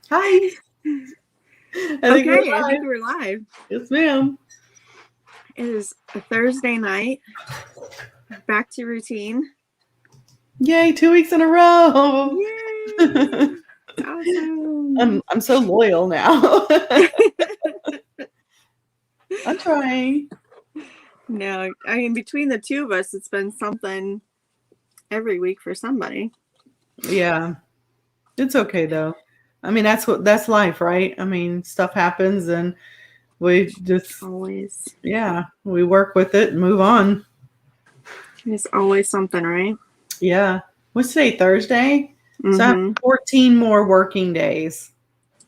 Hi. I think we're live. Yes, ma'am. It is a Thursday night. Back to routine. Yay, 2 weeks in a row. Yay! Awesome. I'm so loyal now. I'm trying. No, I mean, between the two of us, it's been something every week for somebody. Yeah. It's okay though. I mean, that's life, right? I mean, stuff happens and we just Always. we work with it and move on. There's always something, right? Yeah. What's today? Thursday? So I have Mm-hmm. 14 more working days.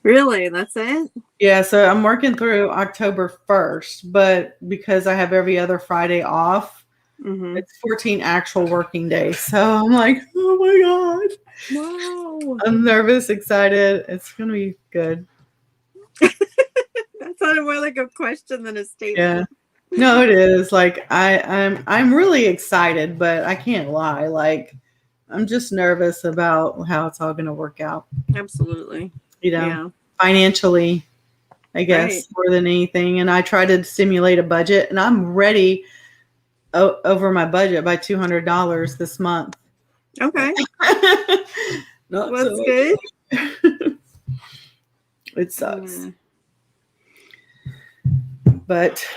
Really? That's it? Yeah, so I'm working through October 1st, but because I have every other Friday off, Mm-hmm. it's 14 actual working days. So I'm like, oh my God. Wow. I'm nervous, excited. It's going to be good. That sounded more like a question than a statement. Yeah. No, it is. Like I'm really excited, but I can't lie. Like I'm just nervous about how it's all going to work out. Absolutely. Yeah. Financially, I guess, more than anything. And I try to stimulate a budget, and I'm ready over my budget by $200 this month. Okay. Not That's so good. It sucks. But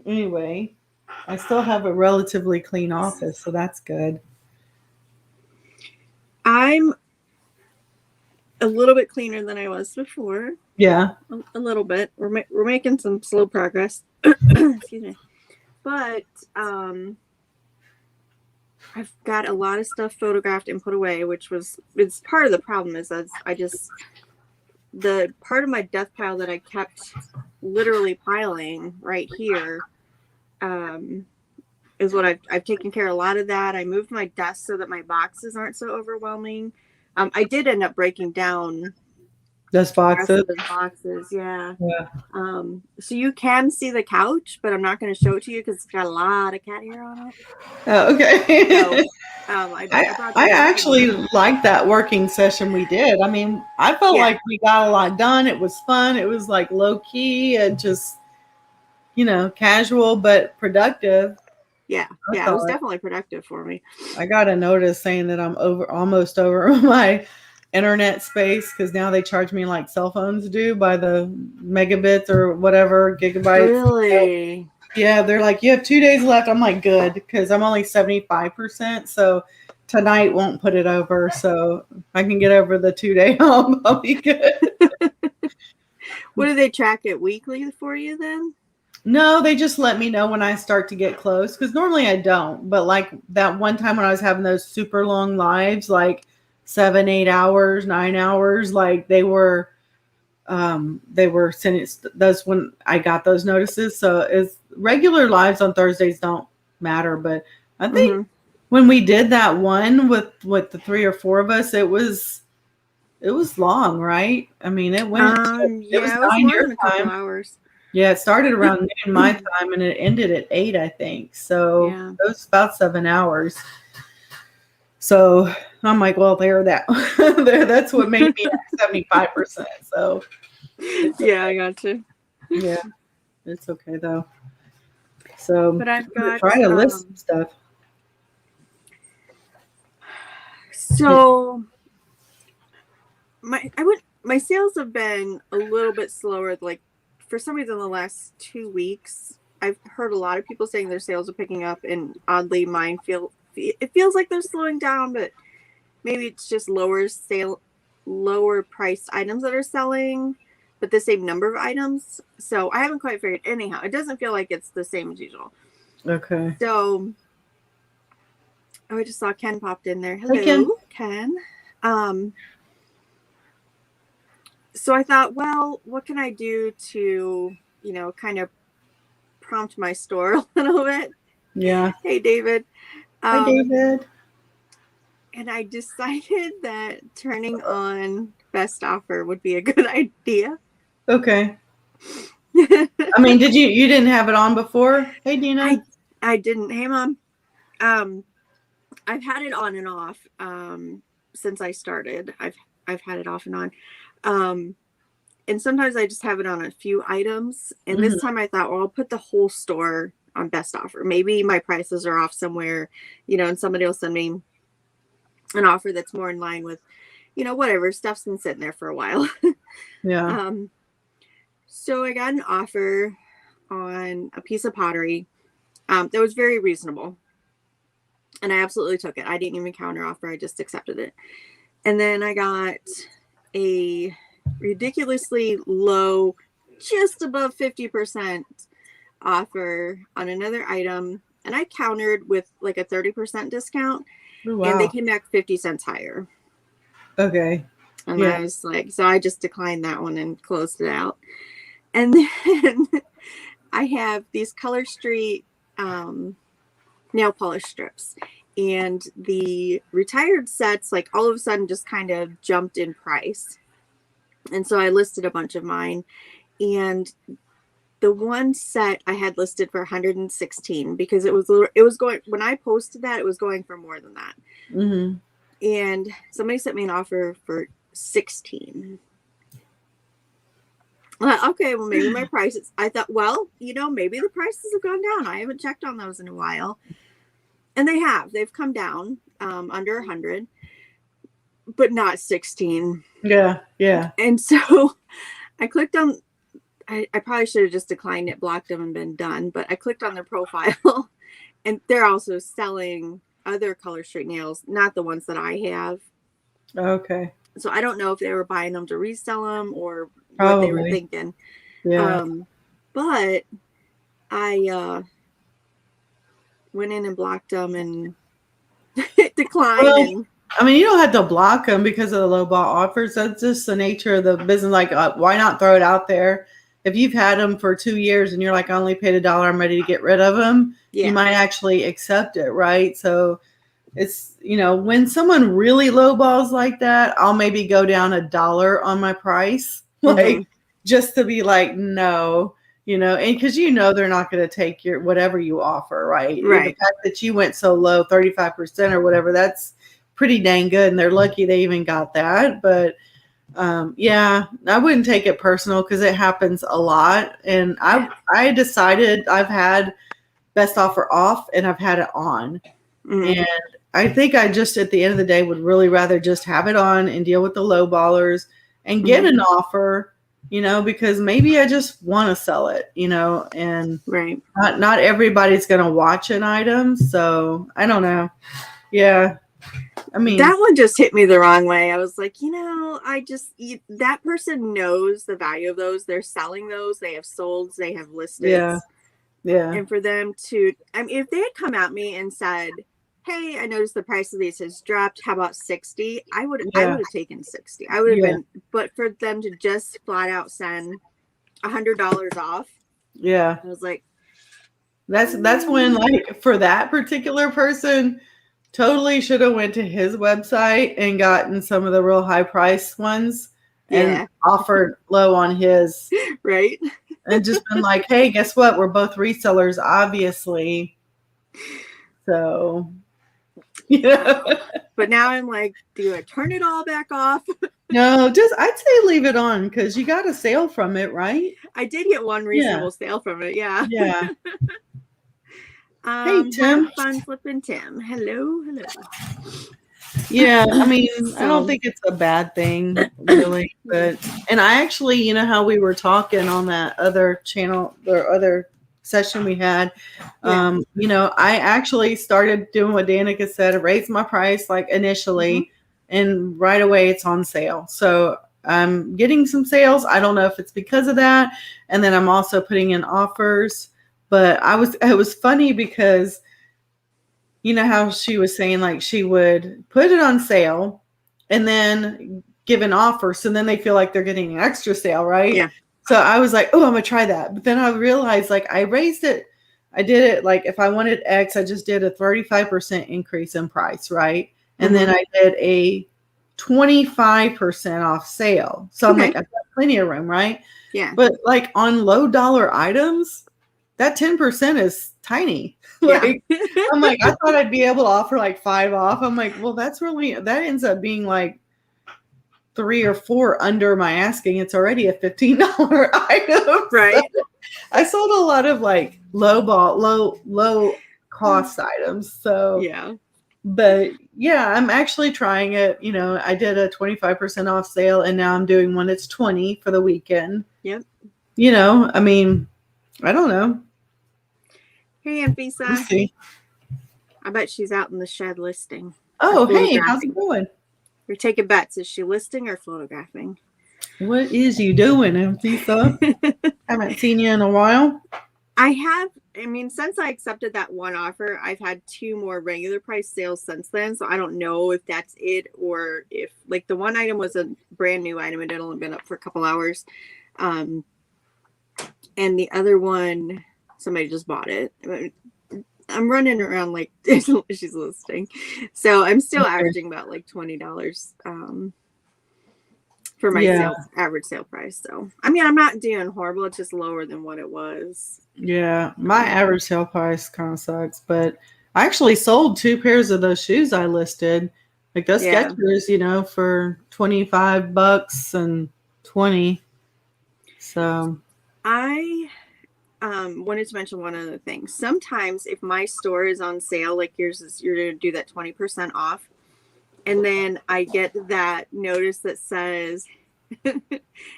anyway, I still have a relatively clean office, so that's good. I'm a little bit cleaner than I was before. Yeah. A little bit. We're making some slow progress. Excuse me. But I've got a lot of stuff photographed and put away, which it's part of the problem is the part of my death pile that I kept literally piling right here is what I've taken care of a lot of that. I moved my desk so that my boxes aren't so overwhelming. I did end up breaking down those boxes. Yeah. So you can see the couch, but I'm not going to show it to you because it's got a lot of cat hair on it. Oh, okay. So, I actually liked that working session we did. I mean, I felt like we got a lot done. It was fun. It was like low key and just, casual but productive. Yeah, it was definitely productive for me. I got a notice saying that I'm almost over my internet space because now they charge me like cell phones do by the megabits or whatever gigabytes. Really? Yeah, they're like, you have 2 days left. I'm like, good, because I'm only 75%. So tonight won't put it over. So if I can get over the 2-day hump, I'll be good. What do they track it weekly for you then? No, they just let me know when I start to get close because normally I don't. But like that one time when I was having those super long lives, like 7, 8 hours, 9 hours, like they were sending those when I got those notices. So it's regular lives on Thursdays don't matter. But I think when we did that one with the 3 or 4 of us, it was long, right? I mean, it went. It was 9 more your than a couple time. hours. Yeah, it started around noon my time and it ended at 8, I think. So it was about 7 hours. So I'm like, well, that's what made me at 75%. So yeah, I got you. Yeah, it's okay though. So, but I've got try to list some stuff. So my sales have been a little bit slower. Like for some reason, the last 2 weeks, I've heard a lot of people saying their sales are picking up, and oddly, mine it feels like they're slowing down, but maybe it's just lower priced items that are selling, but the same number of items. So I haven't quite figured. Anyhow, it doesn't feel like it's the same as usual. Okay. So I just saw Ken popped in there. Hello, Ken. So I thought, well, what can I do to, kind of prompt my store a little bit? Yeah. Hey, David. Hi, David. And I decided that turning on best offer would be a good idea. Okay. I mean, you didn't have it on before? Hey, Dina. I didn't. Hey, Mom. I've had it on and off since I started. I've had it off and on. And sometimes I just have it on a few items. And this time I thought, well, I'll put the whole store on best offer. Maybe my prices are off somewhere, and somebody will send me an offer that's more in line with, whatever stuff's been sitting there for a while. Yeah. So I got an offer on a piece of pottery that was very reasonable. And I absolutely took it. I didn't even counter offer. I just accepted it. And then I got a ridiculously low, just above 50% offer on another item. And I countered with like a 30% discount. Oh, wow. And they came back 50 cents higher. Okay. And I was like, so I just declined that one and closed it out. And then I have these Color Street nail polish strips, and the retired sets, like all of a sudden just kind of jumped in price. And so I listed a bunch of mine, and the one set I had listed for 116 because it was going, when I posted that, it was going for more than that. Mm-hmm. And somebody sent me an offer for 16. Okay, well, maybe my prices. I thought, well, maybe the prices have gone down. I haven't checked on those in a while. And they have. They've come down under 100, but not 16. Yeah, yeah. And so I clicked on, I probably should have just declined it, blocked them, and been done. But I clicked on their profile, and they're also selling other Color Street nails, not the ones that I have. Okay. So I don't know if they were buying them to resell them or Probably. what they were thinking. Yeah. But I went in and blocked them and declined. Well, I mean, you don't have to block them because of the low ball offers. That's just the nature of the business. Like, why not throw it out there? If you've had them for 2 years and you're like, I only paid $1, I'm ready to get rid of them. Yeah. You might actually accept it, right? So it's, when someone really lowballs like that, I'll maybe go down $1 on my price, like just to be like, no, and because they're not going to take your whatever you offer, right? Right. The fact that you went so low, 35% or whatever, that's pretty dang good, and they're lucky they even got that. But yeah, I wouldn't take it personal because it happens a lot. And I decided I've had best offer off and I've had it on. And I think I just, at the end of the day, would really rather just have it on and deal with the low ballers and get an offer, because maybe I just want to sell it, and right. Not everybody's going to watch an item. So I don't know. Yeah. I mean, that one just hit me the wrong way. I was like, that person knows the value of those. They're selling those. They have solds. They have listed. Yeah. Yeah. And for them to, if they had come at me and said, hey, I noticed the price of these has dropped. How about 60? I would have taken 60. I would have been, but for them to just flat out send $100 off. Yeah. I was like, that's when, like, for that particular person, totally should have went to his website and gotten some of the real high price ones and offered low on his. Right. And just been like, hey, guess what? We're both resellers, obviously. So, But now I'm like, do I turn it all back off? No, I'd say leave it on because you got a sale from it, right? I did get one reasonable sale from it. Yeah. Yeah. Hey, Tim. Fun flipping Tim. Hello. Yeah, I mean, I don't think it's a bad thing, really. And I actually, how we were talking on that other channel, or other session we had, I actually started doing what Danica said, raised my price like initially, and right away it's on sale. So I'm getting some sales. I don't know if it's because of that. And then I'm also putting in offers. But it was funny because how she was saying, like, she would put it on sale and then give an offer. So then they feel like they're getting an extra sale, right? Yeah. So I was like, oh, I'm going to try that. But then I realized, like, I raised it. I did it, like, if I wanted X, I just did a 35% increase in price, right? And then I did a 25% off sale. So I'm like, I've got plenty of room, right? Yeah. But, like, on low dollar items, that 10% is tiny. Yeah. Like, I'm like, I thought I'd be able to offer like 5 off. I'm like, well, that ends up being like 3 or 4 under my asking. It's already a $15 item. Right. So I sold a lot of like low cost items. So Yeah. but yeah, I'm actually trying it. You know, I did a 25% off sale and now I'm doing one that's 20 for the weekend. Yep. You know, I mean, I don't know. Hey, Anfisa. We'll see. I bet she's out in the shed listing. Oh, hey, how's it going? You're taking bets. Is she listing or photographing? What is you doing, Anfisa? Haven't seen you in a while. Since I accepted that one offer, I've had 2 more regular price sales since then. So I don't know if that's it or if like the one item was a brand new item and it had only been up for a couple hours. And the other one, somebody just bought it. I'm running around like she's listing. So I'm still averaging about like $20 for my average sale price. So, I mean, I'm not doing horrible. It's just lower than what it was. Yeah, my average sale price kind of sucks, but I actually sold 2 pairs of those shoes I listed. Like those Skechers, you know, for $25 and 20. So I wanted to mention one other thing. Sometimes if my store is on sale, like yours is, you're going to do that 20% off. And then I get that notice that says,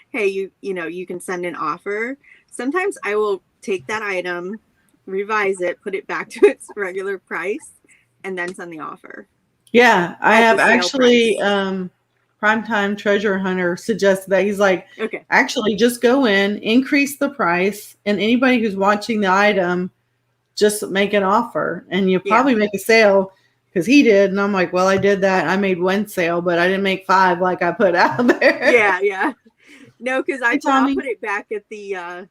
hey, you can send an offer. Sometimes I will take that item, revise it, put it back to its regular price, and then send the offer. Yeah, I have actually Primetime Treasure Hunter suggested that. He's like, okay, actually just go in, increase the price, and anybody who's watching the item, just make an offer and you'll probably make a sale. Because he did, and I'm like, well, I did that. I made 1 sale, but I didn't make 5 like I put out there. Yeah. No, because I'll put it back at the.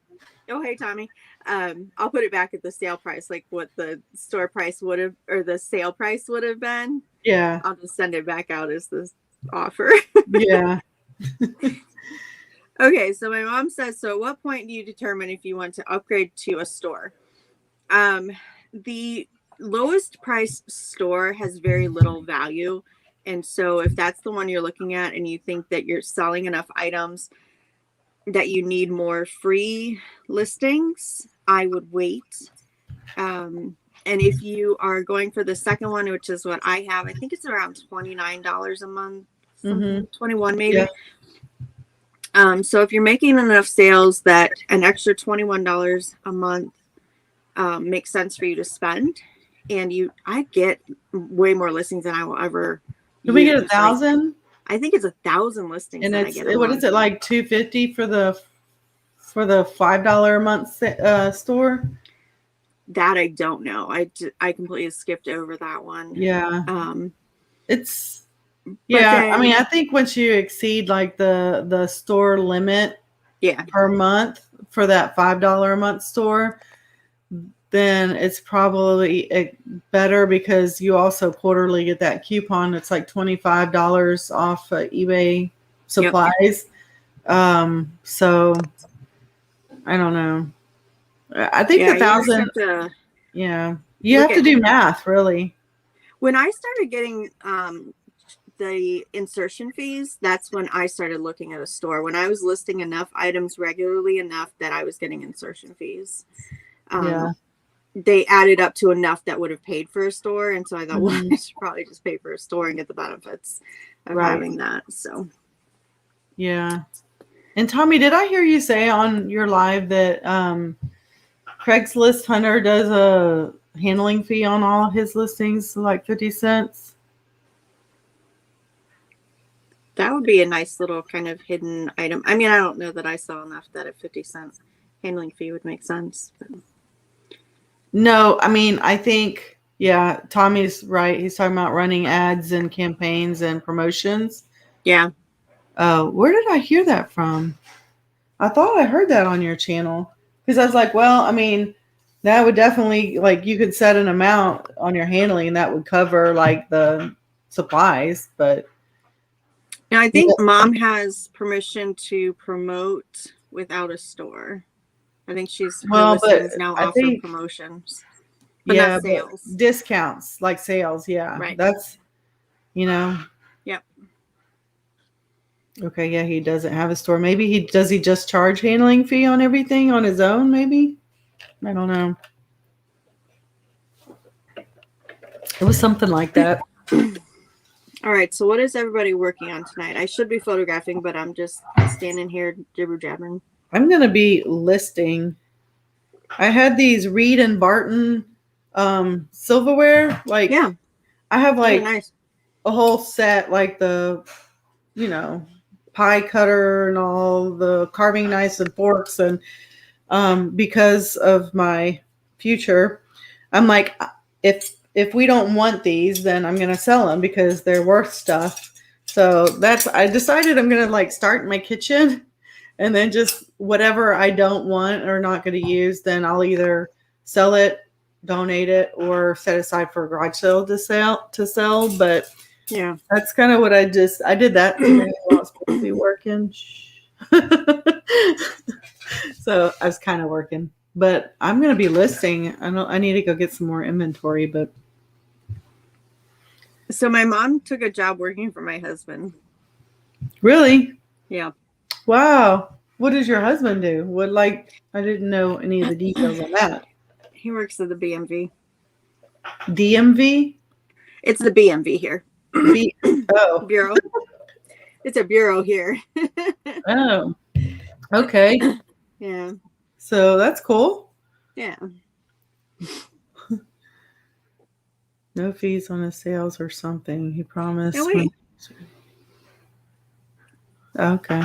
Oh, hey, Tommy. I'll put it back at the sale price, like what the store price would have, or the sale price would have been. Yeah. I'll just send it back out as the offer. Yeah. Okay, so my mom says, so at what point do you determine if you want to upgrade to a store? The lowest price store has very little value. And so if that's the one you're looking at and you think that you're selling enough items that you need more free listings, I would wait. And if you are going for the second one, which is what I have, I think it's around $29 a month, 21 maybe. Yeah. So if you're making enough sales that an extra $21 a month makes sense for you to spend, and I get way more listings than I will ever. Do we get 1,000? I think it's 1,000 listings. And it's what is it, like $250 for the $5 a month store? That I don't know. I completely skipped over that one. Yeah. It's I mean, I think once you exceed like the store limit per month for that $5 a month store, then it's probably better because you also quarterly get that coupon. It's like $25 off eBay supplies. So I don't know. I think 1,000. You have to do math, really. When I started getting the insertion fees, that's when I started looking at a store. When I was listing enough items regularly enough that I was getting insertion fees. They added up to enough that would have paid for a store. And so I thought, well, I should probably just pay for a store and get the benefits of having that. So, yeah. And Tommy, did I hear you say on your live that Craigslist Hunter does a handling fee on all of his listings, like 50 cents? That would be a nice little kind of hidden item. I mean, I don't know that I saw enough that a 50-cent handling fee would make sense. But. No, I mean, I think, Tommy's right. He's talking about running ads and campaigns and promotions. Yeah. Where did I hear that from? I thought I heard that on your channel. Because I was like, well, I mean, that would definitely, like, you could set an amount on your handling and that would cover, like, the supplies. But. And I think Mom has permission to promote without a store. I think she's now offering promotions. but not Yeah, but sales. discounts like sales. Yeah, Right. that's, you know. Yep. Okay, yeah, he doesn't have a store. Maybe he just charge handling fee on everything on his own, maybe? I don't know. It was something like that. All right, so what is everybody working on tonight? I should be photographing, but I'm just standing here jibber jabbering. I'm going to be listing. I had these Reed and Barton silverware. Like, Yeah, I have they're like nice. a whole set, like the, pie cutter and all the carving knives and forks. And because of my future, I'm like, if we don't want these, then I'm gonna sell them because they're worth stuff. So I decided I'm gonna like start in my kitchen, and then just whatever I don't want or not gonna use, then I'll either sell it, donate it, or set aside for a garage sale to sell. But Yeah. that's kind of what I did that today while I was supposed to be working. So I was kind of working, but I'm going to be listing. I need to go get some more inventory, but So my mom took a job working for my husband. really, Yeah. wow. What does your husband do? I didn't know any of the details on that. He works at the BMV. DMV? It's the BMV here. Oh. Bureau. It's a bureau here. Oh. Okay. Yeah. So that's cool. Yeah. No fees on his sales or something. He promised. No, wait. Okay.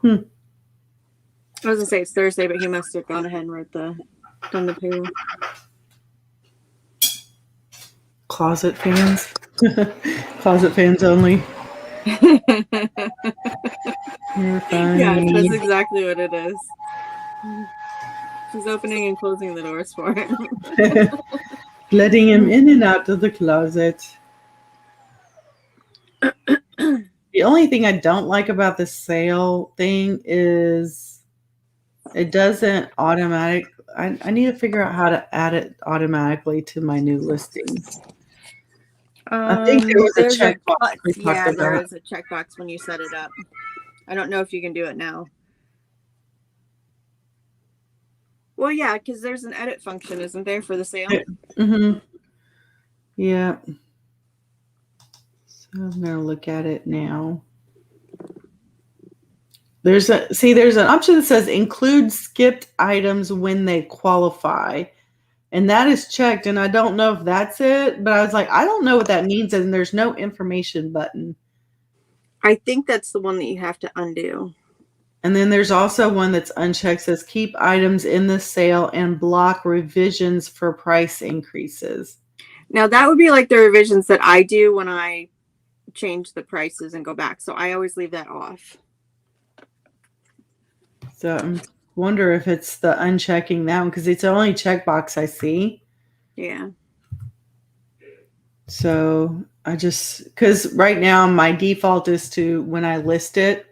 I was gonna say it's Thursday, but he must have gone ahead and done the payroll. Closet fans. Closet fans only. You're funny. Yeah, that's exactly what it is. She's opening and closing the doors for him. Letting him in and out of the closet. The only thing I don't like about the sale thing is it doesn't automatic. I need to figure out how to add it automatically to my new listings. I think there was a checkbox. Yeah, there is a checkbox when you set it up. I don't know if you can do it now. Well, yeah, because there's an edit function, isn't there, for the sale? Mm-hmm. Yeah. So I'm gonna look at it now. There's an option that says include skipped items when they qualify. And that is checked, and I don't know if that's it, but I was like, I don't know what that means, and there's no information button. I think that's the one that you have to undo. And then there's also one that's unchecked, says keep items in the sale and block revisions for price increases. Now, that would be like the revisions that I do when I change the prices and go back. So I always leave that off. So I wonder if it's the unchecking that one, because it's the only checkbox I see. Yeah. So because right now my default is to, when I list it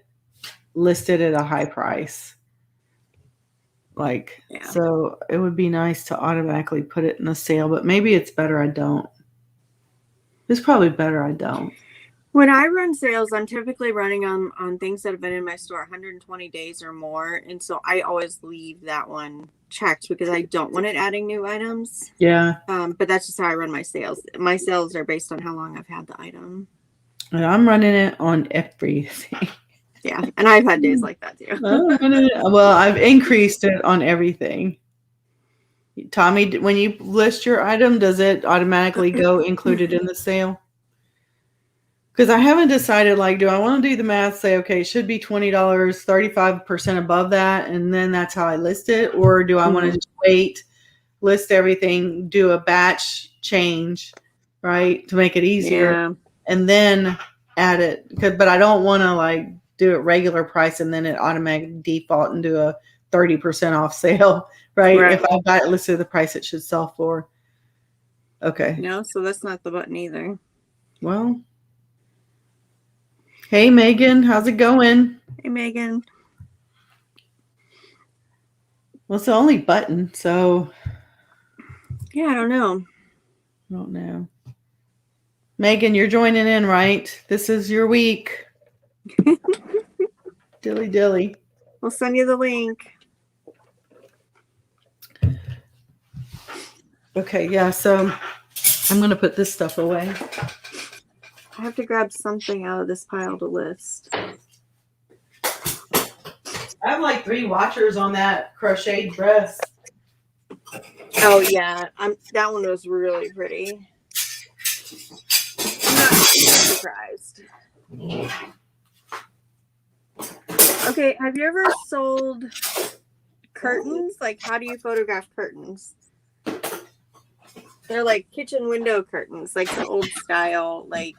at a high price. So it would be nice to automatically put it in the sale, but maybe it's better I don't. It's probably better I don't. When I run sales, I'm typically running on things that have been in my store 120 days or more. And so I always leave that one checked because I don't want it adding new items. Yeah. But that's just how I run my sales. My sales are based on how long I've had the item. And I'm running it on everything. Yeah. And I've had days like that too. Well, I've increased it on everything. Tommy, when you list your item, does it automatically go included in the sale? Because I haven't decided, do I want to do the math, say, okay, it should be $20, 35% above that, and then that's how I list it? Or do I want to just wait, list everything, do a batch change, right, to make it easier, and then add it? But I don't want to, do it regular price and then it automatically default and do a 30% off sale, right? If I've got it listed the price it should sell for. Okay. No, so that's not the button either. Well. Hey, Megan, how's it going? Hey, Megan. Well, it's the only button, so Yeah, I don't know. I don't know. Megan, you're joining in, right? This is your week. Dilly dilly. We'll send you the link. Okay, yeah, so I'm going to put this stuff away. I have to grab something out of this pile to list. I have like 3 watchers on that crocheted dress. Oh yeah, that one was really pretty. I'm not surprised. Okay, have you ever sold curtains? Like, how do you photograph curtains? They're like kitchen window curtains, like the old style, like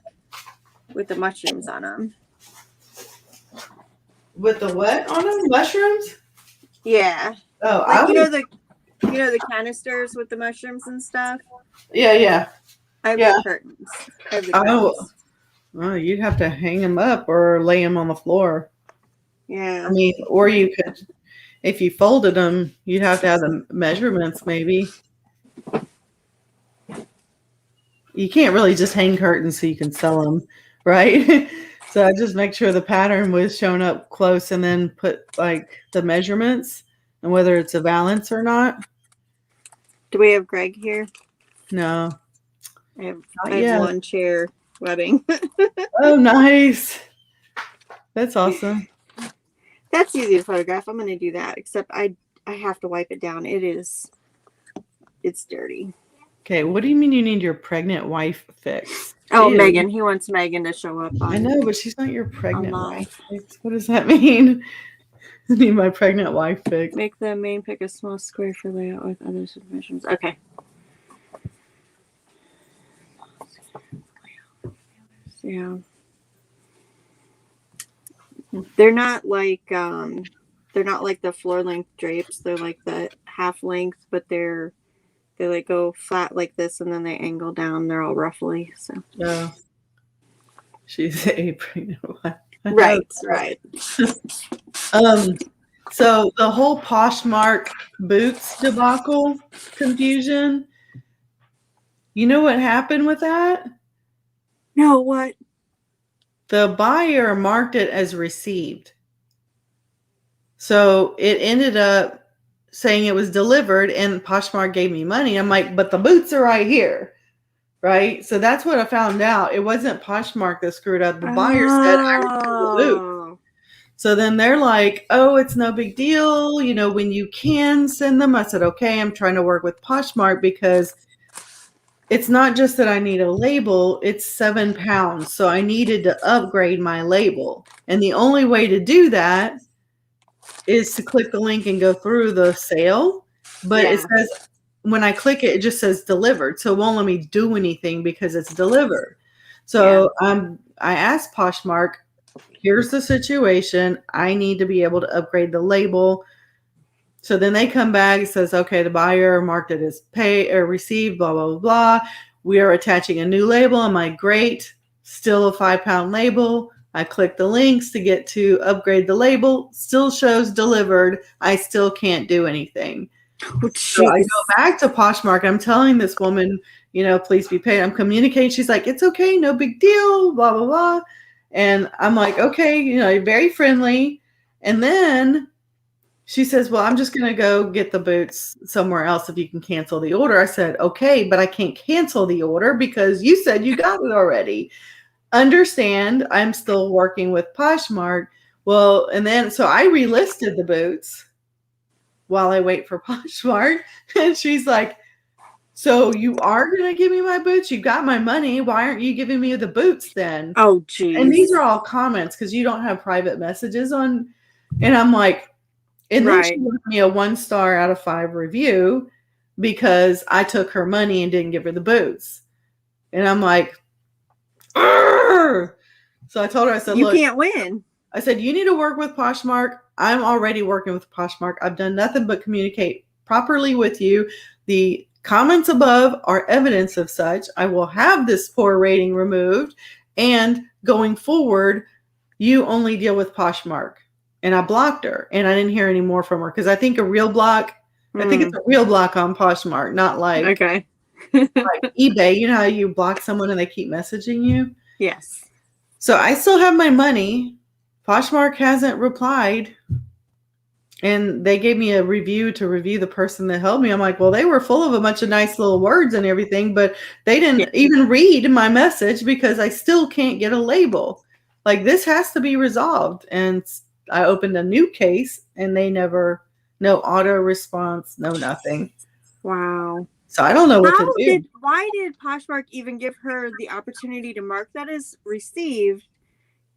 with the mushrooms on them. With the what on them? Mushrooms? Yeah. Oh, like, you know the canisters with the mushrooms and stuff? Yeah. I have the curtains. Oh, you'd have to hang them up or lay them on the floor. Yeah. I mean, or you could, if you folded them, you'd have to have the measurements maybe. You can't really just hang curtains so you can sell them, right? So I just make sure the pattern was shown up close and then put like the measurements and whether it's a balance or not. Do we have Greg here? No. I have lawn chair webbing. Oh, nice. That's awesome. That's easy to photograph. I'm going to do that, except I have to wipe it down. It's dirty. Okay, what do you mean you need your pregnant wife fix? Oh, ew. Megan. He wants Megan to show up on. I know, but she's not your pregnant wife fix. What does that mean? I need my pregnant wife fix. Make the main pick a small square for layout with other submissions. Okay. Yeah. They're not like the floor length drapes. They're like the half length, but they like go flat like this and then they angle down. They're all ruffly. So she's a pregnant wife. Right. So the whole Poshmark boots debacle confusion. You know what happened with that? No, what? The buyer marked it as received. So it ended up saying it was delivered and Poshmark gave me money. I'm like, but the boots are right here. Right? So that's what I found out. It wasn't Poshmark that screwed up. The buyer said, I received the boot. So then they're like, oh, it's no big deal. You know, when you can send them. I said, okay, I'm trying to work with Poshmark because it's not just that I need a label, it's 7 pounds. So I needed to upgrade my label. And the only way to do that is to click the link and go through the sale. But it says, when I click it, it just says delivered. So it won't let me do anything because it's delivered. So I asked Poshmark, here's the situation. I need to be able to upgrade the label. So then they come back, it says, okay, the buyer marked it as pay or received, blah, blah, blah. We are attaching a new label. I'm like, great. Still a 5 pound label. I click the links to get to upgrade the label. Still shows delivered. I still can't do anything. Oh, so I go back to Poshmark. I'm telling this woman, you know, please be paid. I'm communicating. She's like, it's okay. No big deal. Blah, blah, blah. And I'm like, okay, you know, very friendly. And then she says, well, I'm just going to go get the boots somewhere else if you can cancel the order. I said, okay, but I can't cancel the order because you said you got it already. Understand, I'm still working with Poshmark. Well, and then, so I relisted the boots while I wait for Poshmark. And she's like, so you are going to give me my boots? You got my money. Why aren't you giving me the boots then? Oh, geez. And these are all comments because you don't have private messages on. And I'm like, and then she left me a 1-star out of 5 review because I took her money and didn't give her the boots. And I'm like, argh! So I told her, I said, look, you can't win. I said, you need to work with Poshmark. I'm already working with Poshmark. I've done nothing but communicate properly with you. The comments above are evidence of such. I will have this poor rating removed. And going forward, you only deal with Poshmark. And I blocked her and I didn't hear any more from her because I think a real block I think it's a real block on Poshmark, not like, Okay. like eBay. You know how you block someone and they keep messaging you? Yes. So I still have my money. Poshmark hasn't replied. And they gave me a review to review the person that helped me. I'm like, well, they were full of a bunch of nice little words and everything, but they didn't even read my message because I still can't get a label. Like, this has to be resolved. And I opened a new case and they never, no auto response, no nothing. Wow. So I don't know what to do. Why did Poshmark even give her the opportunity to mark that as received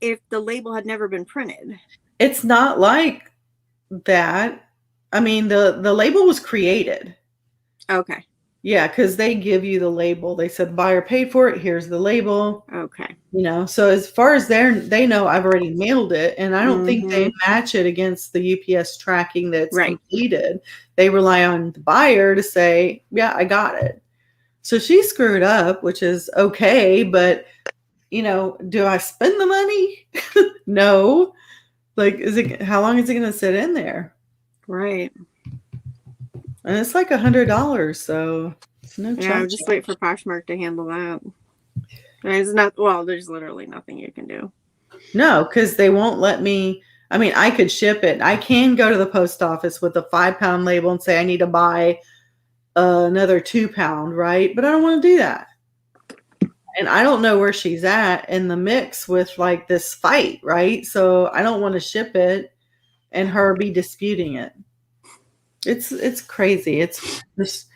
if the label had never been printed? It's not like that. I mean, the label was created. Okay. Yeah, because they give you the label. They said the buyer paid for it. Here's the label. Okay. You know, so as far as they know, I've already mailed it, and I don't think they match it against the UPS tracking that's completed. They rely on the buyer to say, yeah, I got it. So she screwed up, which is okay, but you know, do I spend the money? No. Like, how long is it going to sit in there? Right. And it's like $100, so it's no Yeah, I'll just wait for Poshmark to handle that. There's there's literally nothing you can do. No, because they won't let me. I mean, I could ship it. I can go to the post office with a 5-pound label and say I need to buy another 2-pound, right? But I don't want to do that. And I don't know where she's at in the mix with like this fight, right? So I don't want to ship it and her be disputing it. It's crazy. It's just,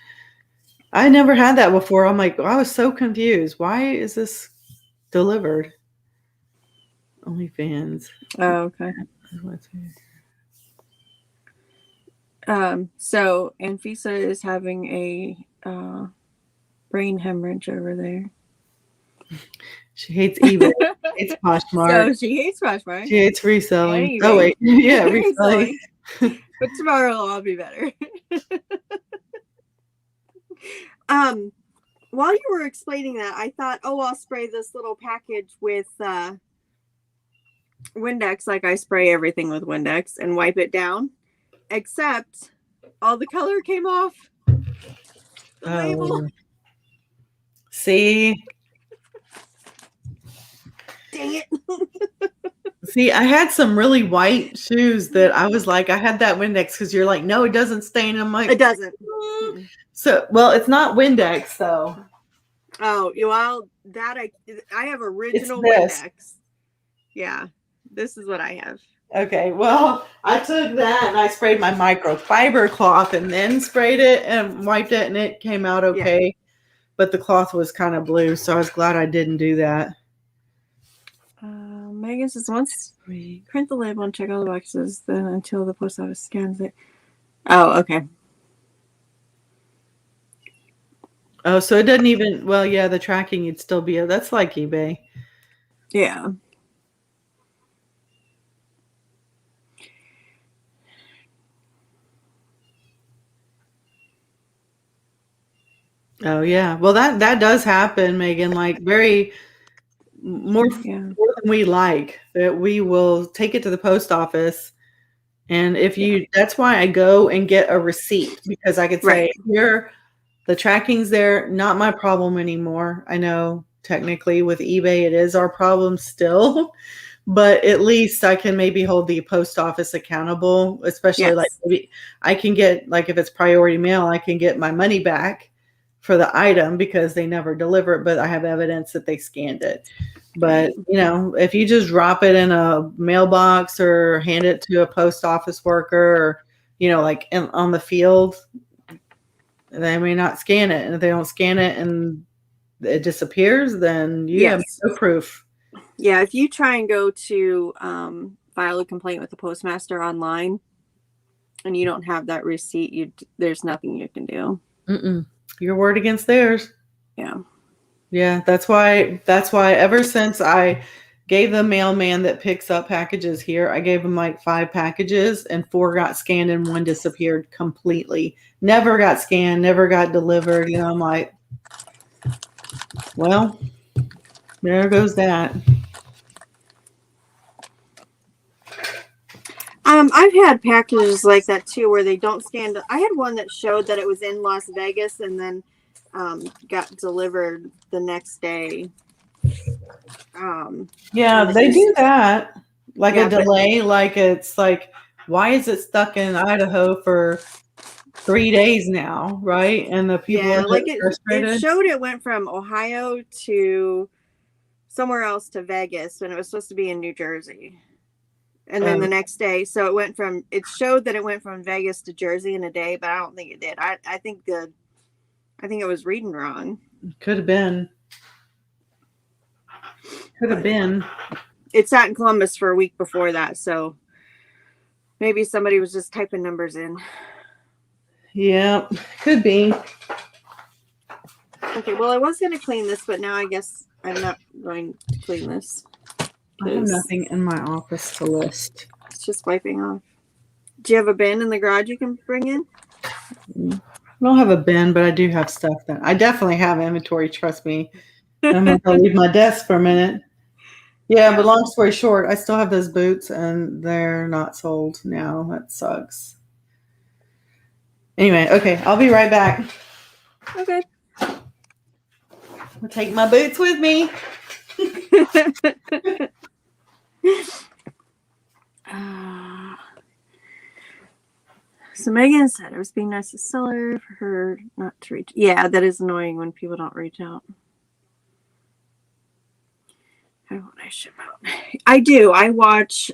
I never had that before. I'm like, I was so confused. Why is this delivered? OnlyFans. Oh, okay. So Anfisa is having a brain hemorrhage over there. She hates eBay. She hates Poshmark. So she hates Poshmark. She hates reselling. Oh wait, yeah, reselling. But tomorrow it'll all be better. While you were explaining that, I thought, oh, I'll spray this little package with Windex, like I spray everything with Windex, and wipe it down. Except all the color came off the label. See? Dang it. See, I had some really white shoes that I was like, I had that Windex because you're like, no, it doesn't stain. I'm like, it doesn't. So, well, it's not Windex though. Oh, well, that I have original Windex. Yeah, this is what I have. Okay, well, I took that and I sprayed my microfiber cloth and then sprayed it and wiped it, and it came out okay. Yeah. But the cloth was kind of blue, so I was glad I didn't do that. Megan says, once we print the label and check all the boxes, then until the post office scans it. Oh, okay. Oh, so it doesn't even, well, yeah, the tracking you'd still be, that's like eBay. Yeah. Oh yeah. Well, that does happen, Megan, like more than we like, that we will take it to the post office. And if you, that's why I go and get a receipt, because I could say, here, the tracking's there, not my problem anymore. I know technically with eBay, it is our problem still, but at least I can maybe hold the post office accountable, especially like maybe I can get, like if it's priority mail, I can get my money back for the item because they never deliver it, but I have evidence that they scanned it. But, you know, if you just drop it in a mailbox or hand it to a post office worker or, you know, like on the field, they may not scan it. And if they don't scan it and it disappears, then you have no proof. Yeah, if you try and go to file a complaint with the postmaster online and you don't have that receipt, there's nothing you can do. Your word against theirs. Yeah. Yeah, that's why ever since I gave the mailman that picks up packages here, I gave him like 5 packages and 4 got scanned and 1 disappeared completely. Never got scanned, never got delivered. You know, I'm like, well, there goes that. I've had packages like that too, where they don't scan. I had one that showed that it was in Las Vegas and then got delivered the next day. Yeah, they do that. Like a delay, like it's like, why is it stuck in Idaho for 3 days now, right? And the people are like frustrated. It showed it went from Ohio to somewhere else to Vegas, and it was supposed to be in New Jersey. And then the next day, so it showed that it went from Vegas to Jersey in a day, but I don't think it did. I think it was reading wrong. Could have been. It sat in Columbus for a week before that, so maybe somebody was just typing numbers in. Yeah, could be. Okay, well, I was going to clean this, but now I guess I'm not going to clean this. I have nothing in my office to list. It's just wiping off. Do you have a bin in the garage you can bring in? I don't have a bin, but I do have stuff that I definitely have inventory. Trust me. I'm going to leave my desk for a minute. Yeah, but long story short, I still have those boots and they're not sold now. That sucks. Anyway, okay, I'll be right back. Okay. I'll take my boots with me. So Megan said I was being nice to seller for her not to reach. Yeah, that is annoying when people don't reach out. How do I ship out? I do. I watch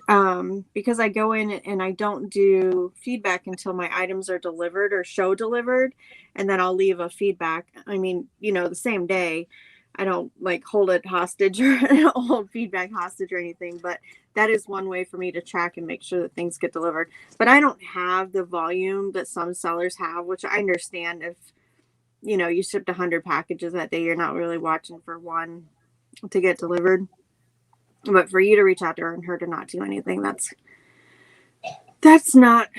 because I go in and I don't do feedback until my items are delivered or show delivered, and then I'll leave a feedback. I mean, the same day. I don't like hold it hostage or hold feedback hostage or anything, but that is one way for me to track and make sure that things get delivered. But I don't have the volume that some sellers have, which I understand. If you shipped 100 packages that day, you're not really watching for one to get delivered. But for you to reach out to her and her to not do anything, that's not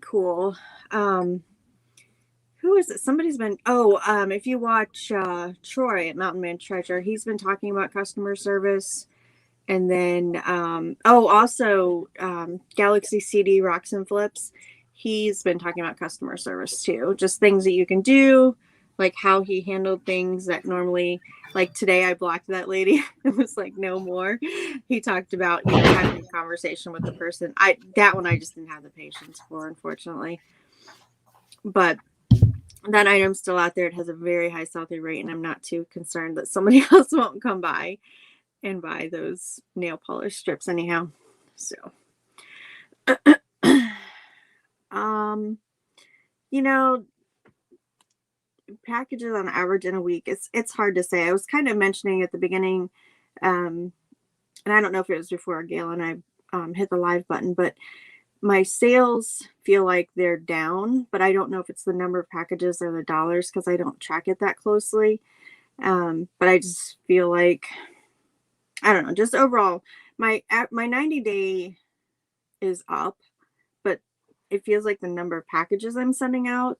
cool. Who is it? Somebody's been, if you watch Troy at Mountain Man Treasure, he's been talking about customer service. And then, also Galaxy CD Rocks and Flips, he's been talking about customer service too. Just things that you can do, like how he handled things that normally, like today I blocked that lady. It was like, no more. He talked about, having a conversation with the person. That one I just didn't have the patience for, unfortunately. But that item's still out there. It has a very high sell-through rate, and I'm not too concerned that somebody else won't come by and buy those nail polish strips anyhow. So, packages on average in a week, it's hard to say. I was kind of mentioning at the beginning, and I don't know if it was before Gayle and I hit the live button, but my sales feel like they're down, but I don't know if it's the number of packages or the dollars because I don't track it that closely. But I just feel like, I don't know, just overall, my 90-day is up, but it feels like the number of packages I'm sending out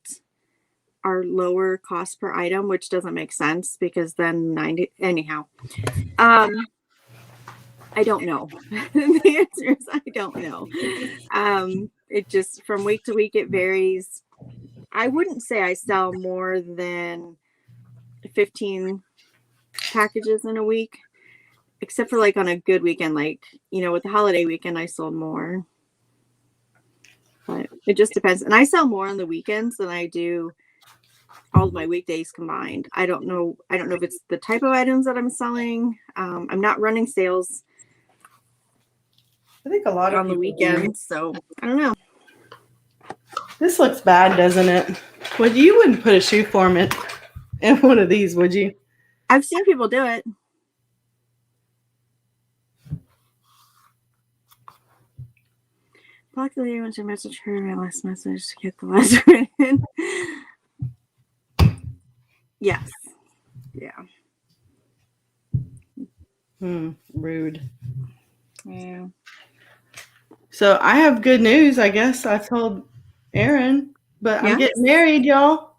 are lower cost per item, which doesn't make sense because then 90, anyhow. I don't know. The answer is I don't know. It just, from week to week, it varies. I wouldn't say I sell more than 15 packages in a week, except for like on a good weekend, like, with the holiday weekend, I sold more. But it just depends. And I sell more on the weekends than I do all of my weekdays combined. I don't know if it's the type of items that I'm selling. I'm not running sales, I think a lot of on the weekends, so I don't know. This looks bad, doesn't it? You wouldn't put a shoe form in one of these, would you? I've seen people do it. Block the lady, went to message her my last message to get the last written. Yes. Yeah. Rude. Yeah. So I have good news, I guess. I told Aaron, but I'm getting married, y'all.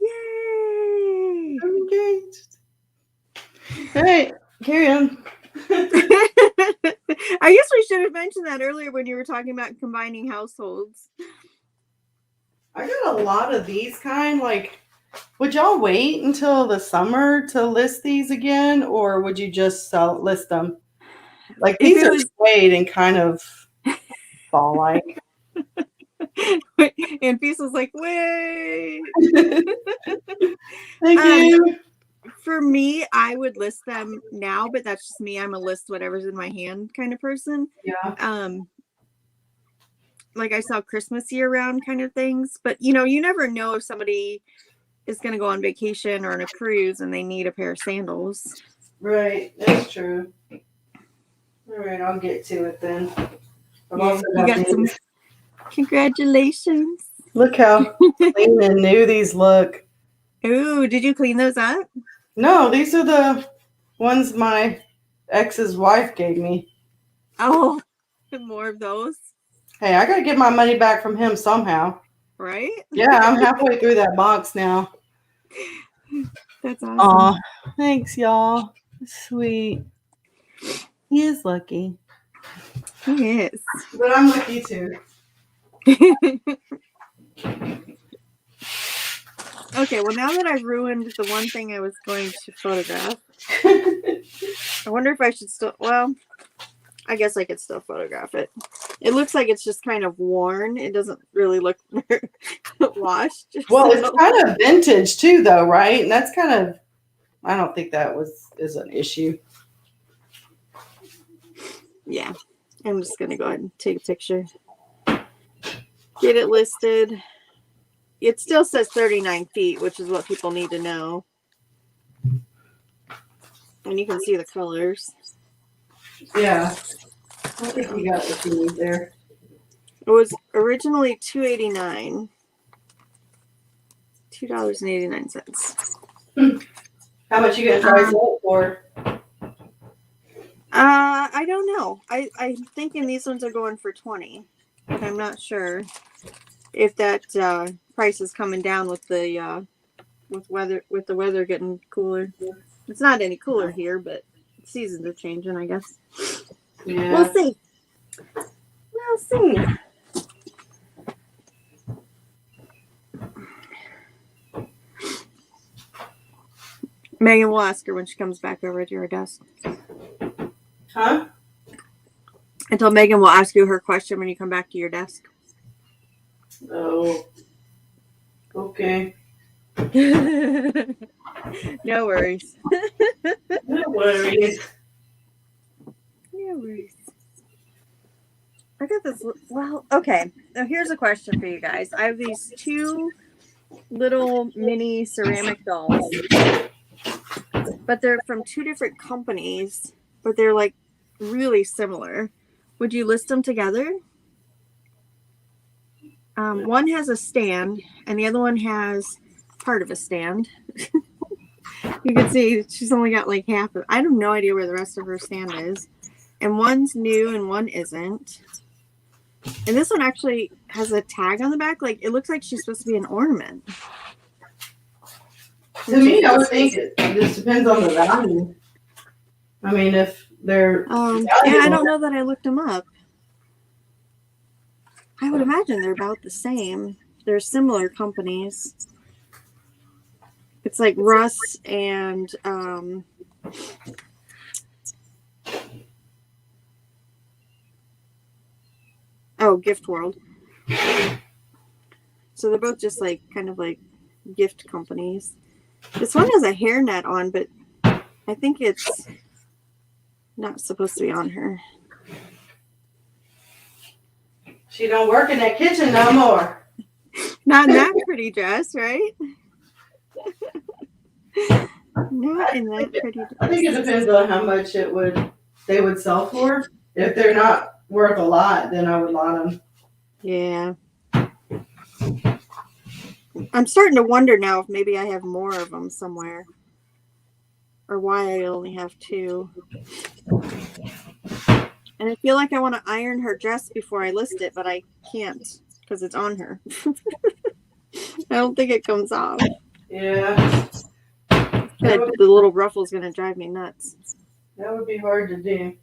Yay! I'm engaged. All right, carry on. I guess we should have mentioned that earlier when you were talking about combining households. I got a lot of these kind. Like, would y'all wait until the summer to list these again, or would you just list them? Like, these are suede and kind of fall-like. And Peace was like, wait. Thank you. For me, I would list them now, but that's just me. I'm a list whatever's in my hand kind of person. Yeah. Like I sell Christmas year-round kind of things, but you never know if somebody is going to go on vacation or on a cruise and they need a pair of sandals. Right, that's true. All right, I'll get to it then. You got some. Congratulations! Look how clean and new these look. Ooh, did you clean those up? No, these are the ones my ex's wife gave me. Oh, more of those. Hey, I gotta get my money back from him somehow. Right? Yeah, I'm halfway through that box now. That's awesome. Aw, thanks, y'all. Sweet. He is lucky. He is. But I'm lucky too. Okay, well, now that I've ruined the one thing I was going to photograph, I wonder if I should still, well, I guess I could still photograph it. It looks like it's just kind of worn. It doesn't really look washed. Well, it's kind of vintage too, though, right? And that's kind of, I don't think that is an issue. Yeah, I'm just going to go ahead and take a picture. Get it listed. It still says 39 feet, which is what people need to know. And you can see the colors. Yeah. I think you got what you need there. It was originally $2.89. $2.89. How much you gonna try to sell it for? I don't know. I'm thinking these ones are going for $20, but I'm not sure if that price is coming down with the weather getting cooler. It's not any cooler here, but seasons are changing, I guess. Yeah. We'll see. We'll see. Megan will ask her when she comes back over to her desk. Huh? Until Megan will ask you her question when you come back to your desk. Oh. Okay. No worries. No worries. No worries. I got this. Well, okay. Now here's a question for you guys. I have these two little mini ceramic dolls, but they're from two different companies, but they're like really similar. Would you list them together? One has a stand and the other one has part of a stand. You can see she's only got like half of, I have no idea where the rest of her stand is. And one's new and one isn't. And this one actually has a tag on the back. Like, it looks like she's supposed to be an ornament. To me, I would think it just depends on the value. I mean, if they're yeah, I don't know that I looked them up. I would imagine they're about the same. They're similar companies. It's like Russ and Gift World. So they're both just like kind of like gift companies. This one has a hairnet on, but I think it's not supposed to be on her. She don't work in that kitchen no more. Not in that pretty dress, right? Not in that pretty dress. I think it depends on how much they would sell for. If they're not worth a lot, then I would lot them. Yeah. I'm starting to wonder now if maybe I have more of them somewhere. Or why I only have two. And I feel like I want to iron her dress before I list it, but I can't because it's on her. I don't think it comes off. Yeah. The little ruffle's going to drive me nuts. That would be hard to do.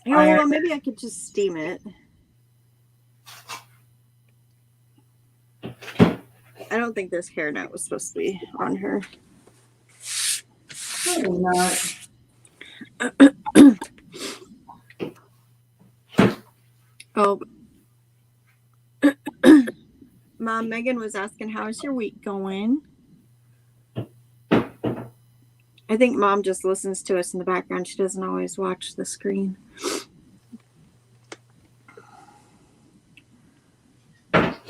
Oh, well, maybe I could just steam it. I don't think this hairnet was supposed to be on her. Probably not. Oh, Mom, Megan was asking, how's your week going? I think Mom just listens to us in the background. She doesn't always watch the screen.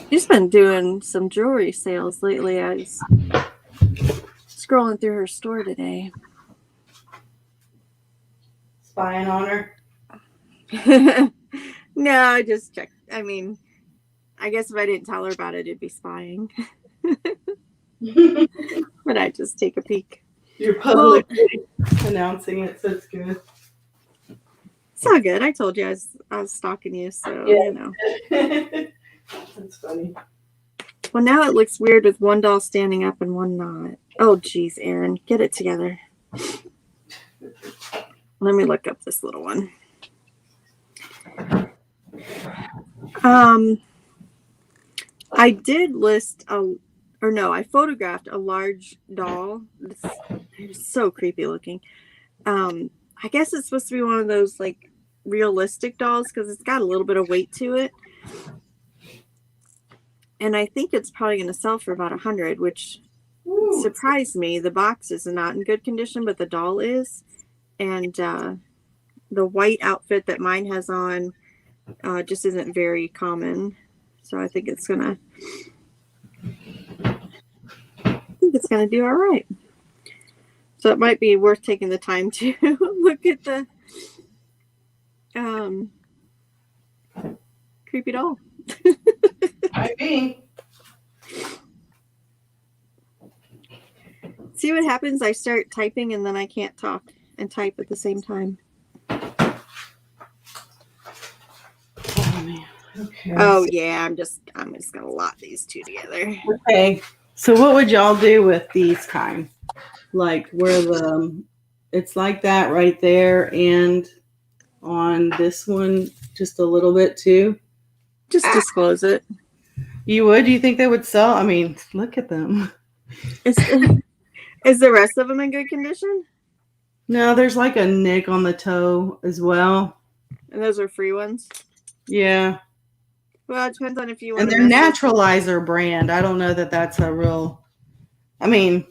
She's been doing some jewelry sales lately. I was scrolling through her store today. Spying on her? No, I just checked. I mean, I guess if I didn't tell her about it, it'd be spying. But I just take a peek. You're publicly announcing it, so it's good. It's all good. I told you I was stalking you, so you know. That's funny. Well, now it looks weird with one doll standing up and one not. Oh, geez, Aaron, get it together. Let me look up this little one. I did I photographed a large doll. It was so creepy looking. I guess it's supposed to be one of those like realistic dolls because it's got a little bit of weight to it. And I think it's probably going to sell for about $100, which surprised me. The box is not in good condition, but the doll is. And the white outfit that mine has on just isn't very common. So I think it's gonna do all right. So it might be worth taking the time to look at the creepy doll. Might be. See what happens? I start typing and then I can't talk and type at the same time. Oh man. Okay. Oh yeah, I'm just gonna lot these two together. Okay. So what would y'all do with these kind? Like where it's like that right there, and on this one just a little bit too. Just disclose it. You would? Do you think they would sell? I mean, look at them. Is the rest of them in good condition? No, there's like a nick on the toe as well. And those are free ones? Yeah. Well, it depends on if you want. And they're Naturalizer brand. I don't know that that's a real. I mean,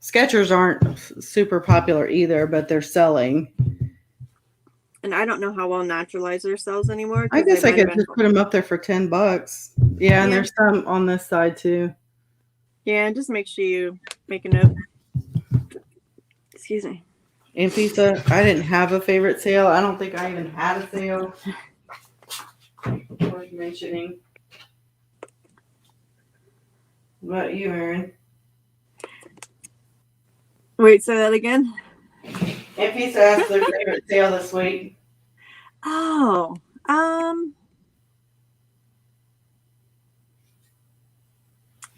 Skechers aren't super popular either, but they're selling. And I don't know how well Naturalizer sells anymore. I guess I could just put them up there for $10. Yeah, and there's some on this side too. Yeah, just make sure you make a note. Excuse me. And pizza, I didn't have a favorite sale. I don't think I even had a sale worth mentioning. What about you, Erin? Wait, say that again? And pizza asked their favorite sale this week. Oh,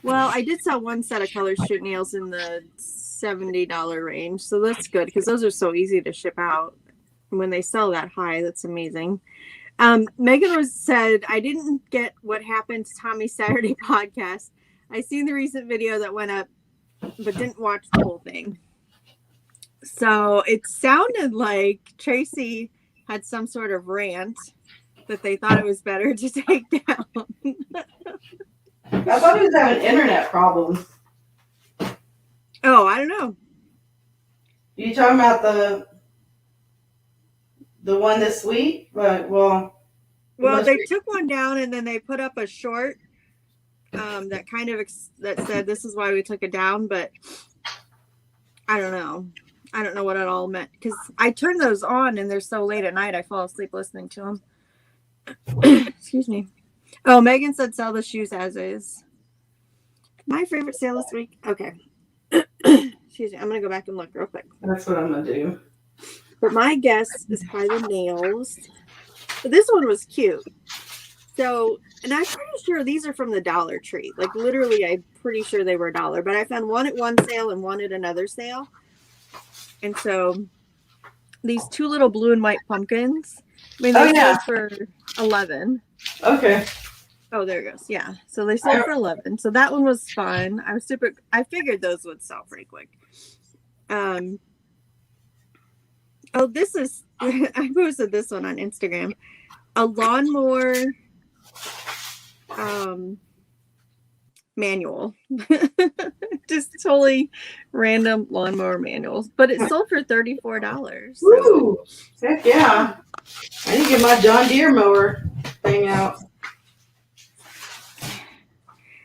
well, I did sell one set of color shoot nails in the $70 range, so that's good because those are so easy to ship out. When they sell that high, that's amazing. Megan said, I didn't get what happened to Tommy's Saturday podcast. I seen the recent video that went up, but didn't watch the whole thing. So it sounded like Tracy had some sort of rant that they thought it was better to take down. I thought he was having internet problems. Oh, I don't know. Are you talking about the one this week? Well, they took one down and then they put up a short that kind of that said this is why we took it down, but I don't know. I don't know what it all meant because I turn those on and they're so late at night I fall asleep listening to them. Excuse me. Oh, Megan said sell the shoes as is. My favorite sale this week. Okay. Excuse me. I'm gonna go back and look real quick. That's what I'm gonna do. But my guess is probably the nails. But this one was cute. So, and I'm pretty sure these are from the Dollar Tree. Like literally, I'm pretty sure they were $1. But I found one at one sale and one at another sale. And so these two little blue and white pumpkins, I mean, they sold for 11. Okay. Oh, there it goes. Yeah. So they sold for 11. So that one was fun. I figured those would sell pretty quick. Oh, this is, I posted this one on Instagram. A lawnmower manual. Just totally random lawnmower manuals. But it sold for $34. So. Woo! Heck yeah. I need to get my John Deere mower thing out.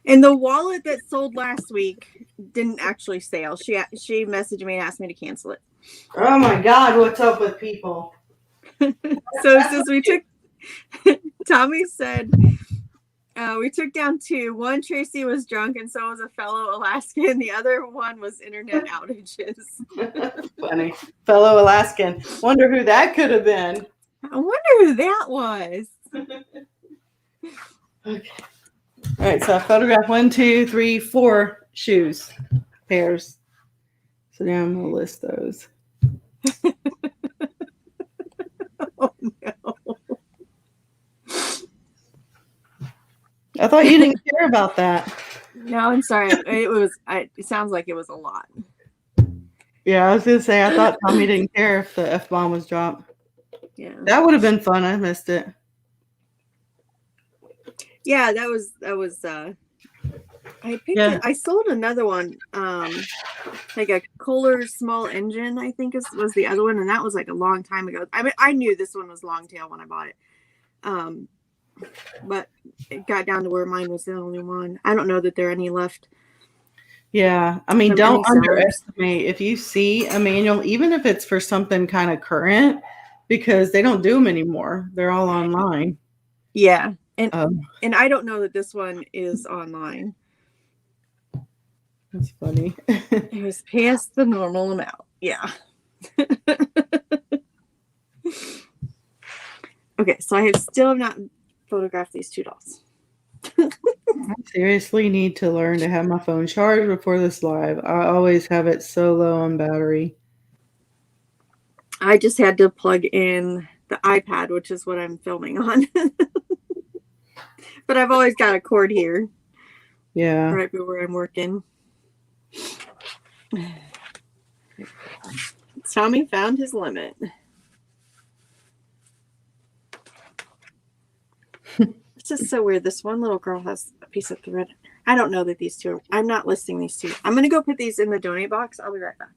And the wallet that sold last week didn't actually sell. She messaged me and asked me to cancel it. Oh my God, what's up with people? So since we took, Tommy said, we took down 2. One, Tracy was drunk and so was a fellow Alaskan. The other one was internet outages. Funny. Fellow Alaskan. Wonder who that could have been. I wonder who that was. Okay. All right, so I photographed 1, 2, 3, 4 shoes, pairs. So now I'm going to list those. Oh, no. I thought you didn't care about that. No, I'm sorry. It sounds like it was a lot. Yeah, I was going to say, I thought Tommy didn't care if the F-bomb was dropped. Yeah. That would have been fun. I missed it. Yeah, that was I picked it. I sold another one, like a Kohler small engine, I think was the other one, and that was like a long time ago. I mean, I knew this one was long tail when I bought it. But it got down to where mine was the only one. I don't know that there are any left. Yeah. I mean, don't underestimate if you see a manual, even if it's for something kind of current, because they don't do them anymore. They're all online. Yeah. And I don't know that this one is online. That's funny. It was past the normal amount. Yeah. Okay, so I still have not photographed these 2 dolls. I seriously need to learn to have my phone charged before this live. I always have it so low on battery. I just had to plug in the iPad, which is what I'm filming on. But I've always got a cord here. Yeah. Right where I'm working. Tommy found his limit. It's just so weird. This one little girl has a piece of thread. I don't know that these 2 I'm not listing these 2. I'm going to go put these in the donate box. I'll be right back.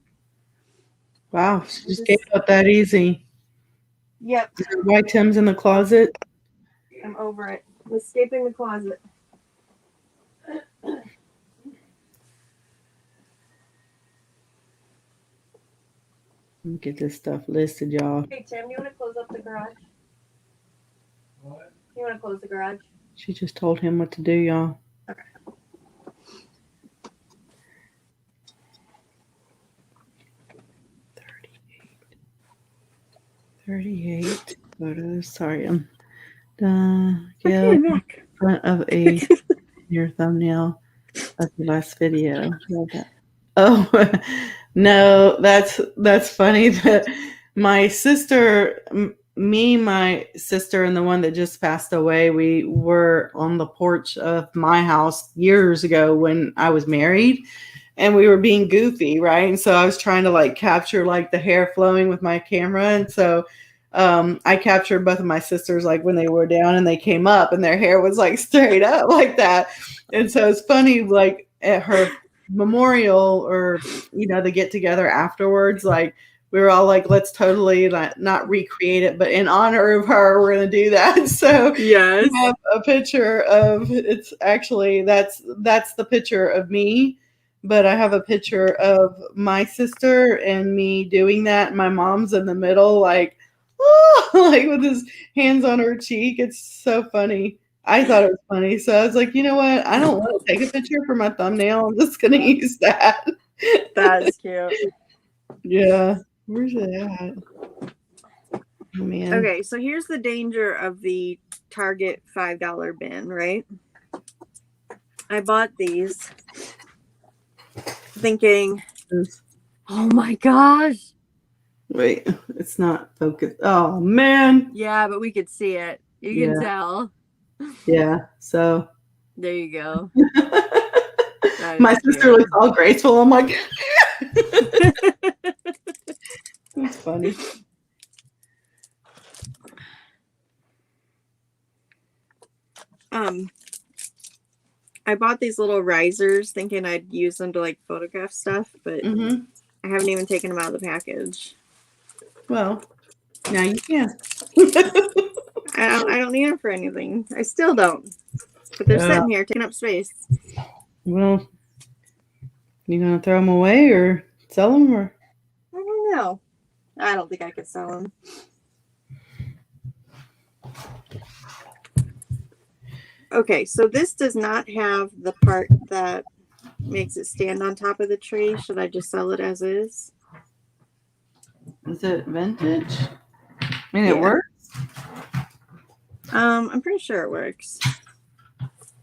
Wow. She just gave up that easy. Yep. White Tim's in the closet. I'm over it. I'm escaping the closet. Let me get this stuff listed, y'all. Hey, Tim, you want to close up the garage? What? You want to close the garage? She just told him what to do, y'all. Okay. 38 photos. Sorry, I'm Gayle, in front of your thumbnail of the last video. Oh no, that's funny. That my sister, my sister, and the one that just passed away, we were on the porch of my house years ago when I was married. And we were being goofy, right? And so I was trying to like capture like the hair flowing with my camera. And so I captured both of my sisters like when they were down and they came up and their hair was like straight up like that. And so it's funny, like at her memorial or, the get together afterwards, like we were all like, let's totally not recreate it, but in honor of her, we're going to do that. So yes, I have a picture of, it's actually, that's the picture of me. But I have a picture of my sister and me doing that. My mom's in the middle, like with his hands on her cheek. It's so funny. I thought it was funny. So I was like, you know what? I don't want to take a picture for my thumbnail. I'm just going to use that. That's cute. Yeah. Where's it at? Oh, man. Okay, so here's the danger of the Target $5 bin, right? I bought these thinking, oh my gosh. Wait, It's not focused. Oh man. Yeah, but we could see it. You can tell. Yeah. So there you go. My sister looks all graceful. I'm like, it's funny. I bought these little risers thinking I'd use them to like photograph stuff, but I haven't even taken them out of the package. Well, now you can. I don't need them for anything. I still don't. But they're sitting here taking up space. Well, you gonna throw them away or sell them, or? I don't know. I don't think I could sell them. Okay, so this does not have the part that makes it stand on top of the tree. Should I just sell it as is? Is it vintage? I mean, it works. I'm pretty sure it works.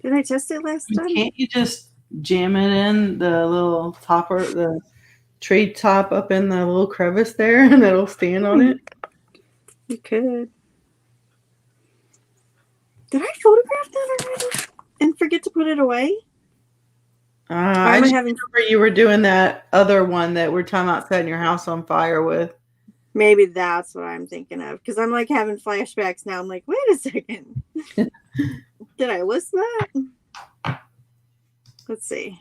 Did I test it last time? Can't you just jam it in the little topper, the tree top up in the little crevice there, and it'll stand on it? You could. Did I photograph that already and forget to put it away? I just remember you were doing that other one that we're talking about setting your house on fire with. Maybe that's what I'm thinking of, because I'm like having flashbacks now. I'm like, wait a second. Did I list that? Let's see.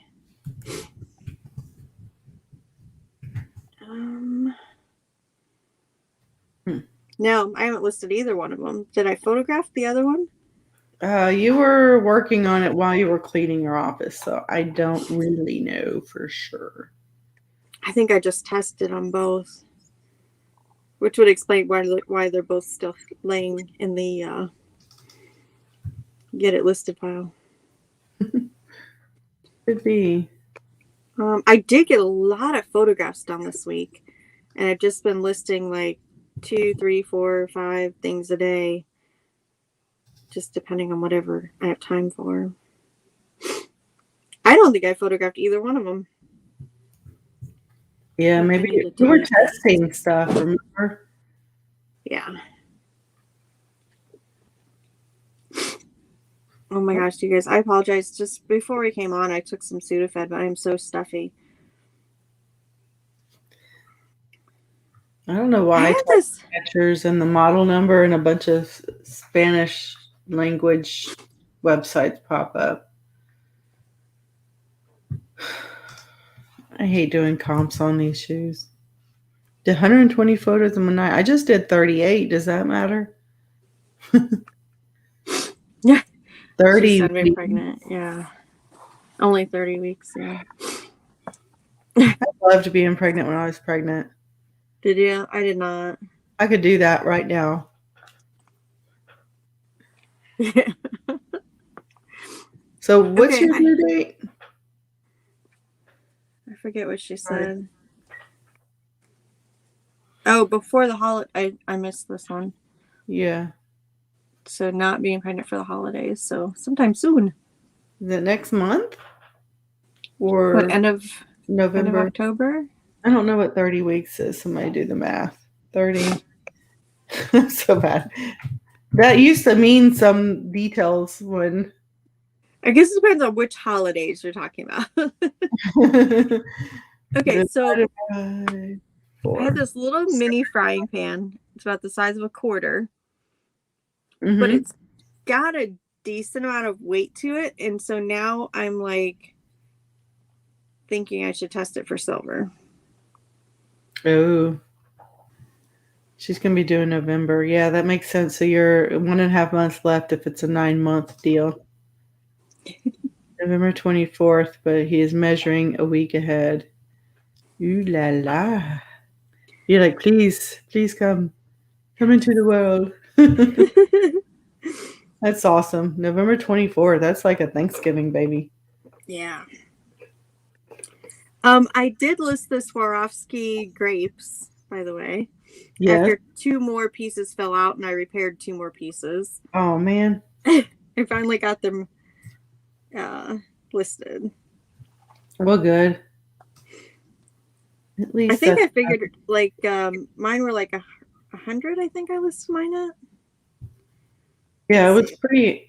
No, I haven't listed either one of them. Did I photograph the other one? You were working on it while you were cleaning your office, so I don't really know for sure. I think I just tested on both, which would explain why they're both still laying in the get it listed pile. Could be. I did get a lot of photographs done this week, and I've just been listing like 2, 3, 4, 5 things a day, just depending on whatever I have time for. I don't think I photographed either one of them. Yeah, maybe you were testing stuff, remember? Yeah. Oh my gosh, you guys, I apologize. Just before we came on, I took some Sudafed, but I'm so stuffy. I don't know why I took pictures and the model number and a bunch of Spanish language websites pop up. I hate doing comps on these shoes. Did 120 photos in one night. I just did 38. Does that matter? Yeah. 30. She said pregnant. Yeah. Only 30 weeks. Yeah. I loved being pregnant when I was pregnant. Did you? I did not. I could do that right now. So what's your due date? I forget what she said. Oh, before the holiday. I missed this one. Yeah. So not being pregnant for the holidays. So sometime soon. Is it next month? Or what, end of November? End of October? I don't know what 30 weeks is. Somebody do the math. 30. So bad. That used to mean some details when. I guess it depends on which holidays you're talking about. Okay, so I had this little mini frying pan. It's about the size of a quarter. Mm-hmm. But it's got a decent amount of weight to it. And so now I'm like thinking I should test it for silver. Oh. She's going to be doing November. Yeah, that makes sense. So you're 1.5 months left if it's a 9-month deal. November 24th, but he is measuring a week ahead. Ooh la la. You're like, please come into the world. That's awesome. November 24th. That's like a Thanksgiving baby. Yeah. I did list the Swarovski grapes, by the way. Yeah. After 2 more pieces fell out and I repaired 2 more pieces. Oh, man. I finally got them listed. Well, good. At least I think I figured like mine were like 100, I think I listed mine at. Yeah, it was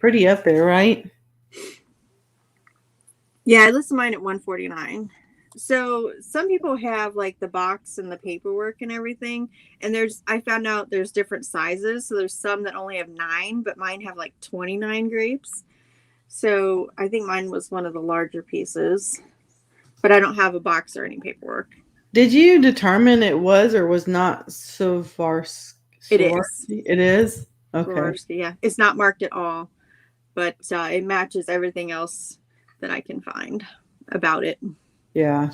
pretty up there, right? Yeah, I listed mine at 149. So some people have like the box and the paperwork and everything. And I found out there's different sizes. So there's some that only have 9, but mine have like 29 grapes. So I think mine was one of the larger pieces, but I don't have a box or any paperwork. Did you determine it was or was not It is. It is? Okay. Swarovski, yeah. It's not marked at all, but it matches everything else that I can find about it. Yeah.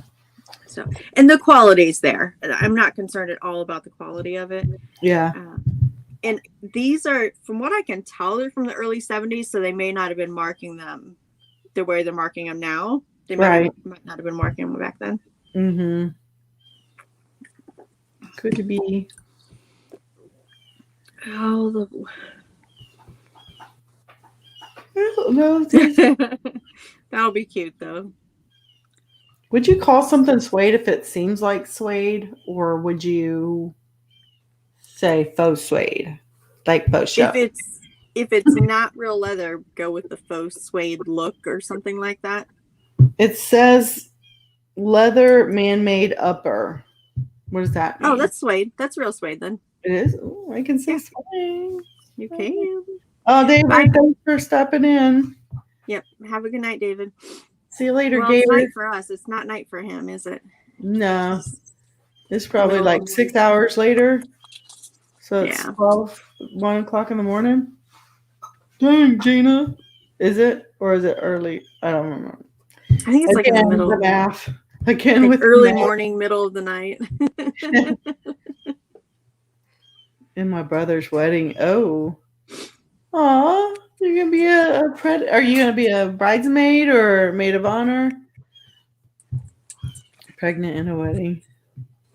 So, and the quality's there. I'm not concerned at all about the quality of it. Yeah. And these are, from what I can tell, they're from the early 70s, so they may not have been marking them the way they're marking them now. They might not have been marking them back then. Mm-hmm. Could be. Oh, I don't know. That'll be cute, though. Would you call something suede if it seems like suede, or would you say faux suede, like faux show? If it's not real leather, go with the faux suede look or something like that. It says leather man-made upper. What does that mean? Oh, that's suede. That's real suede then. It is. Oh, I can see suede. You can. Oh, David, thanks for stepping in. Yep. Have a good night, David. See you later, Gayle. It's night for us. It's not night for him, is it? No. It's probably like 6 hours later. So it's 1 o'clock in the morning. Dang, Gina. Is it? Or is it early? I don't remember. I think it's like in the middle. The math. Again, like with early morning, middle of the night. In my brother's wedding. Oh. Aw. You're going to be are you going to be a bridesmaid or maid of honor? Pregnant in a wedding.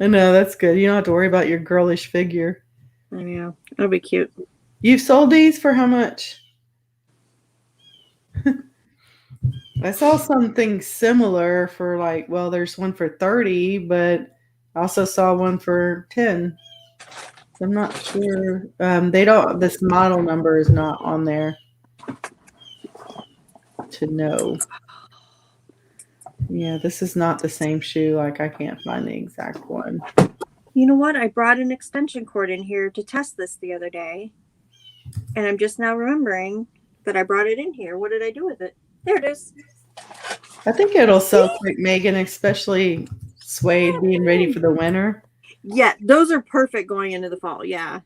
I know, that's good. You don't have to worry about your girlish figure. I know. That'll be cute. You've sold these for how much? I saw something similar for there's one for 30, but I also saw one for 10. I'm not sure. This model number is not on there to know. Yeah, this is not the same shoe. I can't find the exact one. You know what? I brought an extension cord in here to test this the other day. And I'm just now remembering that I brought it in here. What did I do with it? There it is. I think it'll sell quick, Megan, especially suede being ready for the winter. Yeah, those are perfect going into the fall. Yeah.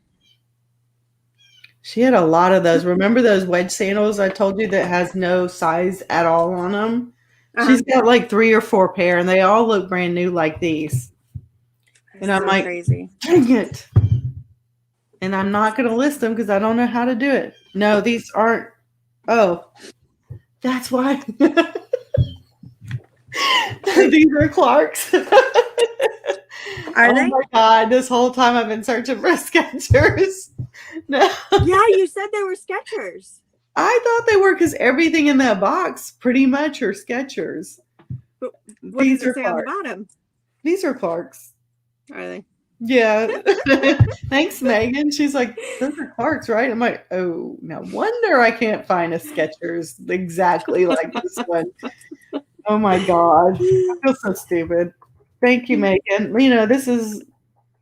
She had a lot of those. Remember those wedge sandals I told you that has no size at all on them? She's got like 3 or 4 pair, and they all look brand new like these. And I'm like, crazy. Dang it. And I'm not going to list them because I don't know how to do it. No, these aren't. Oh, that's why. These are Clark's. Are they? Oh my God, this whole time I've been searching for Skechers. No. Yeah, you said they were Skechers. I thought they were because everything in that box pretty much are Skechers. But what does it say on the bottom? These are Clark's. Are they? Yeah. Thanks, Megan. She's like, those are Clark's, right? I'm like, oh, no wonder I can't find a Skechers exactly like this one. Oh my God. I feel so stupid. Thank you, Megan.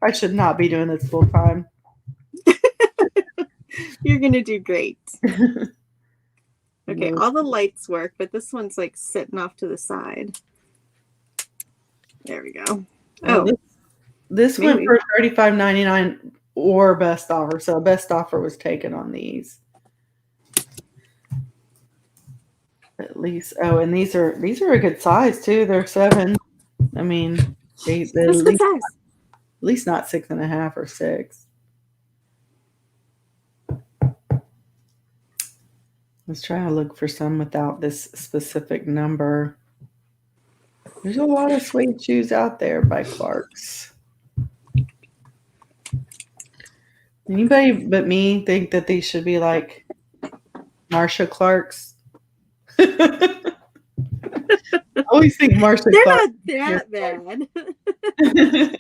I should not be doing this full time. You're going to do great. Okay, all the lights work, but this one's like sitting off to the side. There we go. Oh, this went for $35.99 or best offer. So best offer was taken on these. At least, and these are a good size too. They're 7. I mean, they're at least not 6.5 or 6. Let's try to look for some without this specific number. There's a lot of suede shoes out there by Clark's. Anybody but me think that these should be like Marsha Clark's? I always think Marsha Clark. They're not that bad.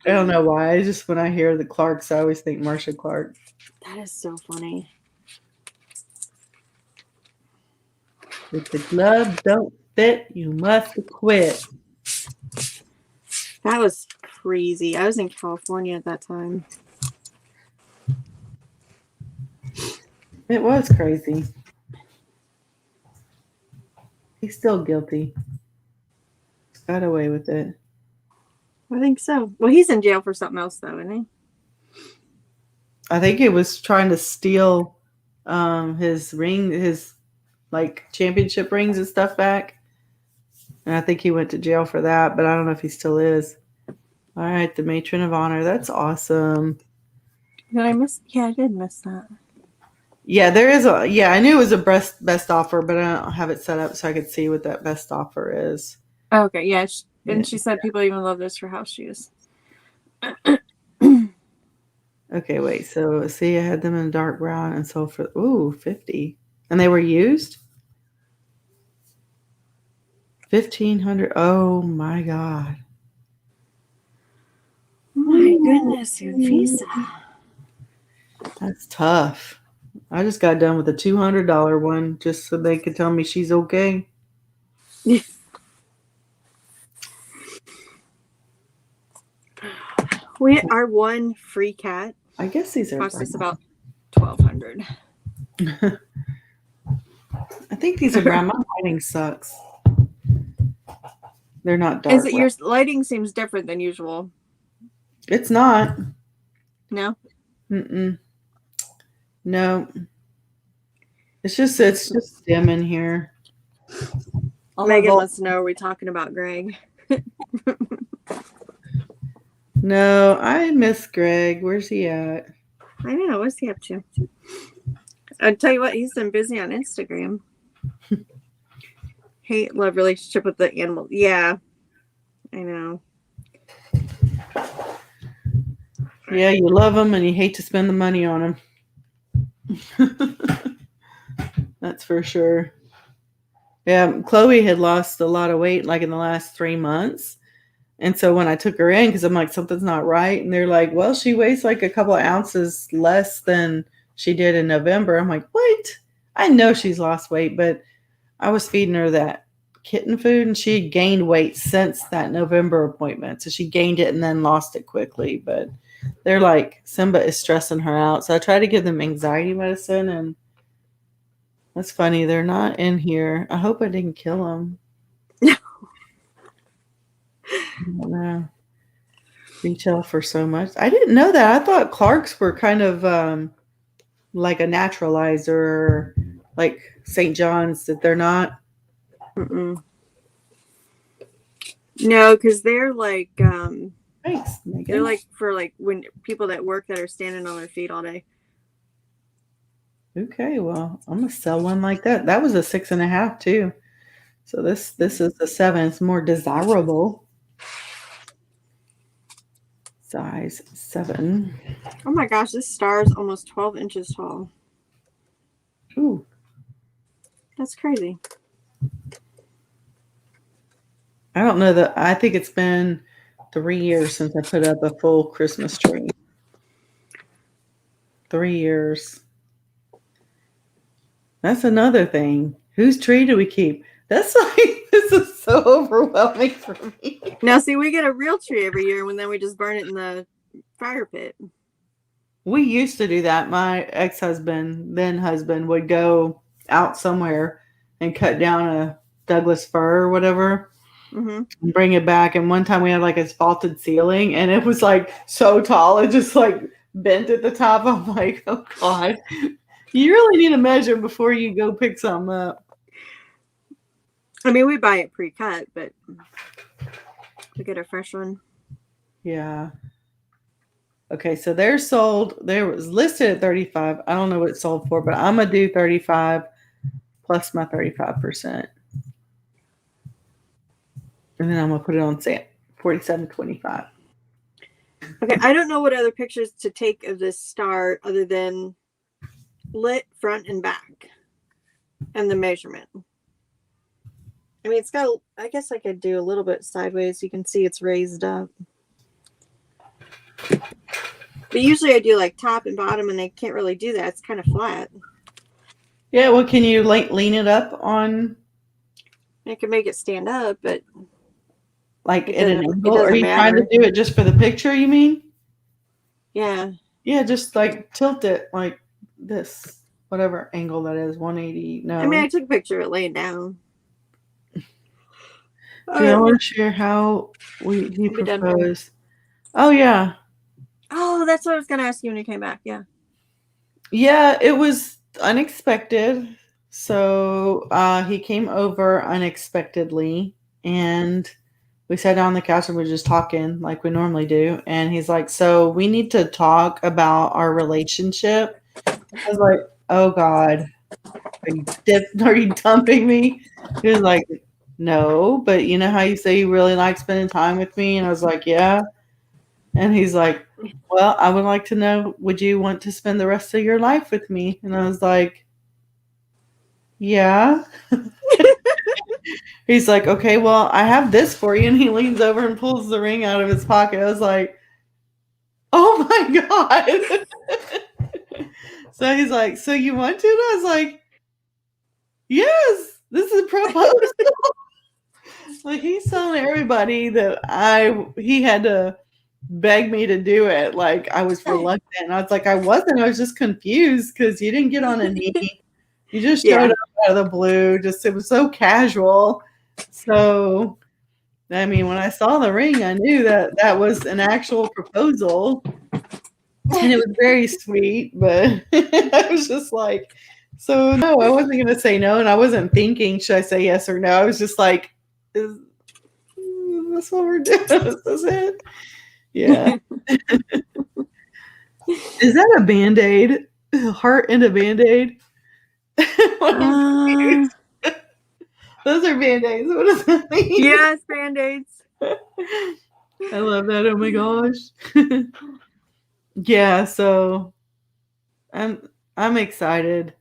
I don't know why. I just when I hear the Clarks, I always think Marsha Clark. That is so funny. If the glove don't fit, you must quit. That was crazy. I was in California at that time. It was crazy. He's still guilty. Got away with it. I think so. Well, he's in jail for something else, though, isn't he? I think it was trying to steal his ring, his like championship rings and stuff back. And I think he went to jail for that, but I don't know if he still is. All right, the matron of honor. That's awesome. Did I miss? Yeah, I did miss that. Yeah, there is a. Yeah, I knew it was a best offer, but I don't have it set up so I could see what that best offer is. Oh, okay, yeah. And she said people even love this for house shoes. Okay, wait. So see, I had them in dark brown and sold for 50, and they were used. 1,500. Oh my god. My goodness, Visa. That's tough. I just got done with a $200 one just so they could tell me she's okay. Our one free cat. I guess these are. Cost us about $1,200. I think these are brown. My lighting sucks. They're not dark. Is it your lighting seems different than usual? It's not. No. No. It's just dim in here. Megan wants to know, are we talking about Greg? No, I miss Greg. Where's he at? I know. What's he up to? I'll tell you what, he's been busy on Instagram. Hate love relationship with the animal. Yeah, I know. Yeah, you love them and you hate to spend the money on them. That's for sure. Yeah, Chloe had lost a lot of weight like in the last 3 months. And so when I took her in, because I'm like, something's not right. And they're like, well, she weighs like a couple of ounces less than she did in November. I'm like, what? I know she's lost weight, but I was feeding her that kitten food and she had gained weight since that November appointment. So she gained it and then lost it quickly. But they're like, Simba is stressing her out. So I try to give them anxiety medicine, and that's funny. They're not in here. I hope I didn't kill them. I don't know. Retail for so much. I didn't know that. I thought Clarks were kind of like a naturalizer, like St. John's. That they're not. Mm-mm. No, because they're like Thanks, Megan. They're like for like when people that work that are standing on their feet all day. Okay, well, I'm gonna sell one like that. That was a 6.5 too. So this is a 7. It's more desirable. Size 7. Oh my gosh, this star is almost 12 inches tall. Ooh. That's crazy. I don't know that. I think it's been 3 years since I put up a full Christmas tree. 3 years. That's another thing. Whose tree do we keep? That's like, this is so overwhelming for me. Now, see, we get a real tree every year, and then we just burn it in the fire pit. We used to do that. My ex-husband, then husband, would go out somewhere and cut down a Douglas fir or whatever, and bring it back. And one time we had like a vaulted ceiling, and it was like so tall, it just like bent at the top. I'm like, oh God, you really need to measure before you go pick something up. I mean, we buy it pre-cut, but we get a fresh one. Yeah. Okay, so they're sold. They was listed at 35. I don't know what it sold for, but I'm gonna do 35 plus my 35%, and then I'm gonna put it on sale, $47.25. Okay, I don't know what other pictures to take of this star other than lit front and back, and the measurement. I mean, it's got. I guess I could do a little bit sideways. You can see it's raised up. But usually I do like top and bottom, and I can't really do that. It's kind of flat. Yeah, well, can you lean it up on I can make it stand up, but like it at an doesn't. It angle? Are doesn't you trying to matter. do it just for the picture, you mean? Yeah. Yeah, just like tilt it like this, whatever angle that is, 180. I mean, No. I took a picture of it laying down. Do you Uh, want to share how he I'll be done. proposed? Oh yeah. Oh, that's what I was gonna ask you when you came back. Yeah. Yeah, it was unexpected. So he came over unexpectedly and we sat down on the couch and we were just talking like we normally do. And he's like, so we need to talk about our relationship. I was like, oh God, are you dumping me? He was like, no, but you know how you say you really like spending time with me? And I was like, yeah. And he's like, well, I would like to know, would you want to spend the rest of your life with me? And I was like, yeah. He's like, okay, well, I have this for you. And he leans over and pulls the ring out of his pocket. I was like, oh my God. So he's like, so you want to? And I was like, yes, this is a proposal. Like he's telling everybody that he had to beg me to do it. Like I was reluctant. And I was like, I wasn't. I was just confused because you didn't get on a knee. You just showed Yeah. up out of the blue. Just it was so casual. So I mean, when I saw the ring, I knew that that was an actual proposal, and it was very sweet. But I was just like, so no, I wasn't going to say no, and I wasn't thinking, should I say yes or no? I was just like, is this what we're doing? Is this it? Yeah. Is that a Band-Aid? Heart and a Band-Aid? Uh, Those are Band-Aids. What does that mean? yes, band-aids. I love that. Oh my gosh. Yeah, so I'm excited.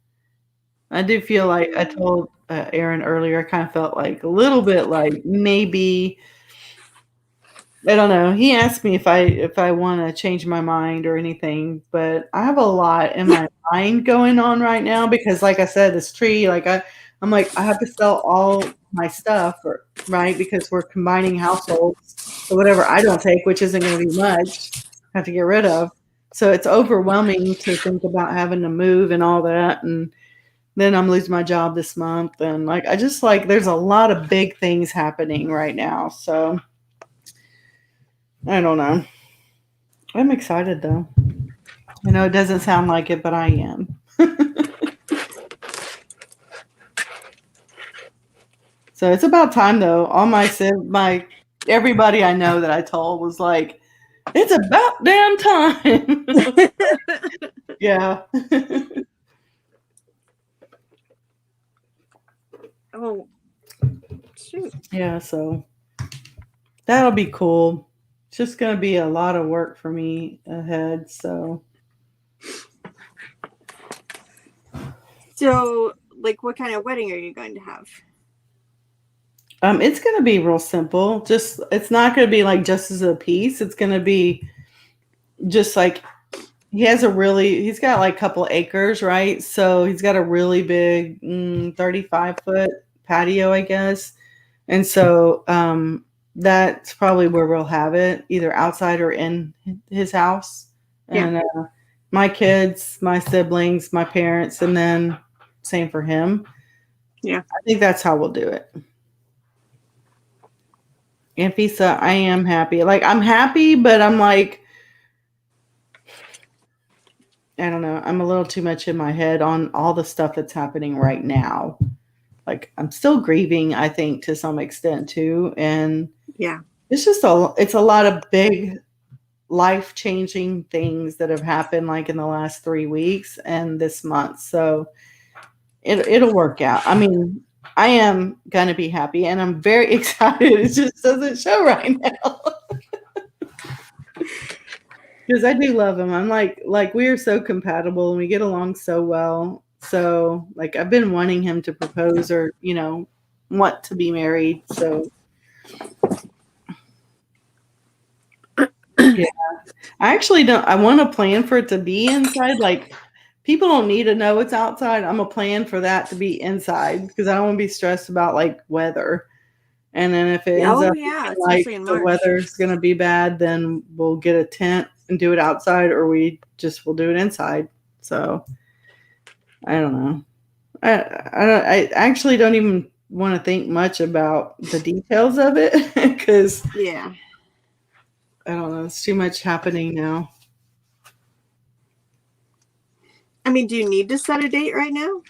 I do feel like I told Aaron earlier, I kind of felt like a little bit like maybe I don't know. He asked me if I want to change my mind or anything, but I have a lot in my mind going on right now because, like I said, this tree, I'm like I have to sell all my stuff, right? Because we're combining households, so whatever I don't take, which isn't going to be much, I have to get rid of. So it's overwhelming to think about having to move and all that, and then I'm losing my job this month, and like I just like there's a lot of big things happening right now, so. I don't know. I'm excited though. I know it doesn't sound like it, but I am. So it's about time though. All my everybody I know that I told was like, it's about damn time. Yeah. Oh, shoot. Yeah, so that'll be cool. It's just gonna be a lot of work for me ahead, so So, like, what kind of wedding are you going to have? it's gonna be real simple. Just it's not gonna be like just as a piece. It's gonna be just like he's got like a couple acres, right? So he's got a really big 35-foot patio, I guess. And so that's probably where we'll have it, either outside or in his house. Yeah. And my kids, my siblings, my parents, and then same for him. Yeah. I think that's how we'll do it. And Fisa, I am happy. Like I'm happy, but I'm like, I don't know. I'm a little too much in my head on all the stuff that's happening right now. Like I'm still grieving, I think, to some extent too. And Yeah. it's a lot of big life changing things that have happened like in the last 3 weeks and this month. So it'll work out. I mean, I am gonna be happy and I'm very excited. It just doesn't show right now. Because I do love him. I'm like we are so compatible and we get along so well. So like I've been wanting him to propose or, want to be married. So Yeah. I actually don't. I want to plan for it to be inside. Like, people don't need to know it's outside. I'm a plan for that to be inside because I don't want to be stressed about like weather. And then if it ends Oh up yeah, looking like especially in the March. weather's going to be bad, then we'll get a tent and do it outside, or we just will do it inside. So I don't know. I actually don't even want to think much about the details of it because Yeah. I don't know. It's too much happening now. I mean, do you need to set a date right now?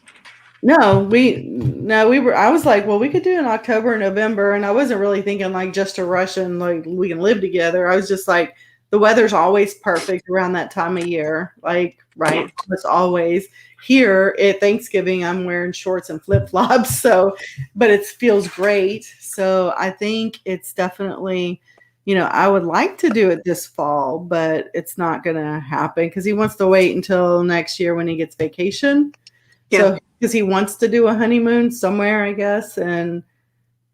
No, we were. I was like, well, we could do it in October or November, and I wasn't really thinking like just to rush and like we can live together. I was just like, the weather's always perfect around that time of year, like right. It's always here at Thanksgiving. I'm wearing shorts and flip flops, so but it feels great. So I think it's definitely, I would like to do it this fall, but it's not going to happen because he wants to wait until next year when he gets vacation. Yeah. So, because he wants to do a honeymoon somewhere, I guess. And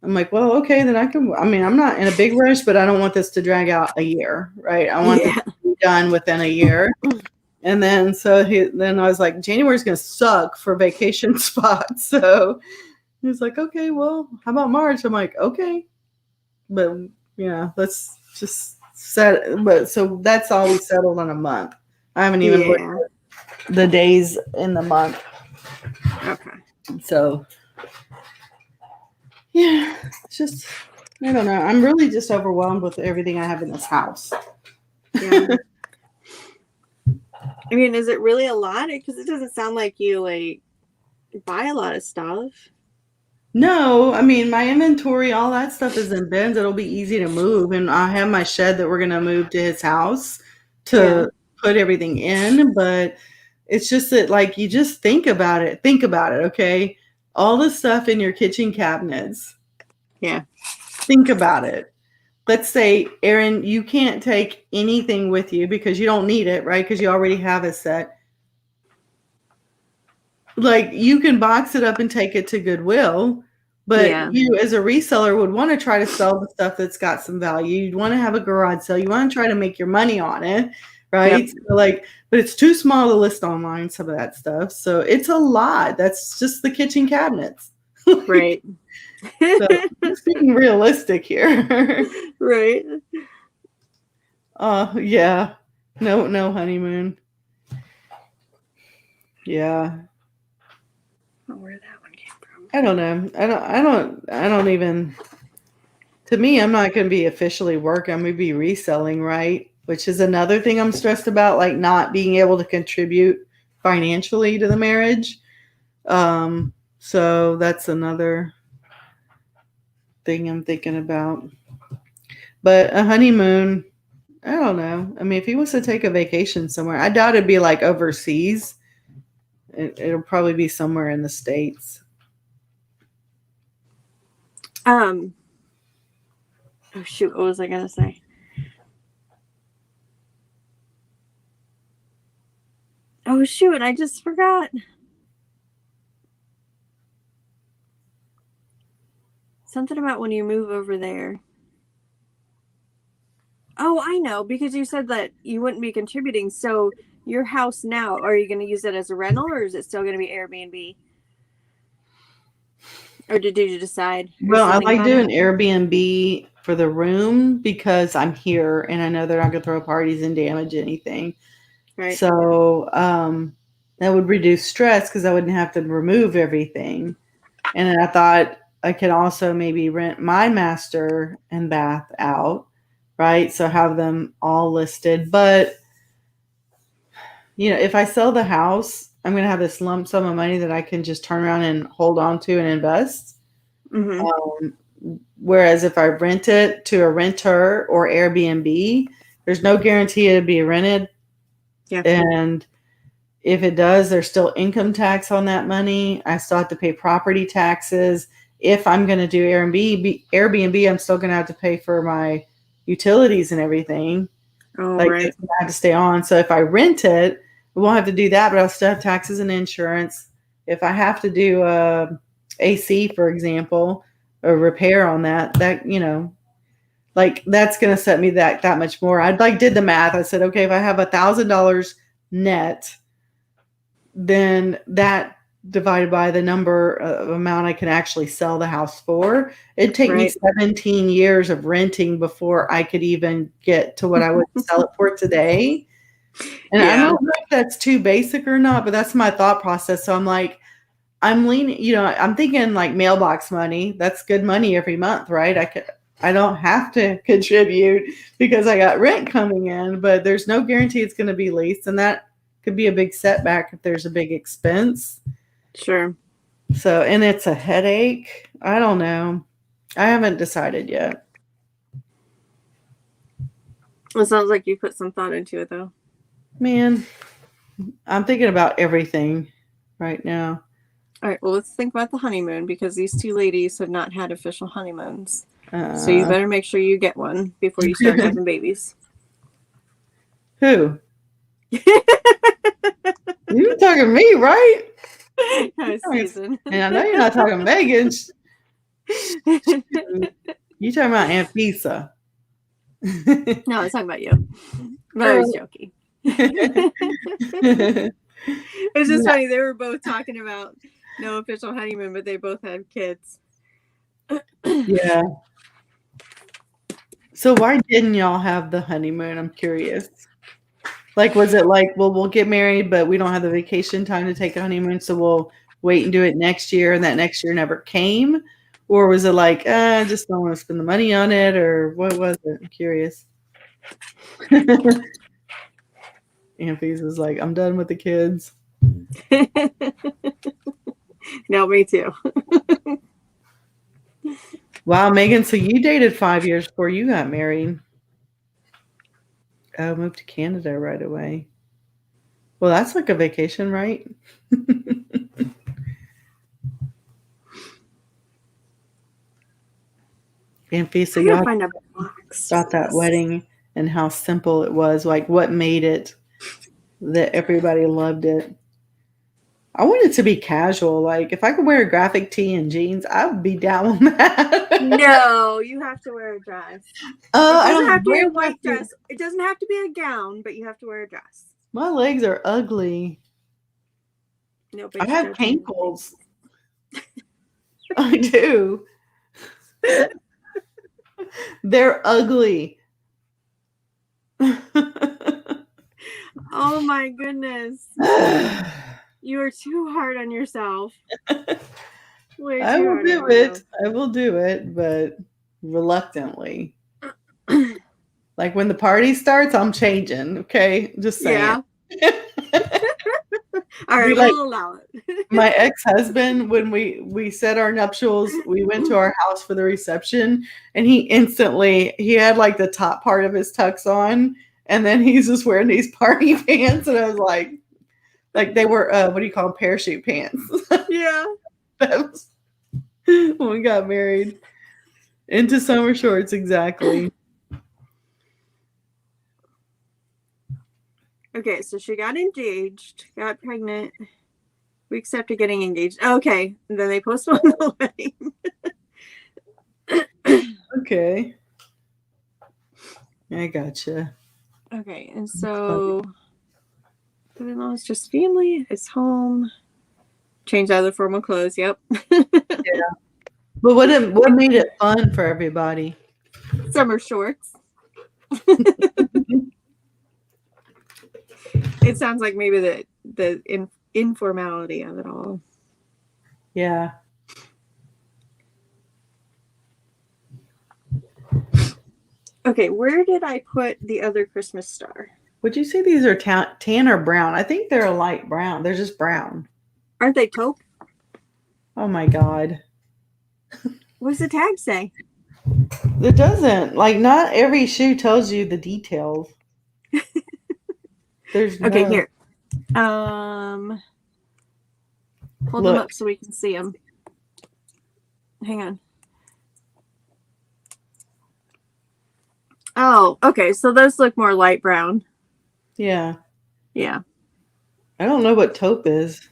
I'm like, well, okay, then I mean, I'm not in a big rush, but I don't want this to drag out a year, right? I want this Yeah. to be done within a year. And then, then I was like, January's going to suck for vacation spots. So he's like, okay, well, how about March? I'm like, okay. But yeah, let's just but so that's all we settled on a month. I haven't even looked Yeah. at the days in the month. Okay. So yeah, it's just, I don't know. I'm really just overwhelmed with everything I have in this house. Yeah. I mean, is it really a lot? Because it doesn't sound like you like buy a lot of stuff. No, I mean, my inventory, all that stuff is in bins. It'll be easy to move. And I have my shed that we're going to move to his house Yeah. to put everything in. But it's just that, like, you just think about it. Think about it, okay? All the stuff in your kitchen cabinets. Yeah. Think about it. Let's say, Erin, you can't take anything with you because you don't need it, right? Because you already have a set. Like, you can box it up and take it to Goodwill, but Yeah. you as a reseller would want to try to sell the stuff that's got some value. You'd want to have a garage sale. You want to try to make your money on it, right? Yep. So like, but it's too small to list online, some of that stuff. So it's a lot. That's just the kitchen cabinets. Right. So just being realistic here. Right. Yeah. No honeymoon. Yeah. Oh, where that one came from. I don't know. I don't even, to me, I'm not going to be officially working. I'm going to be reselling, right? Which is another thing I'm stressed about, like not being able to contribute financially to the marriage. So that's another thing I'm thinking about. But a honeymoon, I don't know. I mean, if he wants to take a vacation somewhere, I doubt it'd be like overseas. It'll probably be somewhere in the States. Oh shoot, what was I gonna say? Oh shoot, I just forgot. Something about when you move over there. Oh, I know, because you said that you wouldn't be contributing. So your house now, are you going to use it as a rental or is it still going to be Airbnb? Or did you decide? Well, I like doing Airbnb for the room because I'm here and I know they're not going to throw parties and damage anything. Right. So that would reduce stress because I wouldn't have to remove everything. And then I thought I could also maybe rent my master and bath out, right? So have them all listed. But, if I sell the house, I'm going to have this lump sum of money that I can just turn around and hold on to and invest. Mm-hmm. Whereas if I rent it to a renter or Airbnb, there's no guarantee it'd be rented. Yeah. And if it does, there's still income tax on that money. I still have to pay property taxes. If I'm going to do Airbnb, I'm still going to have to pay for my utilities and everything. Oh, Like, right. it's gonna have to stay on. So if I rent it, I won't have to do that, but I'll still have taxes and insurance. If I have to do AC, for example, a repair on that, Like that's going to set me that much more. I like did the math. I said, okay, if I have $1,000 net, then that divided by the number of amount I can actually sell the house for, it'd take me 17 years of renting before I could even get to what I would sell it for today. And I don't know if that's too basic or not, but that's my thought process. So I'm like, I'm leaning, I'm thinking like mailbox money. That's good money every month, right? I don't have to contribute because I got rent coming in, but there's no guarantee it's going to be leased, and that could be a big setback if there's a big expense. Sure. So, and it's a headache. I don't know. I haven't decided yet. It sounds like you put some thought into it, though. Man, I'm thinking about everything right now. All right, well, let's think about the honeymoon, because these two ladies have not had official honeymoons. So you better make sure you get one before you start having babies. Who? You're talking to me, right? No, Susan. And I know you're not talking Megan. You talking about Aunt Pisa. No, I was talking about you. But I was joking. It was just funny. They were both talking about no official honeymoon, but they both had kids. Yeah. So why didn't y'all have the honeymoon? I'm curious. Like, was it like, well, we'll get married, but we don't have the vacation time to take a honeymoon, so we'll wait and do it next year, and that next year never came? Or was it like, I just don't want to spend the money on it, or what was it? I'm curious. Anthony's was like, I'm done with the kids. No, me too. Wow, Megan, so you dated 5 years before you got married. Oh, moved to Canada right away. Well, that's like a vacation, right? And so y'all thought that wedding and how simple it was, like what made it that everybody loved it. I want it to be casual. Like if I could wear a graphic tee and jeans, I would be down with that. No, you have to wear a dress. It doesn't have to be a white dress. It doesn't have to be a gown, but you have to wear a dress. My legs are ugly. No, I have ankles. I do. They're ugly. Oh my goodness. You are too hard on yourself. I will do it. I will do it, but reluctantly. Like when the party starts, I'm changing. Okay, just saying. Yeah. All right, we'll allow it. My ex-husband, when we set our nuptials, we went to our house for the reception, and he had like the top part of his tux on, and then he's just wearing these party pants, and I was like they were what do you call them, parachute pants? Yeah. That was when we got married. Into summer shorts, exactly. Okay, so she got engaged, got pregnant, weeks after getting engaged. Okay, and then they postponed the wedding. Okay. I gotcha. Okay, and so it's just family, it's home. Change out of the formal clothes, yep. Yeah. But what made it fun for everybody? Summer shorts. It sounds like maybe the informality of it all. Yeah. Okay, where did I put the other Christmas star? Would you say these are tan or brown? I think they're a light brown. They're just brown. Aren't they taupe? Oh my God. What does the tag say? It doesn't. Like, not every shoe tells you the details. There's no... Okay, here. Hold them up so we can see them. Hang on. Oh, okay. So those look more light brown. Yeah. Yeah. I don't know what taupe is.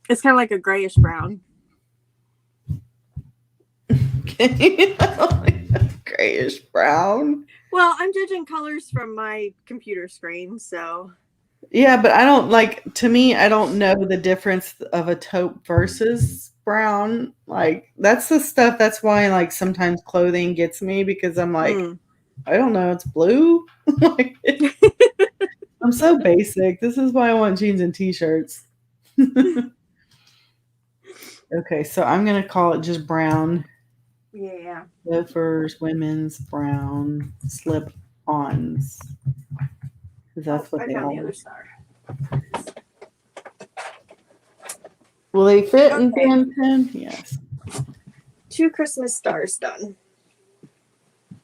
It's kind of like a grayish brown. Okay. Grayish brown. Well, I'm judging colors from my computer screen, so. Yeah, but I don't like, to me, I don't know the difference of a taupe versus brown. Like, that's the stuff, that's why, like, sometimes clothing gets me because I'm like, I don't know, it's blue. Like, I'm so basic. This is why I want jeans and t-shirts. Okay, so I'm going to call it just brown. Yeah. Loafers, women's, brown, slip-ons. Because that's what I they found all the other look. star. Will they fit in Okay. band 10? Yes. 2 Christmas stars done.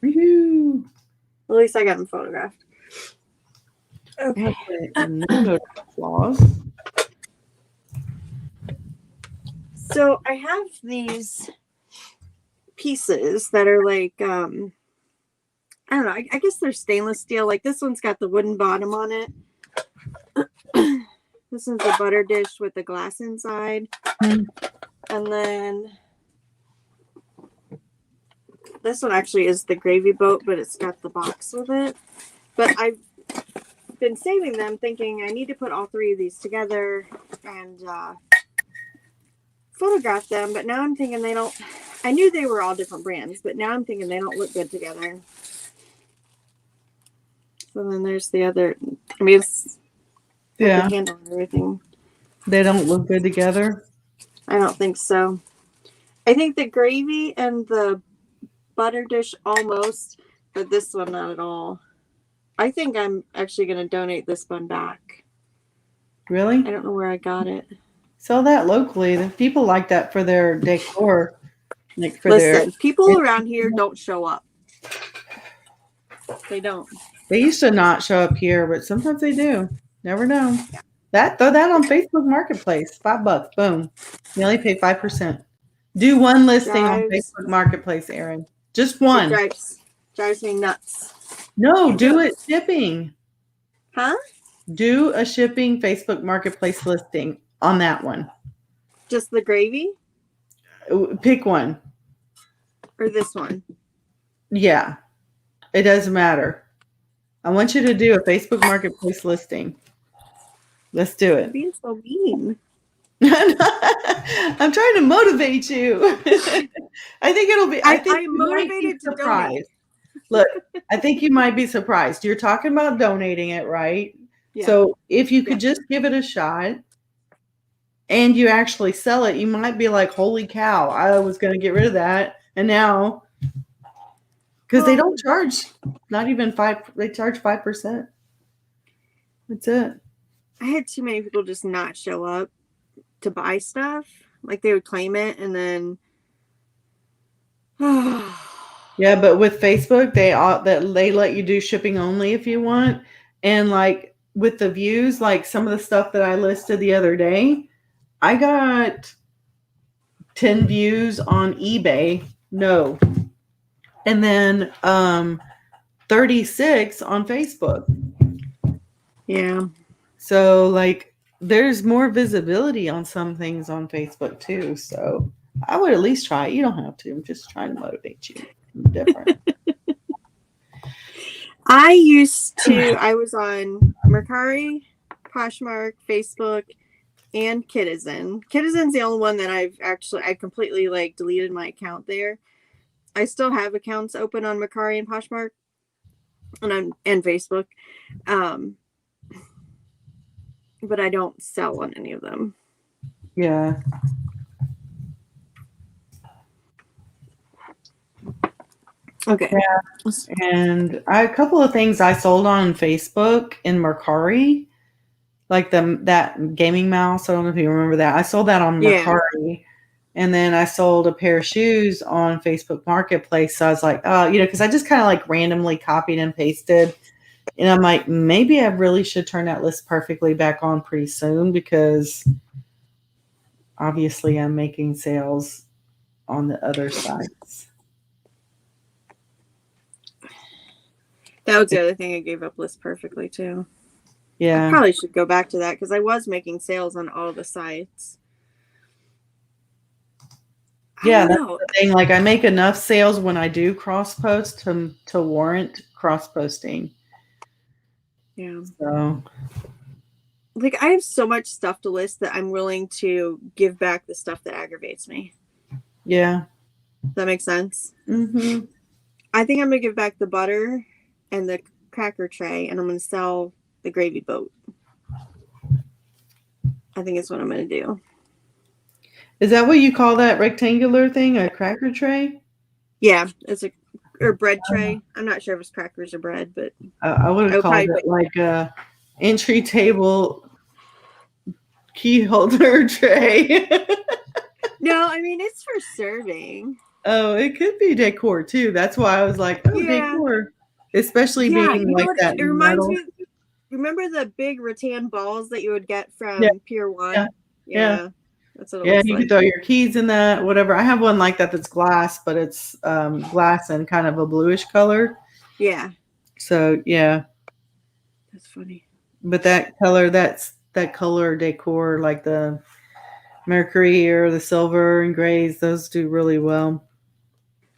Woohoo! At least I got them photographed. Okay. No flaws. So I have these pieces that are like, I don't know, I guess they're stainless steel. Like this one's got the wooden bottom on it. This is the butter dish with the glass inside. And then this one actually is the gravy boat, but it's got the box with it. But I've been saving them thinking I need to put all 3 of these together and photograph them. But now I'm thinking they don't, I knew they were all different brands, but now I'm thinking they don't look good together. So then there's the other, I mean, it's the handle and everything. They don't look good together? I don't think so. I think the gravy and the butter dish almost, but this one not at all. I think I'm actually going to donate this one back. Really? I don't know where I got it. Sell that locally. The people like that for their decor. Like for Listen, people around here don't show up. They don't. They used to not show up here, but sometimes they do. Never know. Yeah. Throw that on Facebook Marketplace. $5. Boom. You only pay 5%. Do one listing on Facebook Marketplace, Erin. Just one. It drives me nuts. No, do it shipping. Huh? Do a shipping Facebook Marketplace listing on that one. Just the gravy? Pick one. Or this one? Yeah. It doesn't matter. I want you to do a Facebook Marketplace listing. Let's do it. You're being so mean. I'm trying to motivate you. I think it'll be. I'm motivated to donate. Look, I think you might be surprised. You're talking about donating it, right? Yeah. So if you could just give it a shot and you actually sell it, you might be like, holy cow, I was going to get rid of that. And now, because they don't charge, not even 5%, they charge 5%. That's it. I had too many people just not show up to buy stuff. Like they would claim it and then. Yeah, but with Facebook, they let you do shipping only if you want. And like with the views, like some of the stuff that I listed the other day, I got 10 views on eBay. No. And then 36 on Facebook. Yeah. So like there's more visibility on some things on Facebook too. So I would at least try it. You don't have to. I'm just trying to motivate you. Different. I was on Mercari, Poshmark, Facebook, and Kitizen. Kitizen's the only one that I completely like deleted my account there. I still have accounts open on Mercari and Poshmark and Facebook. But I don't sell on any of them. Yeah. Okay. Yeah. And a couple of things I sold on Facebook in Mercari, like that gaming mouse. I don't know if you remember that. I sold that on Mercari. Yeah. And then I sold a pair of shoes on Facebook Marketplace. So I was like, because I just kind of like randomly copied and pasted. And I'm like, maybe I really should turn that list perfectly back on pretty soon because obviously I'm making sales on the other sites. That was the other thing I gave up List Perfectly too. Yeah. I probably should go back to that because I was making sales on all the sites. I Yeah, don't that's know. the thing. Like I make enough sales when I do cross post to warrant cross posting. Yeah. So Like I have so much stuff to list that I'm willing to give back the stuff that aggravates me. yeah. Does that make sense? Mm-hmm. I think I'm gonna give back the butter and the cracker tray, and I'm gonna sell the gravy boat. I think it's what I'm gonna do. Is that what you call that rectangular thing? A cracker tray? Yeah, it's a or bread tray. I'm not sure if it's crackers or bread, but I would I have would called probably it put. like a entry table key holder tray. No, I mean it's for serving. Oh, it could be decor too. That's why I was like, oh, Yeah, decor. Especially yeah. being You know like what? that It reminds metal. me. Remember the big rattan balls that you would get Yeah, from Pier yeah, One? yeah. Yeah, that's what it Yeah, looks you could like. throw your keys in that, whatever. I have one like that that's glass, but it's glass and kind of a bluish color. Yeah, So yeah, that's funny. but that color decor, like the mercury or the silver and grays, those do really well.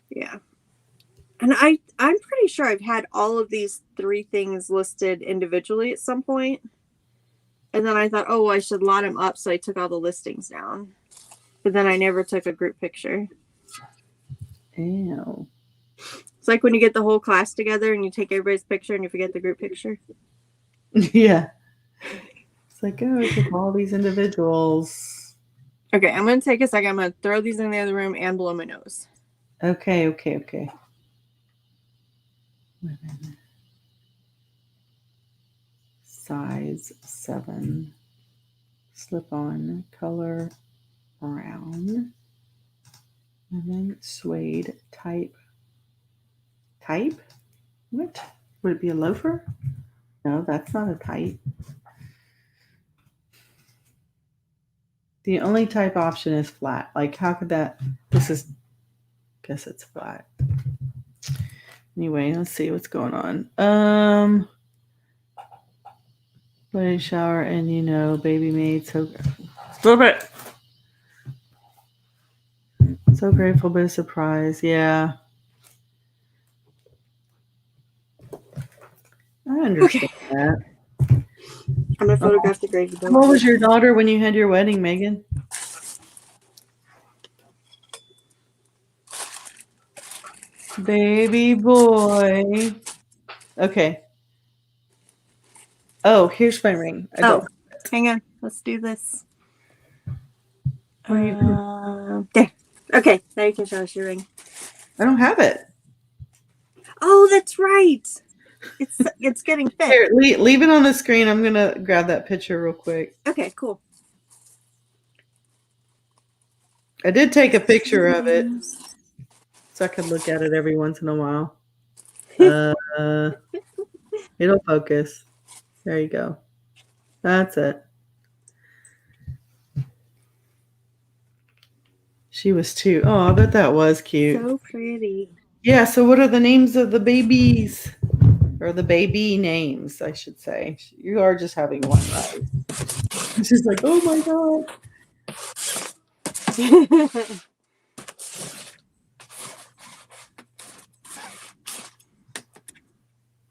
Yeah. And I'm pretty sure I've had all of these three things listed individually at some point. And then I thought, oh, I should lot them up, so I took all the listings down. But then I never took a group picture. Ew. It's like when you get the whole class together and you take everybody's picture and you forget the group picture. Yeah. It's like, oh, I took all these individuals. Okay, I'm gonna take a second. I'm gonna throw these in the other room and blow my nose. Okay. Size 7. Slip on color brown. And then suede type. Type? What? Would it be a loafer? No, that's not a type. The only type option is flat. Like, how could that? This is, guess it's flat. Anyway, let's see what's going on. Wedding shower and baby made so. Stop it. So grateful, but a surprise. Yeah, I understand that. I'm gonna photograph the gravy boat. How old was your daughter when you had your wedding, Megan? Baby boy. Okay. Oh, here's my ring. I don't. Hang on. Let's do this. What are you doing? There. Okay, now you can show us your ring. I don't have it. Oh, that's right. It's getting thick. Here, leave it on the screen. I'm gonna grab that picture real quick. Okay, cool. I did take a picture of it, so I could look at it every once in a while. It'll focus. There you go. That's it. She was 2. Oh, I bet that was cute. So pretty. Yeah, so what are the names of the babies? Or the baby names, I should say. You are just having one, right? She's like, oh my God.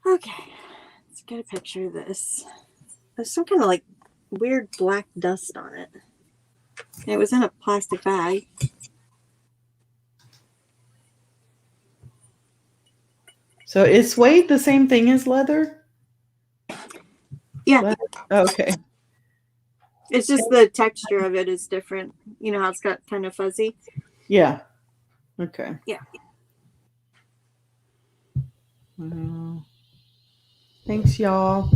Okay, let's get a picture of this. There's some kind of like weird black dust on it. And it was in a plastic bag. So is suede the same thing as leather? Yeah. Leather. Okay. It's just the texture of it is different. You know how it's got kind of fuzzy? Yeah. Okay. Yeah. Thanks, y'all.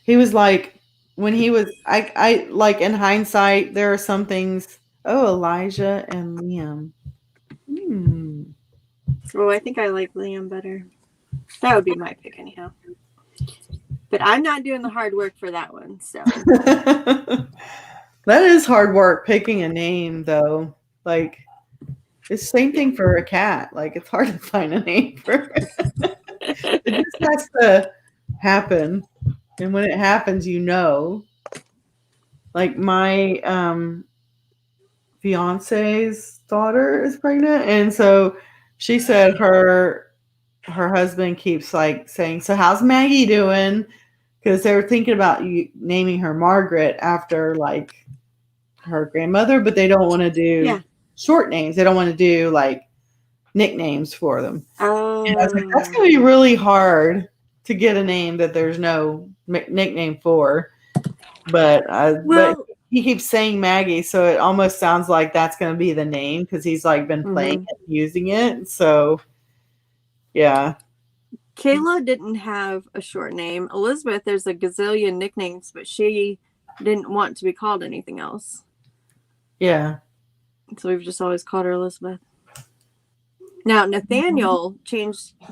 He was like, when he was, I like in hindsight, there are some things. Oh, Elijah and Liam. Oh, I think I like Liam better. That would be my pick anyhow. But I'm not doing the hard work for that one. So that is hard work picking a name, though. Like, it's the same thing for a cat. Like, it's hard to find a name for it. It just has to happen. And when it happens, like my fiance's daughter is pregnant, and so she said her husband keeps like saying, "So how's Maggie doing?" Because they were thinking about naming her Margaret after like her grandmother, but they don't want to do Yeah. short names. They don't want to do like nicknames for them. And I was like, that's Oh. going to be really hard to get a name that there's no nickname for. But Well, he keeps saying Maggie, so it almost sounds like that's going to be the name because he's like been playing mhm. it, using it. So yeah, Kayla didn't have a short name. Elizabeth, there's a gazillion nicknames, but she didn't want to be called anything else. yeah. So we've just always called her Elizabeth. Now, Nathaniel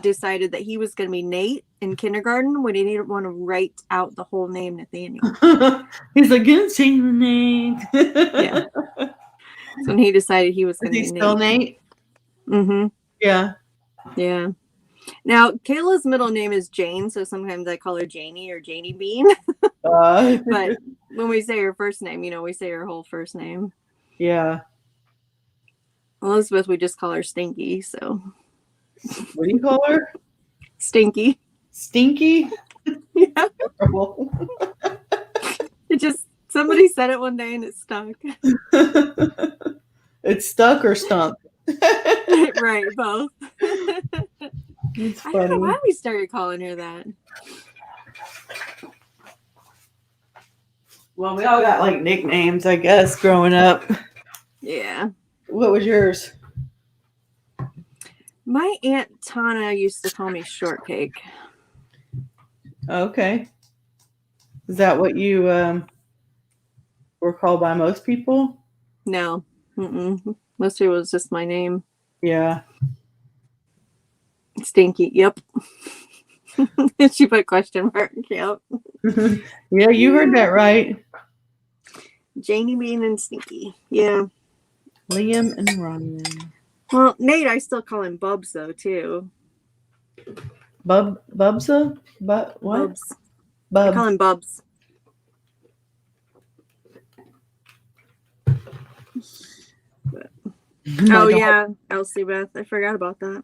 decided that he was going to be Nate in kindergarten when he didn't want to write out the whole name Nathaniel. He's like, gonna change the name. Yeah. So he decided he was Is going to he be still Nate. Nate? Mm-hmm. Yeah. Yeah. Now, Kayla's middle name is Jane, so sometimes I call her Janie or Janie Bean. But when we say her first name, we say her whole first name. Yeah. Elizabeth, we just call her Stinky, so. What do you call her? Stinky. Stinky? Yeah. Somebody said it one day and it stuck. It's stuck or stunk? Right, both. It's I funny. don't know why we started calling her that. Well, we all got like nicknames, I guess, growing up. Yeah. What was yours? My Aunt Tana used to call me Shortcake. Okay. Is that what you were called by most people? No. Mm-mm. Most people was just my name. Yeah. Stinky. Yep. She put question mark. Yep. Yeah, you heard that right. Janie Bean and Stinky. Yeah. Liam and Ryan. Well, Nate, I still call him Bubs though too. Bubsa? What? Bubs. Bub. I call him Bubs. Oh yeah, Elsie Beth. I forgot about that.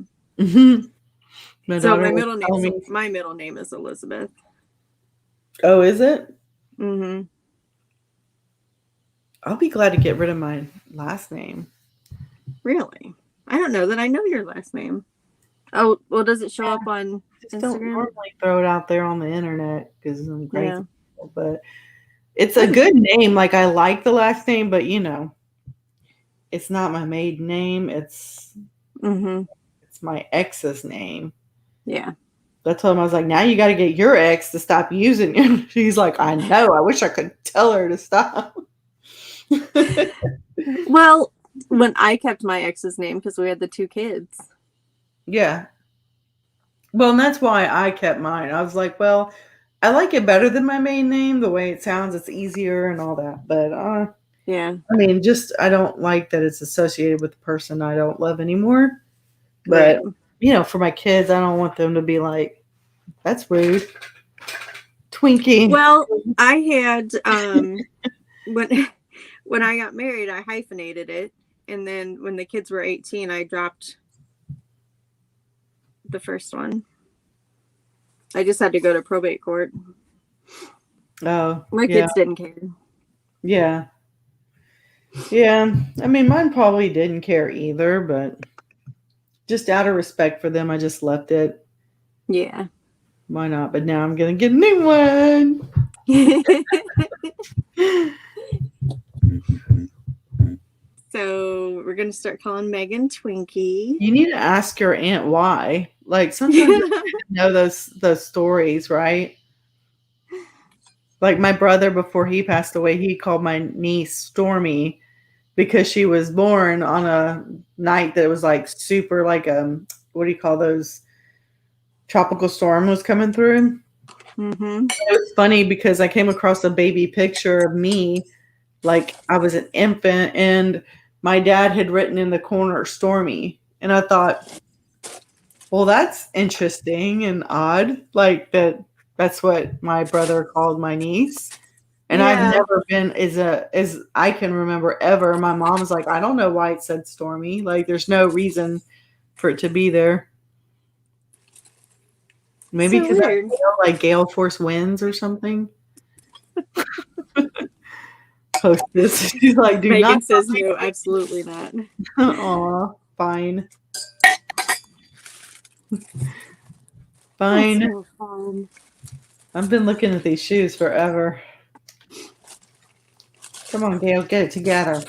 So my middle name is Elizabeth. Oh, is it? Mm-hmm. I'll be glad to get rid of my last name. Really? I don't know that I know your last name. Oh, well, does it show up on Just Instagram? don't normally throw it out there on the internet because I'm crazy. Yeah. But it's a good name. Like, I like the last name, but it's not my maiden name. It's my ex's name. Yeah. I told him, I was like, now you got to get your ex to stop using it. She's like, I know. I wish I could tell her to stop. Well, when I kept my ex's name because we had the 2 kids. Yeah. Well, and that's why I kept mine. I was like, well, I like it better than my main name. The way it sounds, it's easier and all that. But yeah. I mean, I don't like that it's associated with the person I don't love anymore. But, for my kids, I don't want them to be like, that's rude. Twinkie. Well, I had, when I got married, I hyphenated it. And then when the kids were 18, I dropped the first one. I just had to go to probate court. Oh. My kids didn't care. Yeah. Yeah. I mean, mine probably didn't care either, but just out of respect for them, I just left it. Yeah. Why not? But now I'm going to get a new one. So we're going to start calling Megan Twinkie. You need to ask your aunt why. Like, sometimes you know those stories, right? Like, my brother, before he passed away, he called my niece Stormy because she was born on a night that was like super, like, what do you call those? Tropical storm was coming through. Mm-hmm. It was funny because I came across a baby picture of me, like I was an infant, and my dad had written in the corner Stormy, and I thought, well, that's interesting and odd, like that's what my brother called my niece. And I've never been as I can remember ever. My mom's like, I don't know why it said stormy. Like, there's no reason for it to be there. Maybe because like gale force winds or something. Hostess, she's like, do Megan not. says no, absolutely not. Aw, fine. Fine. So fun. I've been looking at these shoes forever. Come on, Gayle, get it together.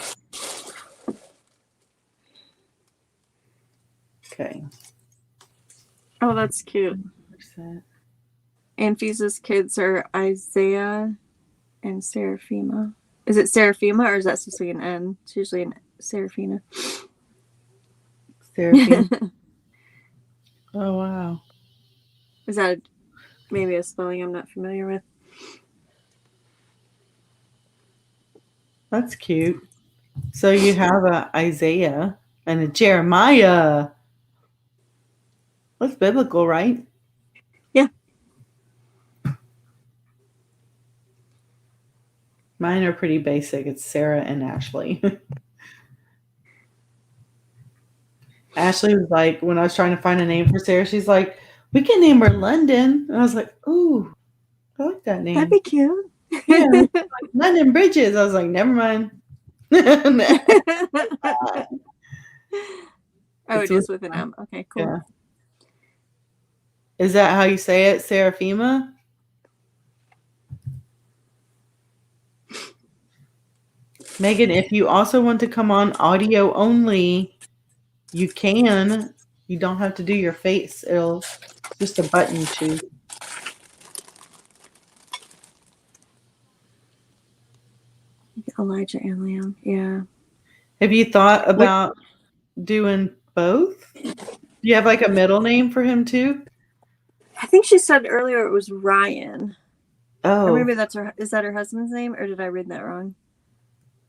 Okay. Oh, that's cute. Anfisa's kids are Isaiah and Seraphima. Is it Seraphima or is that supposed to be an N? It's usually an Seraphina. Seraphina. Oh, wow. Is that maybe a spelling I'm not familiar with? That's cute. So you have a Isaiah and a Jeremiah. That's biblical, right? Yeah. Mine are pretty basic. It's Sarah and Ashley. Ashley was like, when I was trying to find a name for Sarah, she's like, we can name her London. And I was like, ooh, I like that name. That'd be cute. Yeah. Like, London Bridges. I was like, never mind. Oh, it is with an M. Okay, cool. Yeah. Is that how you say it, Seraphima? Megan, if you also want to come on audio only, you can. You don't have to do your face. It'll just a button you choose. Elijah and Liam. Yeah. Have you thought about doing both? Do you have like a middle name for him too? I think she said earlier it was Ryan. Oh. Or maybe is that her husband's name, or did I read that wrong?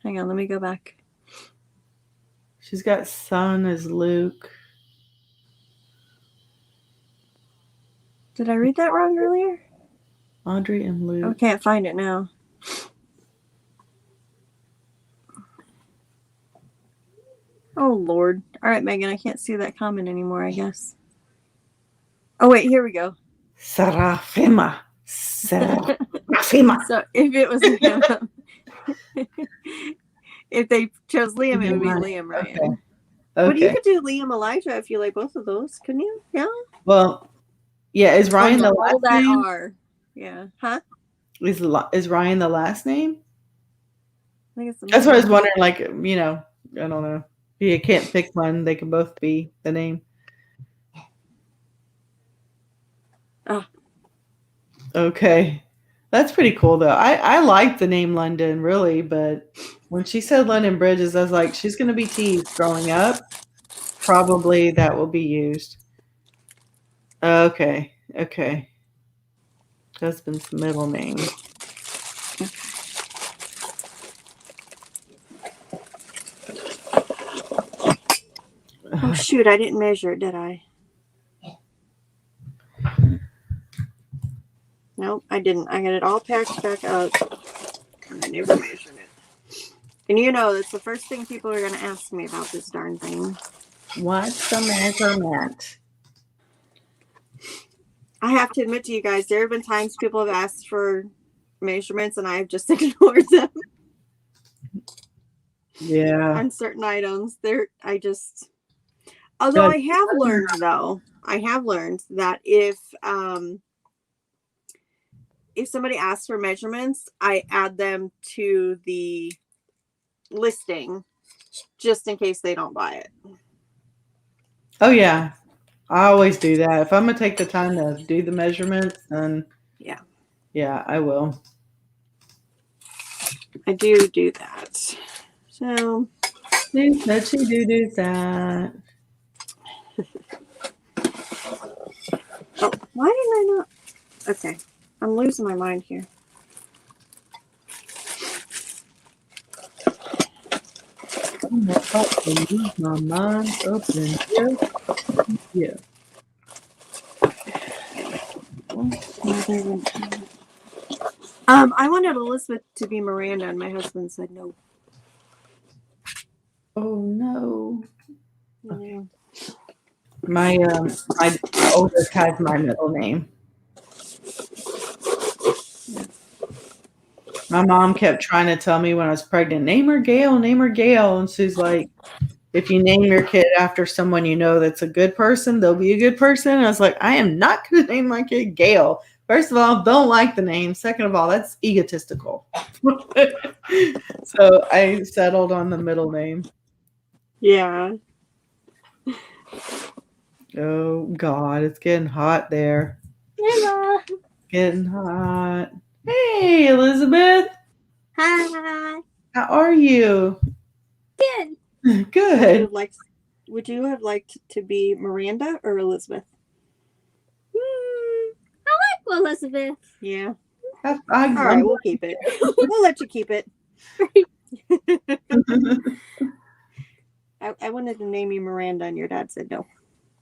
Hang on, let me go back. She's got son as Luke. Did I read that wrong earlier? Audrey and Luke. I can't find it now. Oh, Lord. All right, Megan, I can't see that comment anymore, I guess. Oh, wait, here we go. Seraphima. Seraphima. So if it was Liam, if they chose Liam, it would be Liam Ryan. Okay. But you could do Liam Elijah if you like both of those, couldn't you? Yeah. Well, yeah. Is Ryan the last name? R. Yeah. Huh? Is Ryan the last name? I think it's That's what I was wondering. Like, you know, I don't know. You can't pick one. They can both be the name. Oh. Okay. That's pretty cool, though. I like the name London, really, but when she said London Bridges, I was like, she's going to be teased growing up. Probably that will be used. Okay. Okay. Husband's middle name. Oh, shoot. I didn't measure it, did I? Nope, I didn't. I got it all packed back up. And I never measured it. And you know, that's the first thing people are going to ask me about this darn thing. What's the measurement? I have to admit to you guys, there have been times people have asked for measurements and I have just ignored them. Yeah. On certain items. Although I have learned that if somebody asks for measurements, I add them to the listing just in case they don't buy it. Oh, yeah. I always do that. If I'm going to take the time to do the measurements, then yeah, I will. I do that. So do that. Oh, why did I not? Okay, I'm losing my mind here. I'm about to lose my mind up in here. Yeah. I wanted Elizabeth to be Miranda, and my husband said no. Oh no. Okay. My oldest has my middle name. My mom kept trying to tell me when I was pregnant, name her Gayle, name her Gayle. And she's like, if you name your kid after someone you know that's a good person, they'll be a good person. And I was like, I am not going to name my kid Gayle. First of all, don't like the name. Second of all, that's egotistical. So I settled on the middle name. Yeah. Oh, God, it's getting hot there. Hello. Getting hot. Hey, Elizabeth. Hi. How are you? Good. Good. Would you have liked to be Miranda or Elizabeth? I like Elizabeth. Yeah. All right, we'll keep it. We'll let you keep it. I wanted to name you Miranda, and your dad said no.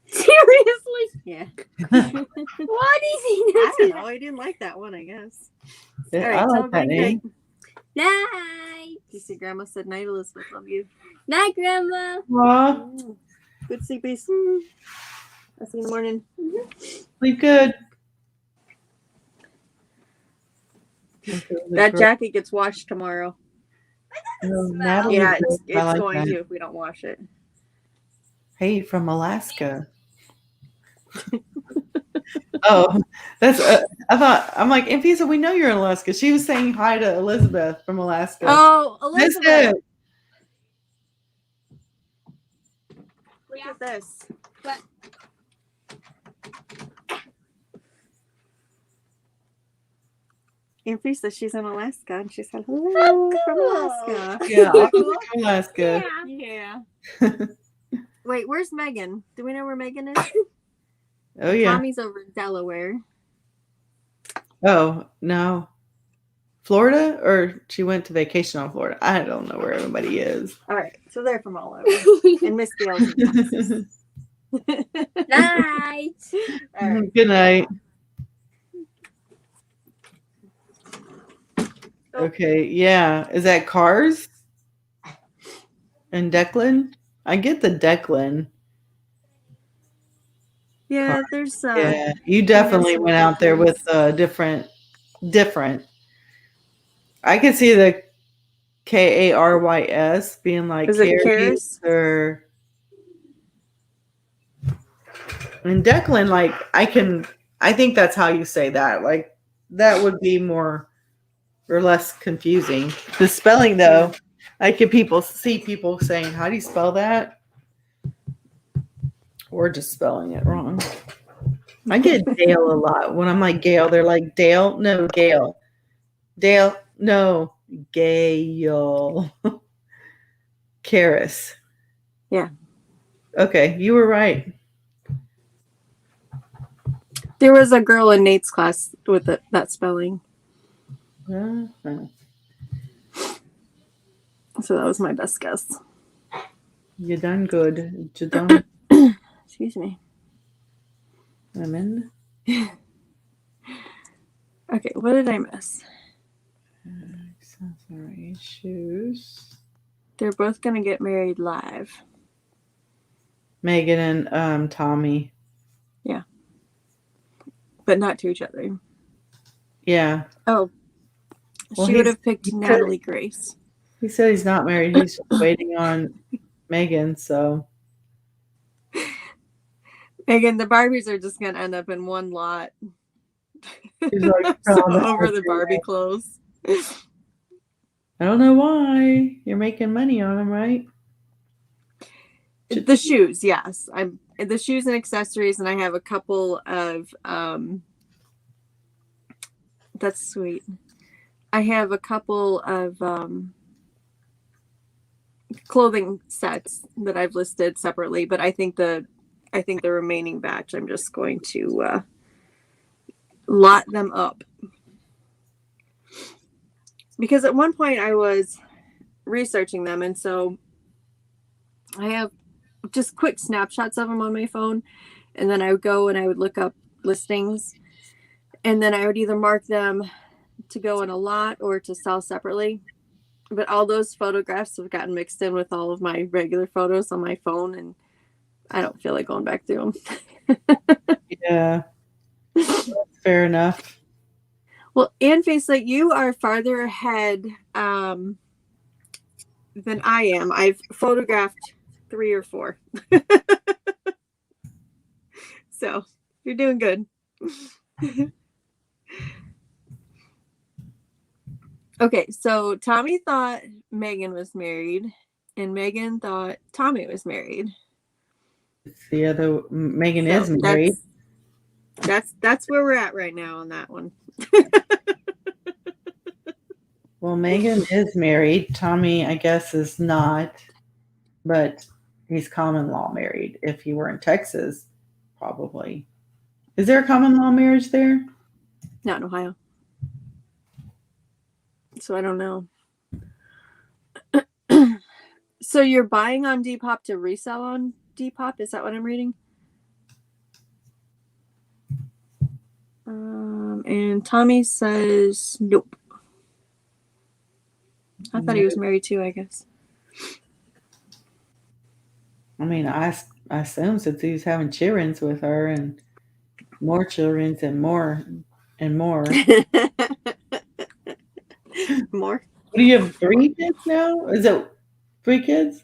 Seriously? Yeah. Why does he I don't know. I didn't like that one, I guess. Yeah, All right, I tell like that everybody name. Night. you see Grandma said night, Elizabeth. Love you. Night, Grandma. Aw, Good sleepies. I'll see you in the morning. sleep good. That jacket gets washed tomorrow. Natalie, Yeah, it's I like going that. to if we don't wash it. Hey, from Alaska. Oh, that's. I'm like, Infisa, we know you're in Alaska. She was saying hi to Elizabeth from Alaska. Oh, Missed Elizabeth. it. Look at this. What? Infisa, she's in Alaska, and she said Oh, hello cool. from Alaska. Yeah, Cool. from Alaska. Yeah. Yeah. Wait, where's Megan? Do we know where Megan is? Oh yeah. Tommy's over in Delaware. Oh no, Florida, or she went to vacation on Florida. I don't know where everybody is. All right, so they're from all over. And Miss Gayle's in Texas. Night. All right. Good night. Oh. Okay, yeah. Is that Cars and Declan? I get the Declan. Yeah, there's Yeah, you definitely went out there with different. I could see the Karys being like Is it Carys Karis? or and Declan. Like I think that's how you say that. Like that would be more or less confusing. The spelling though, I could see people saying, "How do you spell that?" Or just spelling it wrong. I get Dale a lot. When I'm like Gayle, they're like Dale. No, Gayle. Dale. No, Gayle. Karys. Yeah. Okay, you were right. There was a girl in Nate's class with that spelling. Uh-huh. So that was my best guess. You done good. You done. Excuse me. Women. Okay, what did I miss? Accessory shoes. They're both going to get married live. Megan and Tommy. Yeah. But not to each other. Yeah. Oh. Well, she would have picked Natalie Grace. He said he's not married. He's waiting on Megan, so. Megan, the Barbies are just going to end up in one lot. He's like, over the Barbie clothes. I don't know why. You're making money on them, right? The shoes, yes. I'm the shoes and accessories, and I have a couple of that's sweet. I have a couple of clothing sets that I've listed separately, but I think the remaining batch I'm just going to lot them up. Because at one point I was researching them, and so I have just quick snapshots of them on my phone, and then I would go and I would look up listings, and then I would either mark them to go in a lot or to sell separately. But all those photographs have gotten mixed in with all of my regular photos on my phone, and I don't feel like going back through them. Yeah. That's fair enough. Well, Ann Face, like you are farther ahead than I am. I've photographed 3 or 4. So you're doing good. Okay, so Tommy thought Megan was married, and Megan thought Tommy was married. The other Megan So is married. That's where we're at right now on that one. Well, Megan is married. Tommy, I guess, is not, but he's common law married. If he were in Texas, probably. Is there a common law marriage there? Not in Ohio. So I don't know. So you're buying on Depop to resell on Depop? Is that what I'm reading? And Tommy says nope. I thought he was married too, I guess. I mean, I assume since he's having children with her and more children and more and more. More? Do you have 3 kids now? Is it 3 kids?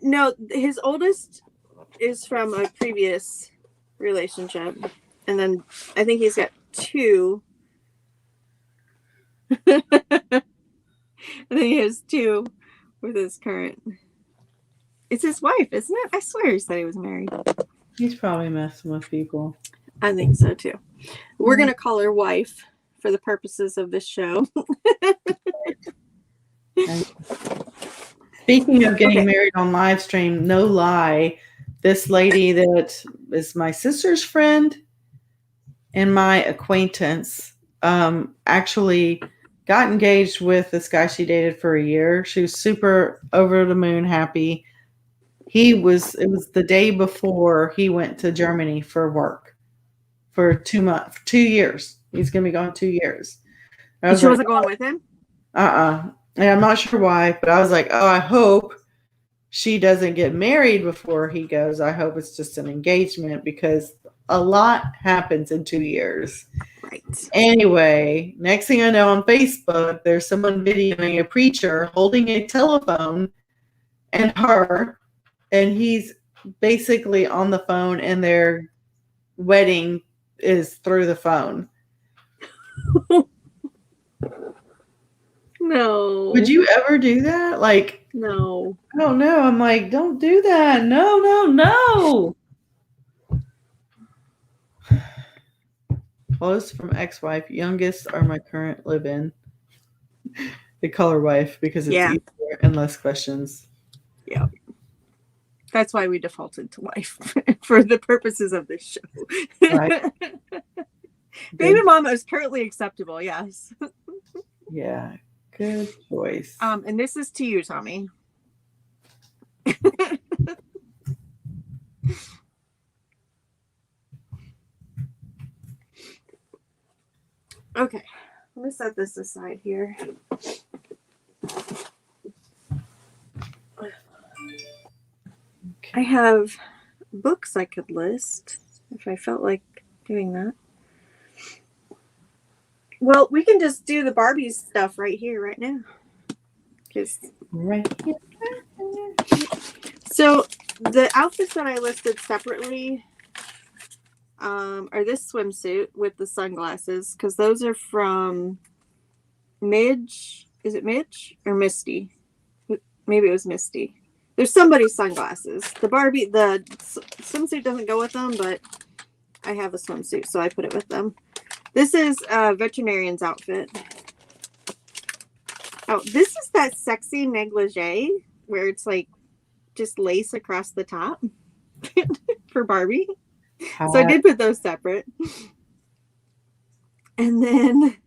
No, his oldest is from a previous relationship, and then I think he's got 2. I think he has 2 with his current. It's his wife, isn't it? I swear he said he was married. He's probably messing with people. I think so too. We're gonna call her wife for the purposes of this show. Speaking of getting married on live stream, no lie, this lady that is my sister's friend and my acquaintance actually got engaged with this guy she dated for a year. She was super over the moon happy. It was the day before he went to Germany for work for 2 months, 2 years. He's going to be gone 2 years. And she wasn't going with him? And I'm not sure why, but I was like, oh, I hope she doesn't get married before he goes. I hope it's just an engagement because a lot happens in 2 years. Right. Anyway, next thing I know on Facebook, there's someone videoing a preacher holding a telephone and her, and he's basically on the phone and their wedding is through the phone. No. Would you ever do that? Like, no. I don't know. I'm like, don't do that. No. Close from ex-wife. Youngest are my current live-in. They call her wife because it's easier and less questions. Yeah. That's why we defaulted to wife for the purposes of this show. Right. Baby mama is currently acceptable, yes. Yeah. Good choice. And this is to you, Tommy. Okay, let me set this aside here. I have books I could list if I felt like doing that. Well, we can just do the Barbie stuff right here, right now. Right here. So the outfits that I listed separately are this swimsuit with the sunglasses, because those are from Midge. Is it Midge or Misty? Maybe it was Misty. There's somebody's sunglasses. The swimsuit doesn't go with them, but I have a swimsuit, so I put it with them. This is a veterinarian's outfit. Oh, this is that sexy negligee where it's like just lace across the top for Barbie. So I did put those separate. And then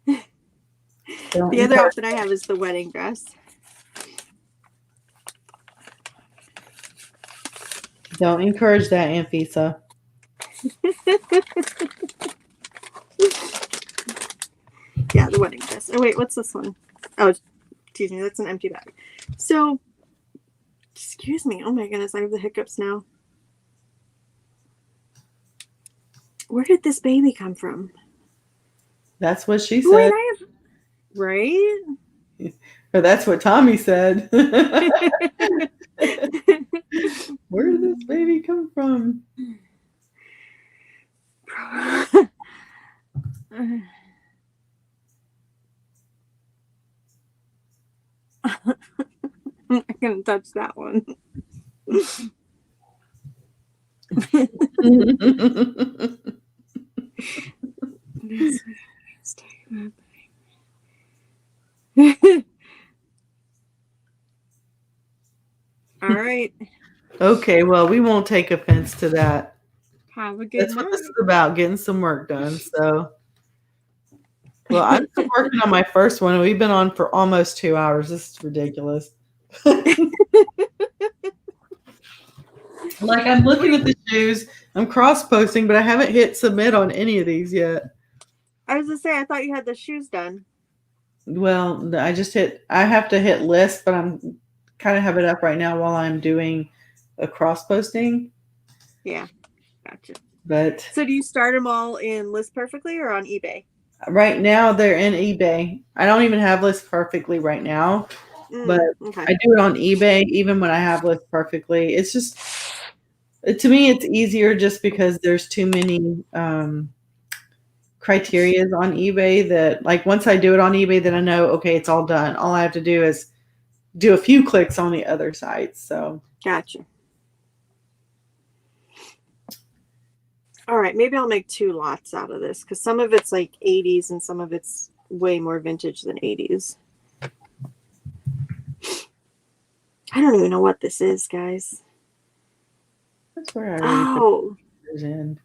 the other outfit I have is the wedding dress. Don't encourage that, Aunt Fisa. wedding dress. Oh wait, what's this one? Oh, excuse me, that's an empty bag. So, excuse me. Oh my goodness, I have the hiccups now. Where did this baby come from? That's what she Wait, said. I have right. Or that's what Tommy said. Where did this baby come from? I couldn't touch that one. All right. Okay, well, we won't take offense to that. Have a good That's night. what this is about, getting some work done. So, well, I'm still working on my first one. We've been on for almost 2 hours. This is ridiculous. Like, I'm looking at the shoes. I'm cross-posting, but I haven't hit submit on any of these yet. I was gonna say, I thought you had the shoes done. Well, I have to hit list, but I'm kind of have it up right now while I'm doing a cross-posting. Yeah, gotcha. But So do you start them all in List Perfectly or on eBay? right now they're in eBay. I don't even have List Perfectly right now, but okay. I do it on eBay even when I have List Perfectly. It's just, to me, it's easier just because there's too many criteria on eBay that, like, once I do it on eBay, then I know, okay, it's all done. All I have to do is do a few clicks on the other sites. So Gotcha. All right, maybe I'll make 2 lots out of this because some of it's like 80s and some of it's way more vintage than 80s. I don't even know what this is, guys. that's where I already put it in.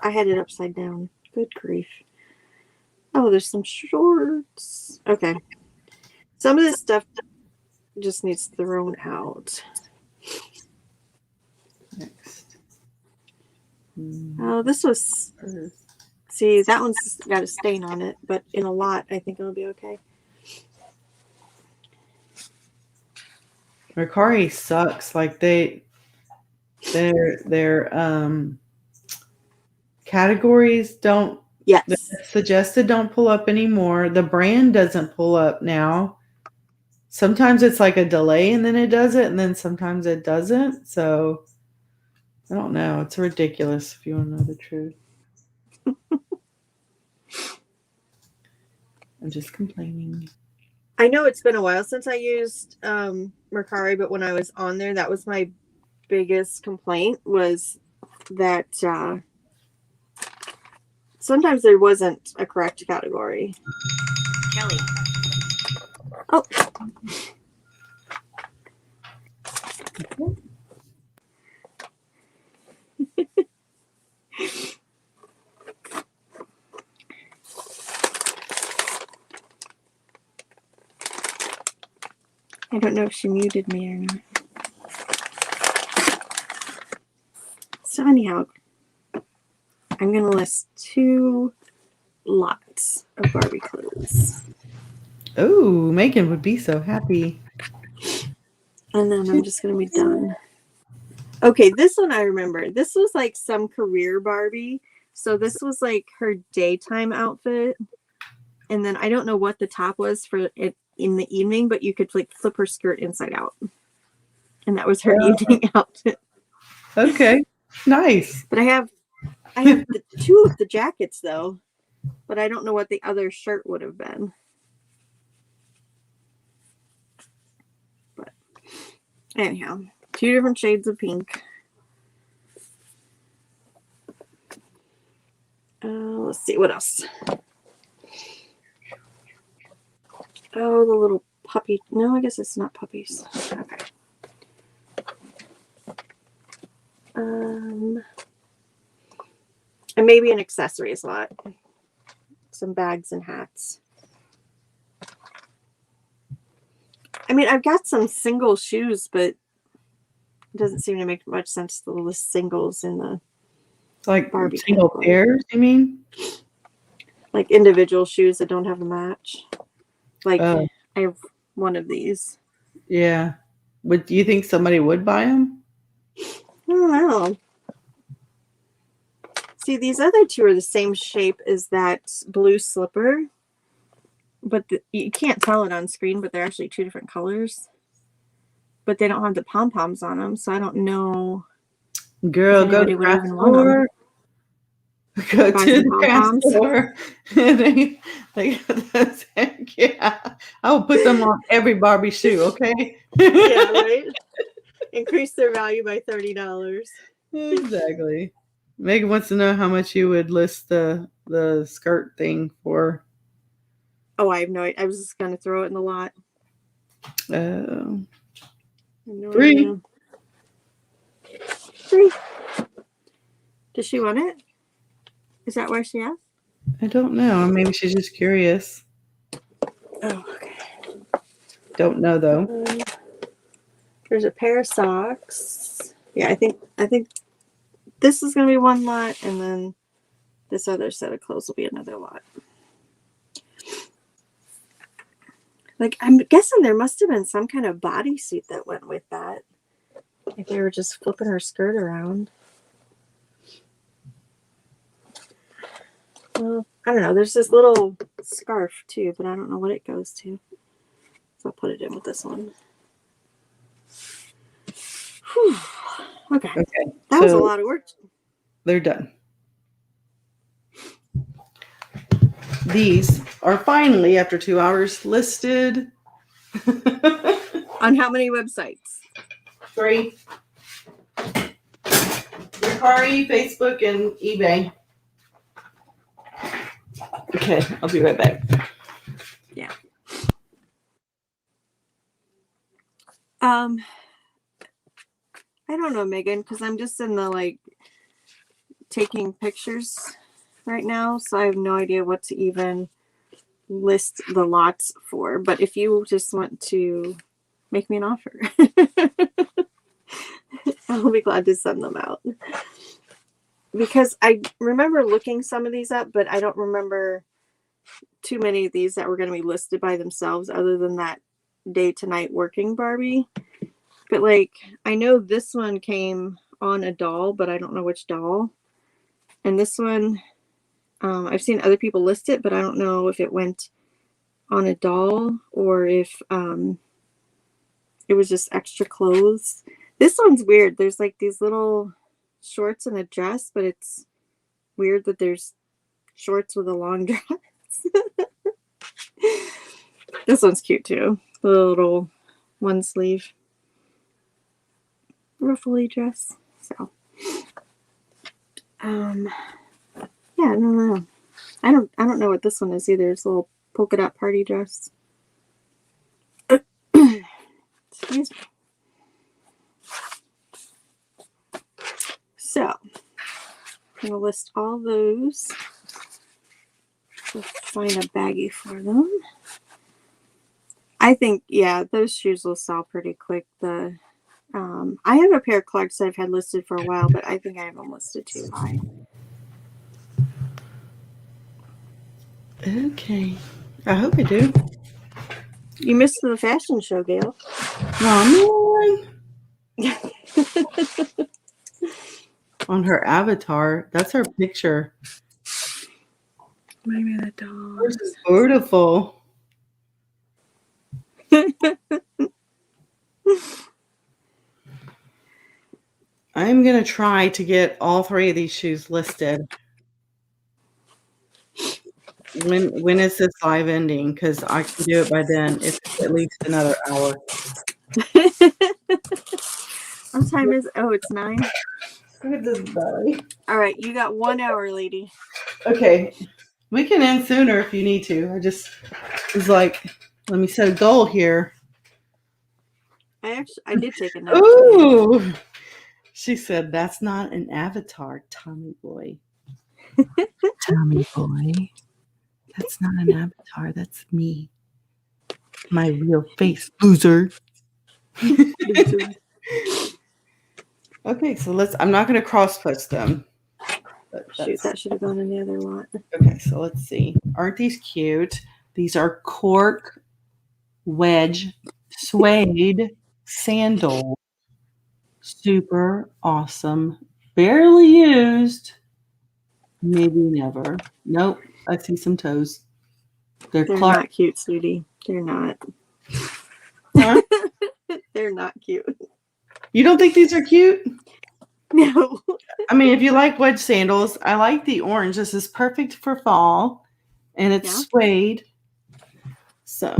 I had it upside down. Good grief. Oh, there's some shorts. Okay. Some of this stuff just needs thrown out. Next. Oh, this was... See, that one's got a stain on it, but in a lot, I think it'll be okay. Mercari sucks. Like their categories don't. Yes. Suggested don't pull up anymore. The brand doesn't pull up now. Sometimes it's like a delay and then it does it, and then sometimes it doesn't. So I don't know. It's ridiculous if you want to know the truth. I'm just complaining. I know it's been a while since I used Mercari, but when I was on there, that was my biggest complaint was that sometimes there wasn't a correct category. Kelly. Oh. I don't know if she muted me or not. So anyhow, I'm going to list 2 lots of Barbie clothes. Oh, Megan would be so happy. And then I'm just going to be done. Okay, this one I remember. This was like some career Barbie. So this was like her daytime outfit. And then I don't know what the top was for it in the evening, but you could like flip her skirt inside out. And that was her evening outfit. Okay, nice. But I have the 2 of the jackets though, but I don't know what the other shirt would have been. But anyhow, 2 different shades of pink. Let's see what else. Oh, the little puppy. No, I guess it's not puppies. Okay. And maybe an accessories lot. Some bags and hats. I mean, I've got some single shoes, but it doesn't seem to make much sense to list singles in the Like Barbie single category. pairs, you mean? like individual shoes that don't have a match. Like Oh. I have one of these. Yeah. Do you think somebody would buy them? I don't know. See, these other two are the same shape as that blue slipper, but you can't tell it on screen, but they're actually two different colors. But they don't have the pom-poms on them, so I don't know. Girl, go to the craft store. Go to the craft store. they got those. Yeah. I will put them on every Barbie shoe, okay? Yeah, right? Increase their value by $30. Exactly. Megan wants to know how much you would list the skirt thing for. Oh, I have no idea. I was just going to throw it in the lot. No 3. Idea. 3. Does she want it? Is that why she asked? I don't know. Maybe she's just curious. Oh, okay. Don't know though. There's a pair of socks. Yeah, I think this is gonna be one lot, and then this other set of clothes will be another lot. Like, I'm guessing there must have been some kind of bodysuit that went with that. If they were just flipping her skirt around. Well, I don't know. There's this little scarf too, but I don't know what it goes to. So I'll put it in with this one. Whew. Okay. That was a lot of work. They're done. These are finally, after 2 hours, listed. On how many websites? 3. Mercari, Facebook, and eBay. Okay, I'll be right back. Yeah. I don't know, Megan, because I'm just in the taking pictures right now, so I have no idea what to even list the lots for. But if you just want to make me an offer, I'll be glad to send them out. Because I remember looking some of these up, but I don't remember too many of these that were going to be listed by themselves other than that day to night working Barbie. But I know this one came on a doll, but I don't know which doll. And this one, I've seen other people list it, but I don't know if it went on a doll or if it was just extra clothes. This one's weird. There's these little shorts and a dress, but it's weird that there's shorts with a long dress. This one's cute too. The little one sleeve ruffly dress. So yeah, no. I don't know what this one is either. It's a little polka dot party dress. Excuse me. So I'm gonna list all those. We'll find a baggie for them. I think, yeah, those shoes will sell pretty quick. I have a pair of Clarks that I've had listed for a while, but I think I have them listed too high. Okay. I hope I do. You missed the fashion show, Gayle. Oh, man. On her avatar. That's her picture. Maybe the dog. This is beautiful. I'm going to try to get all 3 of these shoes listed. When is this live ending? Because I can do it by then. It's at least another hour. What time is it? Oh, it's 9. Look at this belly. All right, you got 1 hour, lady. Okay. We can end sooner if you need to. I just was like, let me set a goal here. I did take a note. Ooh. She said, that's not an avatar, Tommy boy. Tommy boy. That's not an avatar. That's me. My real face, loser. Okay, so I'm not going to cross-post them. Shoot, that should have gone in the other lot. Okay, so let's see. Aren't these cute? These are cork wedge suede sandals. Super awesome. Barely used. Maybe never. Nope. I see some toes. They're Clark. not cute, sweetie. They're not. Huh? They're not cute. You don't think these are cute? No. I mean, if you like wedge sandals, I like the orange. This is perfect for fall, and it's suede. So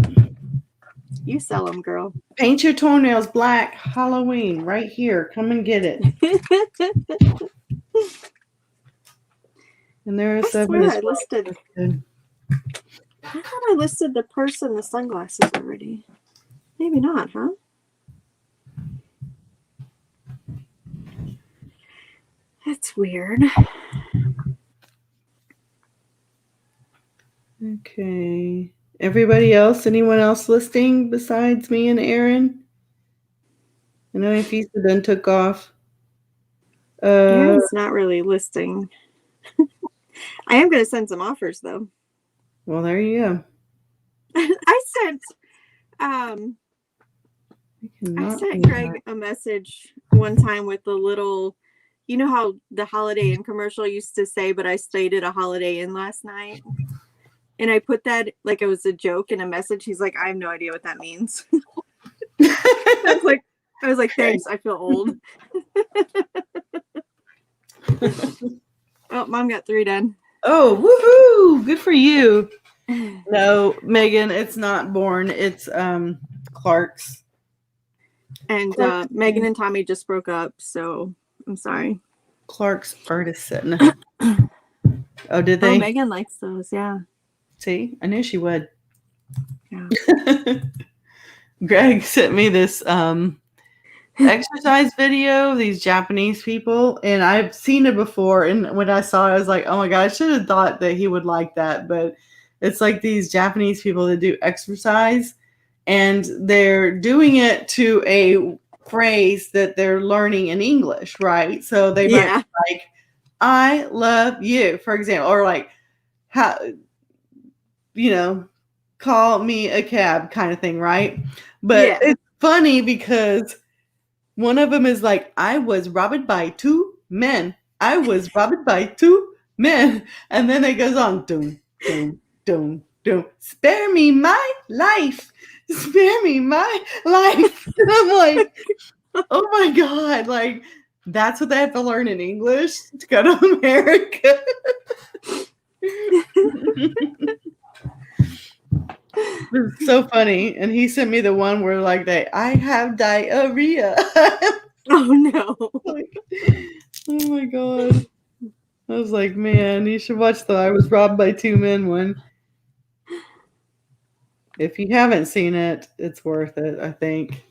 you sell them, girl. Paint your toenails black. Halloween, right here. Come and get it. And there's I swear I listed. I thought I listed the purse and the sunglasses already. Maybe not, huh? That's weird. Okay. Everybody else? Anyone else listing besides me and Aaron? I know Ifisa then took off. Aaron's not really listing. I am going to send some offers though. Well, there you go. I sent Greg a message one time with the little, you know how the Holiday Inn commercial used to say, but I stayed at a Holiday Inn last night. And I put that like it was a joke in a message. He's like, I have no idea what that means. I was like, thanks. I feel old. Oh, Mom got 3 done. Oh, woohoo! Good for you. No, Megan, it's not Born. It's Clark's. And Megan and Tommy just broke up, so I'm sorry. Clark's Artisan. Oh, did they? Oh, Megan likes those, yeah. See, I knew she would. Yeah. Greg sent me this exercise video of these Japanese people, and I've seen it before. And when I saw it, I was like, oh my God, I should have thought that he would like that. But it's like these Japanese people that do exercise, and they're doing it to a phrase that they're learning in English, right? So they might be like, I love you, for example, or like, how, call me a cab kind of thing, right? But it's funny because one of them is like, I was robbed by 2 men. I was robbed by 2 men. And then it goes on, doom, doom, doom, doom. Spare me my life. Spare me my life. And I'm like, oh my God. Like, that's what they have to learn in English to go to America. It's so funny. And he sent me the one where like I have diarrhea. Oh no. Like, oh my God. I was like, man, you should watch the I Was Robbed by 2 Men one. If you haven't seen it, it's worth it, I think.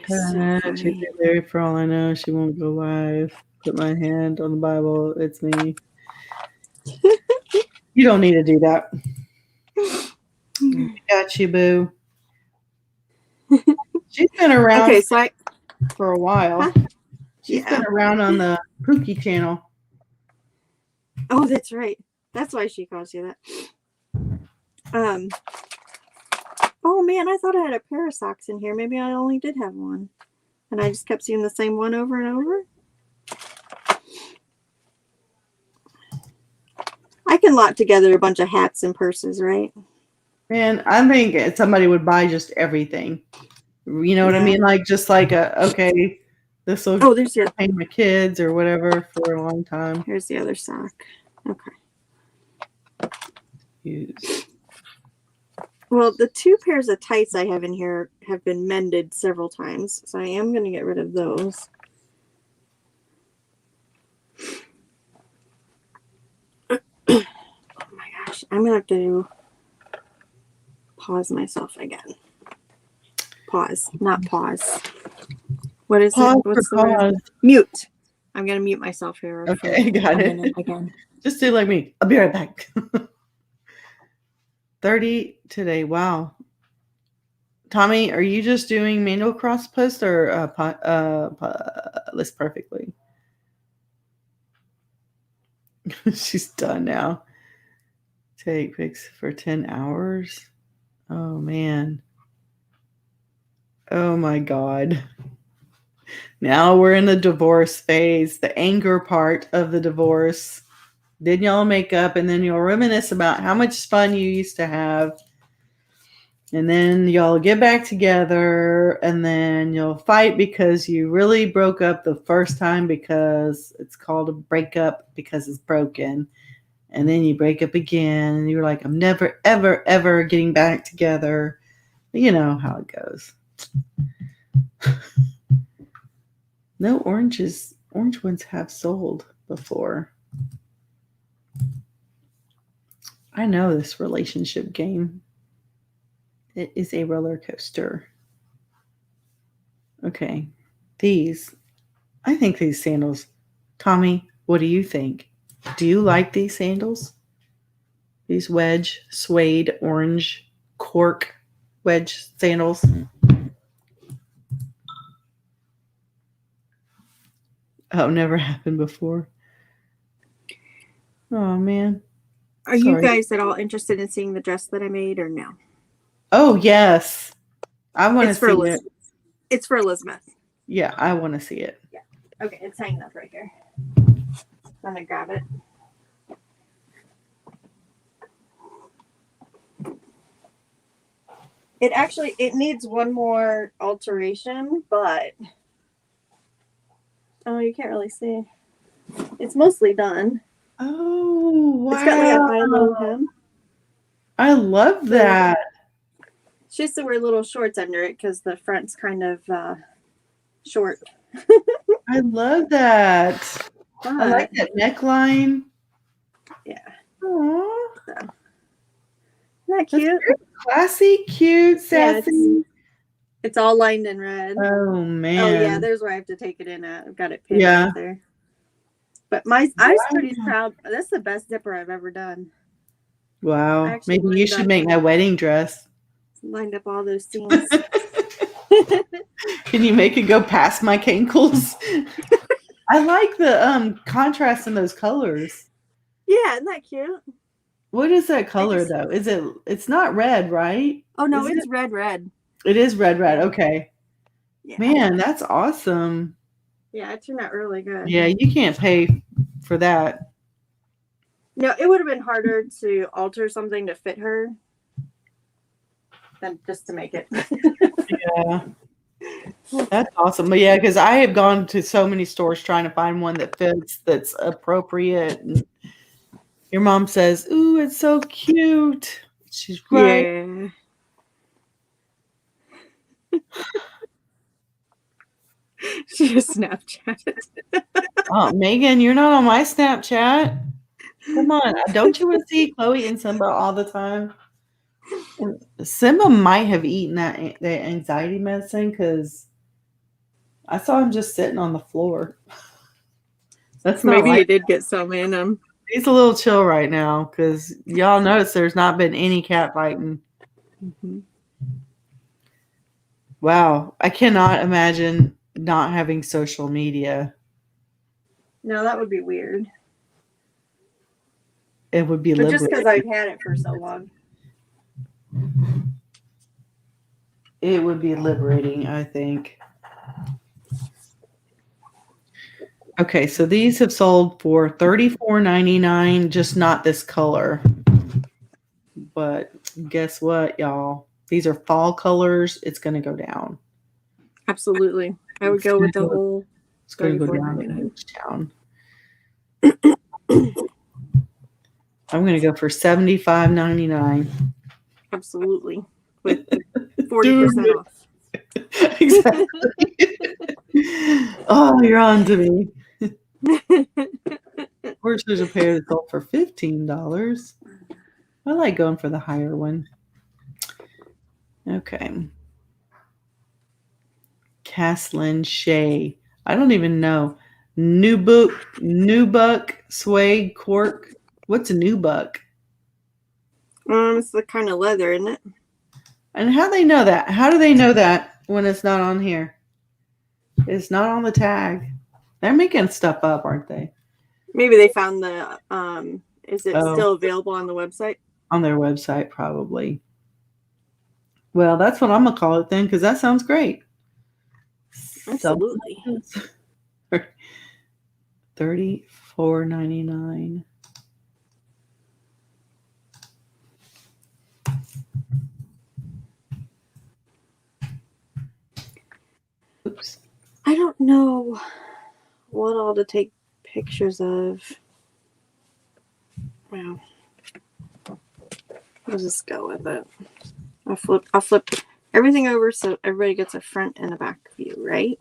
She'll be there for all I know. She won't go live. Put my hand on the Bible. It's me. You don't need to do that. Got you, boo. She's been around for a while. Huh? She's been around on the Pookie channel. Oh, that's right. That's why she calls you that. Oh man, I thought I had a pair of socks in here. Maybe I only did have one. And I just kept seeing the same one over and over. I can lock together a bunch of hats and purses, right? Man, I think somebody would buy just everything. You know what I mean? Like, just like okay, this will pay my kids or whatever for a long time. Here's the other sock. Okay. Use. Well, the 2 pairs of tights I have in here have been mended several times, so I am going to get rid of those. Oh my gosh, I'm going to have to pause myself again. Pause, not pause. What is it? What's the word? Mute. I'm going to mute myself here. Okay, got it. Again. Just do like me. I'll be right back. 30 today. Wow. Tommy, are you just doing manual cross post or list perfectly? She's done now. Take pics for 10 hours. Oh, man. Oh, my God. Now we're in the divorce phase, the anger part of the divorce. Then y'all make up, and then you'll reminisce about how much fun you used to have. And then y'all get back together, and then you'll fight because you really broke up the first time, because it's called a breakup because it's broken. And then you break up again, and you're like, I'm never, ever, ever getting back together. You know how it goes. No oranges. Orange ones have sold before. I know this relationship game. It is a roller coaster. Okay. I think these sandals. Tommy, what do you think? Do you like these sandals? These wedge, suede, orange, cork wedge sandals? Oh, never happened before. Oh, man. Are you guys at all interested in seeing the dress that I made, or no? Oh, yes. I want to see it. It's for Elizabeth. Yeah, I want to see it. Yeah. Okay, it's hanging up right here. I'm going to grab it. It needs one more alteration, but you can't really see. It's mostly done. Oh, wow. It's got like a high low hem. I love that. She has to wear little shorts under it because the front's kind of short. I love that. I like that neckline. Yeah. Aww. So. Isn't that cute? Classy, cute, sassy. Yeah, it's all lined in red. Oh, man. Oh, yeah, there's where I have to take it in at. I've got it pinned right there. But I was pretty proud. That's the best zipper I've ever done. Wow. Maybe you should make my wedding dress. Lined up all those seams. Can you make it go past my cankles? I like the contrast in those colors. Yeah, isn't that cute? What is that color though? It's not red, right? Oh no, it's red. It is red. Okay. Yeah. Man, that's awesome. Yeah, it turned out really good. Yeah, you can't pay for that. No, it would have been harder to alter something to fit her than just to make it. Yeah. That's awesome. But yeah, because I have gone to so many stores trying to find one that fits, that's appropriate. And your mom says, "Ooh, it's so cute." She's right. Yeah. She just Snapchatted. Oh, Megan, you're not on my Snapchat. Come on. Don't you want to see Chloe and Simba all the time? And Simba might have eaten that anxiety medicine because I saw him just sitting on the floor. That's not maybe he did get some in him. He's a little chill right now because y'all notice there's not been any cat fighting. Mm-hmm. Wow. I cannot imagine not having social media. No, that would be weird. It would be liberating. Just because I've had it for so long. It would be liberating, I think. Okay, so these have sold for $34.99, just not this color. But guess what, y'all? These are fall colors. It's going to go down. Absolutely. I would go with the whole. It's going to go down. I'm going to go for $75.99. Absolutely. With 40% off. Exactly. Oh, you're on to me. Of course, there's a pair that sold for $15. I like going for the higher one. Okay. Caslin Shea. I don't even know. Nubuck suede cork. What's a nubuck? It's the kind of leather, isn't it? And how do they know that? How do they know that when it's not on here? It's not on the tag. They're making stuff up, aren't they? Maybe they found the is it Oh. still available on the website? On their website, probably. Well, that's what I'm gonna call it then, because that sounds great. Absolutely. $34.99. Oops. I don't know what all to take pictures of. Wow. I'll just go with it. I'll flip everything over so everybody gets a front and a back view, right?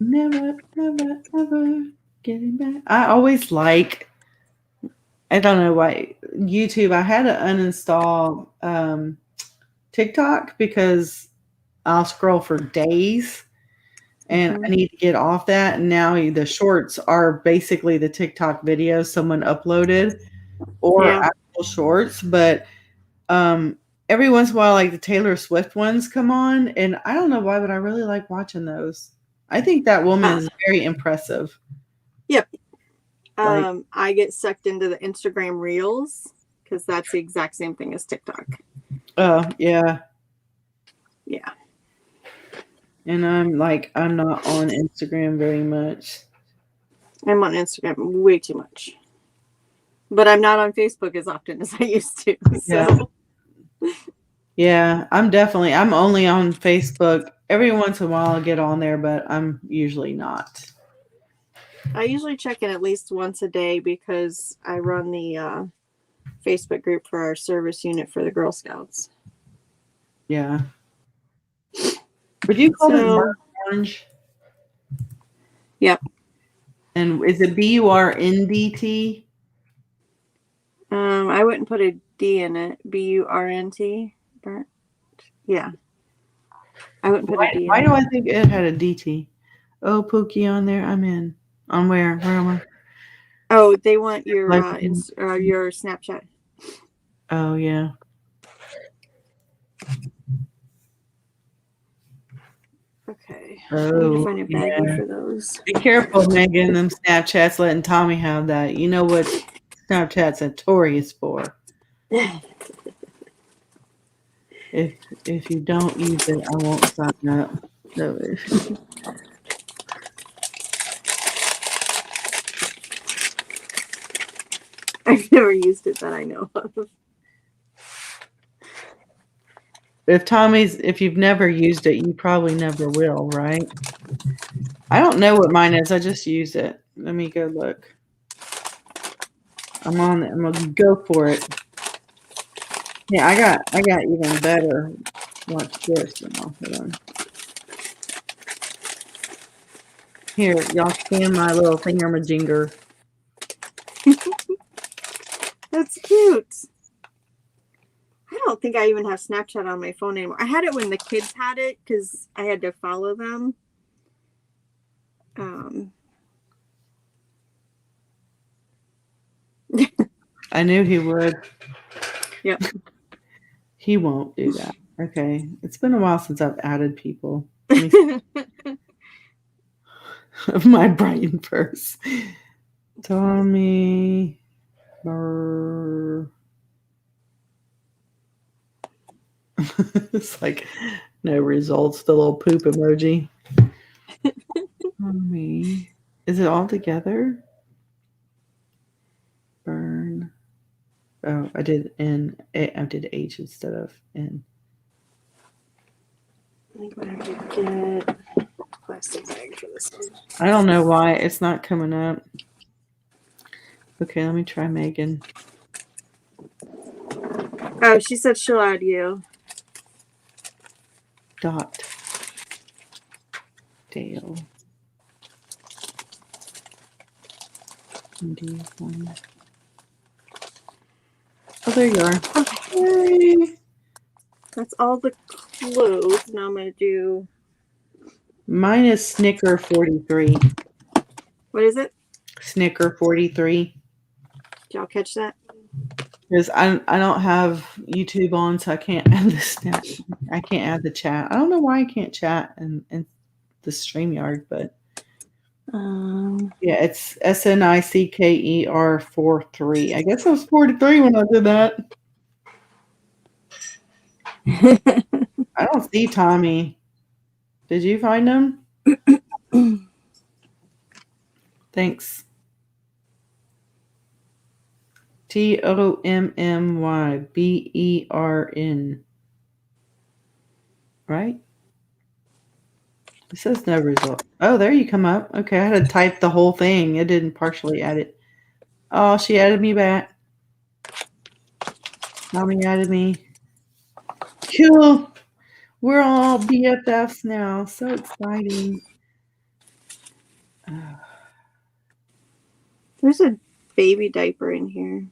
Never, never, ever getting back. I always like, I don't know why, YouTube. I had to uninstall TikTok because I'll scroll for days and I need to get off that. And now the shorts are basically the TikTok videos someone uploaded or actual shorts. But every once in a while, like the Taylor Swift ones come on, and I don't know why, but I really like watching those. I think that woman is very impressive. Yep. I get sucked into the Instagram Reels because that's the exact same thing as TikTok. Oh, yeah. Yeah. And I'm not on Instagram very much. I'm on Instagram way too much. But I'm not on Facebook as often as I used to. So. Yeah, I'm only on Facebook. Every once in a while I'll get on there, but I'm usually not. I usually check in at least once a day because I run the Facebook group for our service unit for the Girl Scouts. Yeah. Would you call it burnt orange? Yep. And is it BURNDT? I wouldn't put a D in it. BURNT. Burnt. Yeah. I wouldn't put a D in it. Why do I think it had a DT? Oh, Pookie on there. I'm in. On where? Where am I? Oh, they want your your Snapchat. Oh, yeah. Okay. I need to find a baggie for those. Be careful, Megan. Them Snapchats letting Tommy have that. You know what Snapchat's notorious for. If you don't use it, I won't sign up. So I've never used it that I know of. if you've never used it, you probably never will, right? I don't know what mine is. I just use it. Let me go look. I'm gonna go for it. Yeah, I got even better. Watch this. Hold on. Here, y'all scan my little thingamajigger. That's cute. I don't think I even have Snapchat on my phone anymore. I had it when the kids had it because I had to follow them. I knew he would. Yep. He won't do that. Okay. It's been a while since I've added people. Of my Brighton purse. Tommy Burr. It's like no results. The little poop emoji. Tommy. Is it all together? Burn. Oh, I did H instead of N. I think I have to get a plastic bag for this one. I don't know why it's not coming up. Okay, let me try Megan. Oh, she said she'll add you. Dale. Oh, there you are. Okay. That's all the clothes. Now I'm going to do... Mine is Snicker 43. What is it? Snicker 43. Did y'all catch that? Because I don't have YouTube on, so I can't add the stat. I can't add the chat. I don't know why I can't chat in the StreamYard, but yeah, it's SNICKER 43. I guess I was 43 when I did that. I don't see Tommy. Did you find him? Thanks. TOMMYBERN. Right? It says no result. Oh, there you come up. Okay, I had to type the whole thing. It didn't partially add it. Oh, she added me back. Tommy added me. Cool. We're all BFFs now. So exciting. There's a baby diaper in here.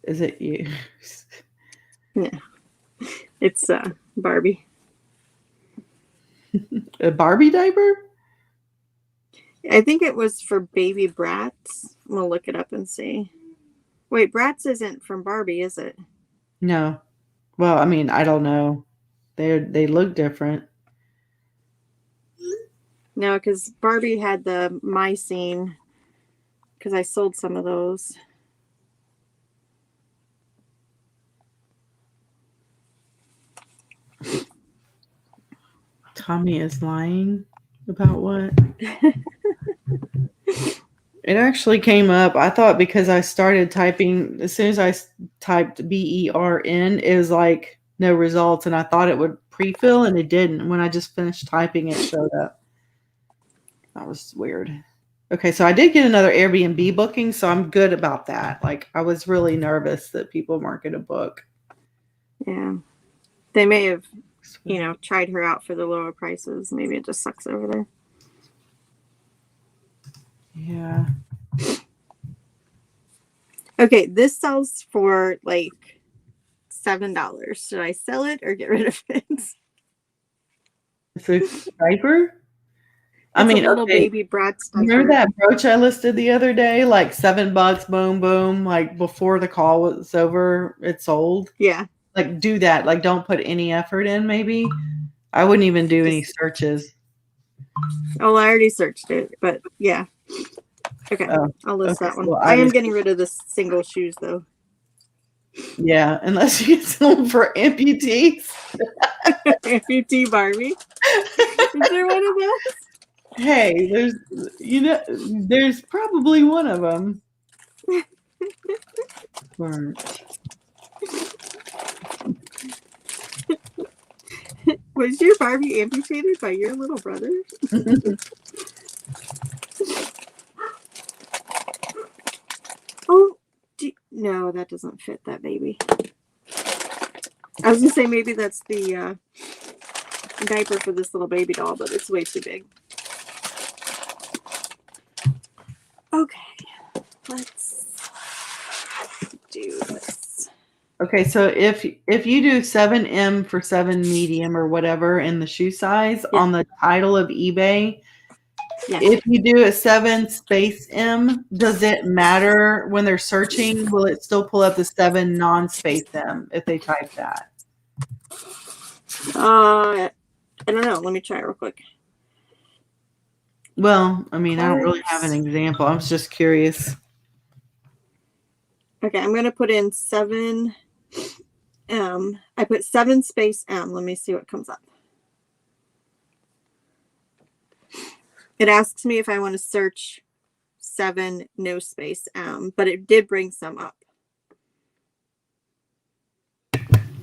Is it you? Yeah. It's Barbie. A Barbie diaper? I think it was for baby Bratz. We'll look it up and see. Wait, Bratz isn't from Barbie, is it? No. Well, I mean, I don't know. They look different. No, because Barbie had the My Scene, because I sold some of those. Tommy is lying about what? It actually came up. I thought because I started typing, as soon as I typed BERN, it was like no results. And I thought it would pre-fill, and it didn't. When I just finished typing, it showed up. That was weird. Okay, so I did get another Airbnb booking, so I'm good about that. Like, I was really nervous that people weren't going to book. Yeah. They may have, tried her out for the lower prices. Maybe it just sucks over there. Yeah. Okay, this sells for like $7. Should I sell it or get rid of it? It's a diaper? A little baby Bratz diaper. Remember that brooch I listed the other day? Like $7, boom, boom. Like before the call was over, it sold. Yeah. Like do that. Like don't put any effort in, maybe. I wouldn't even do any searches. Oh, I already searched it, but yeah. Okay, I'll list that one. Well, I am getting rid of the single shoes though. Yeah, unless you get some for amputees. Amputee Barbie. Is there one of those? Hey, there's probably one of them. Was your Barbie amputated by your little brother? Oh, no, that doesn't fit that baby. I was gonna say maybe that's the diaper for this little baby doll, but it's way too big. Okay, let's do this. Okay, so if you do 7M for 7 medium or whatever in the shoe size on the title of eBay, if you do a 7 space M, does it matter when they're searching? Will it still pull up the 7 non-space M if they type that? I don't know. Let me try it real quick. Well, I mean, I don't really have an example. I was just curious. Okay, I'm going to put in 7M. I put 7 space M. Let me see what comes up. It asks me if I want to search 7 no space M, but it did bring some up.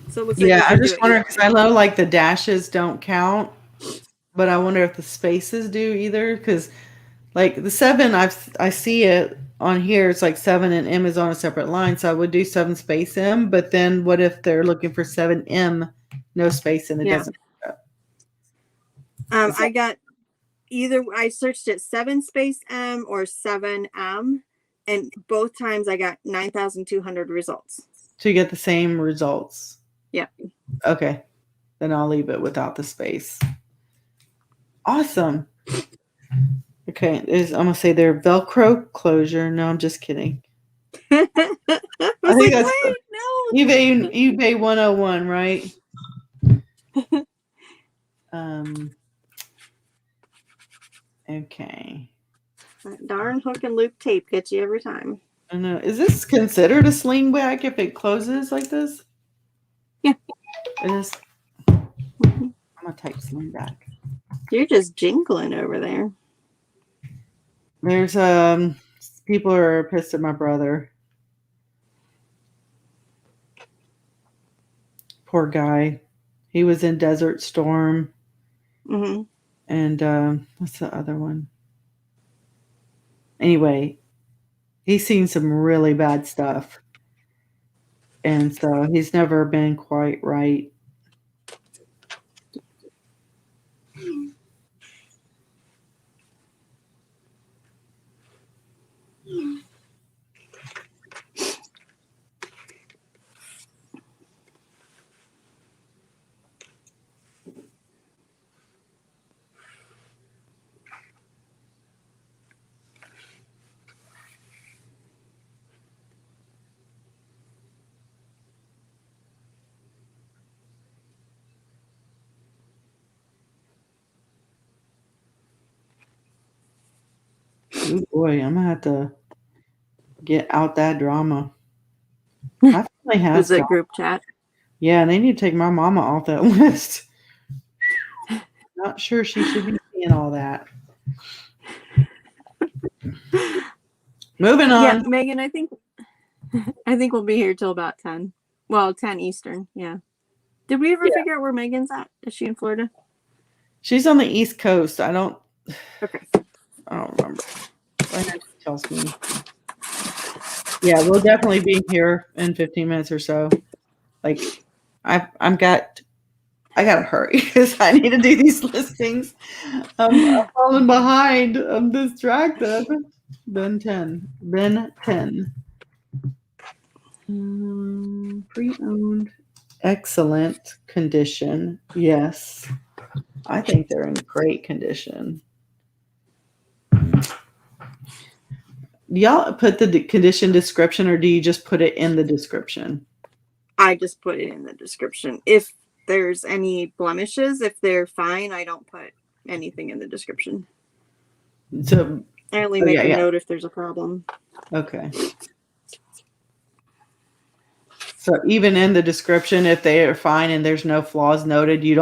So it looks like I'm just wondering because I know like the dashes don't count, but I wonder if the spaces do either. Because like the 7, I see it on here. It's like 7 and M is on a separate line, so I would do 7 space M. But then what if they're looking for 7M, no space, and it doesn't? I got either. I searched it 7 space M or 7M, and both times I got 9,200 results. So you get the same results. Yeah. Okay. Then I'll leave it without the space. Awesome. Okay. I'm going to say they're Velcro closure. No, I'm just kidding. I I was think like, that's wait, no. eBay 101, right? Okay. That darn hook and loop tape gets you every time. I don't know. Is this considered a sling bag if it closes like this? Yeah. It is. Mm-hmm. I'm gonna type sling bag. You're just jingling over there. There's people are pissed at my brother. Poor guy. He was in Desert Storm. Mm-hmm. And what's the other one? Anyway, he's seen some really bad stuff. And so he's never been quite right. Oh boy, I'm gonna have to get out that drama. My family has Was it drama. group chat? Yeah, and they need to take my mama off that list. Not sure she should be seeing all that. Moving on. Yeah, Megan, I think we'll be here till about 10. Well, 10 Eastern, yeah. Did we ever figure out where Megan's at? Is she in Florida? She's on the East Coast. I don't remember. She tells me. Yeah, we'll definitely be here in 15 minutes or so. Like, I gotta hurry because I need to do these listings. I'm falling behind. I'm distracted. Ben 10. Pre-owned, excellent condition. Yes, I think they're in great condition. Do y'all put the condition description, or do you just put it in the description? I just put it in the description. If there's any blemishes, if they're fine, I don't put anything in the description. So I only make a note if there's a problem. Okay. So even in the description, if they are fine and there's no flaws noted, you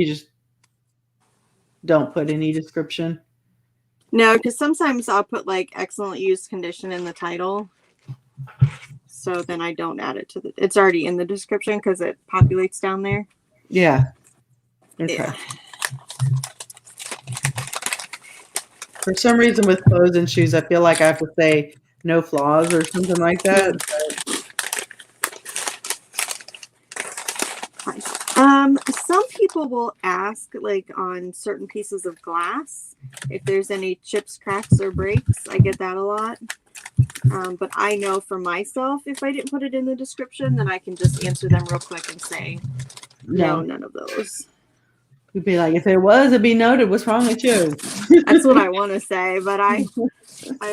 just don't put any description? No, because sometimes I'll put like excellent use condition in the title. So then I don't add it to it's already in the description because it populates down there. Yeah. Okay. Yeah. For some reason with clothes and shoes, I feel like I have to say no flaws or something like that. Some people will ask, like on certain pieces of glass, if there's any chips, cracks, or breaks. I get that a lot. But I know for myself, if I didn't put it in the description, then I can just answer them real quick and say, no, none of those. You'd be like, if there was, it'd be noted. What's wrong with you? That's what I want to say, but I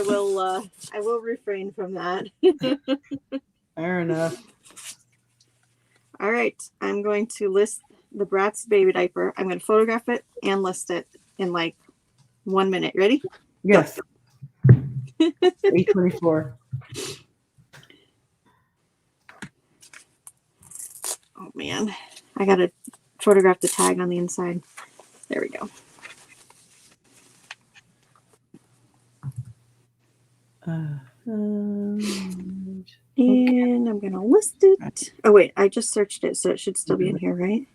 will refrain from that. Fair enough. All right, I'm going to list the Bratz baby diaper. I'm going to photograph it and list it in like 1 minute. Ready? Yes. 8:24. Oh man, I got to photograph the tag on the inside. There we go. And I'm going to list it. Oh, wait, I just searched it, so it should still be in here, right?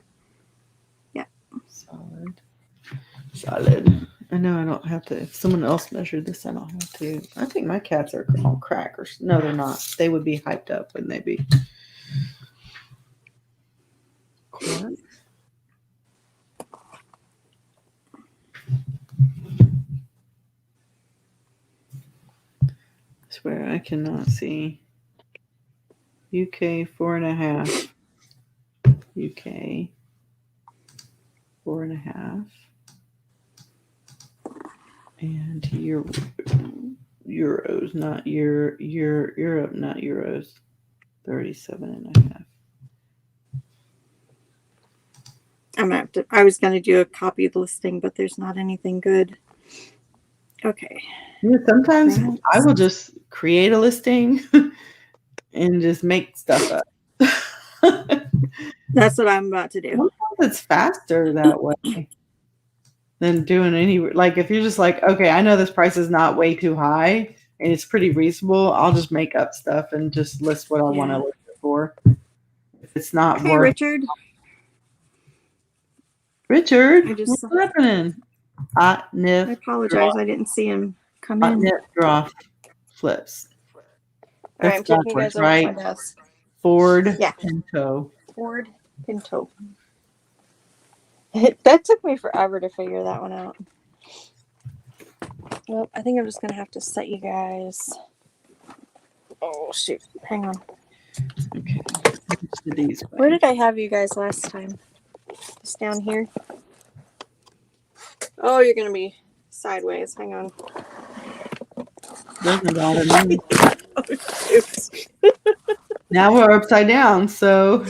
Yeah. Solid. I know I don't have to. If someone else measured this, I don't have to. I think my cats are on crack. No, they're not. They would be hyped up, wouldn't they be? Quart. I swear I cannot see. UK 4.5. UK 4.5. And euros, not Europe, not euros. 37.5. I'm gonna have to. I was gonna do a copied listing, but there's not anything good. Okay. Yeah, sometimes Right. I will just create a listing and just make stuff up. That's what I'm about to do. Sometimes it's faster that way than doing any. Like if you're just like, okay, I know this price is not way too high and it's pretty reasonable. I'll just make up stuff and just list what I want to list it for. If it's not Okay, worth. Richard. Richard, I just- what's happening? I apologize. I didn't see him come in. Net draw flips. All right, I'm taking you guys over to my desk. Ford Yeah. Pinto. Ford Pinto. That took me forever to figure that one out. Well, I think I'm just gonna have to set you guys. Oh shoot! Hang on. Okay. Where did I have you guys last time? Just down here. Oh, you're gonna be sideways. Hang on. Doesn't bother me. Oh, shoot. Now we're upside down, so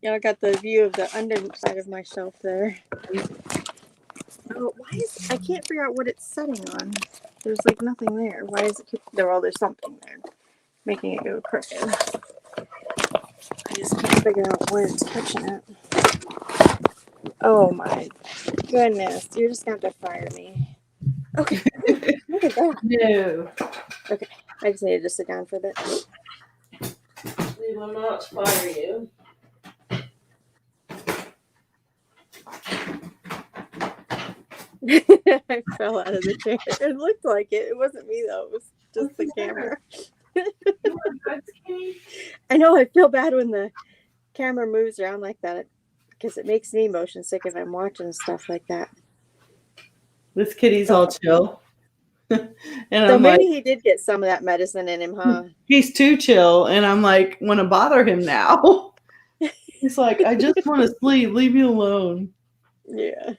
Yeah, I got the view of the underside of my shelf there. Oh, why is I can't figure out what it's setting on. There's like nothing there. Why is it keep there? Well, there's something there, making it go crooked. I just can't figure out where it's touching it. Oh my goodness! You're just gonna have to fire me. Okay, look at that. no. Okay, I just needed to sit down for a bit. We will not fire you. I fell out of the chair. It looked like it. It wasn't me though. It was just the camera. I know. I feel bad when the camera moves around like that because it makes me motion sick if I'm watching stuff like that. This kitty's all chill. And So I'm maybe like, he did get some of that medicine in him, huh? he's too chill. And I'm like, want to bother him now. He's like, I just want to sleep. Leave me alone. Yeah.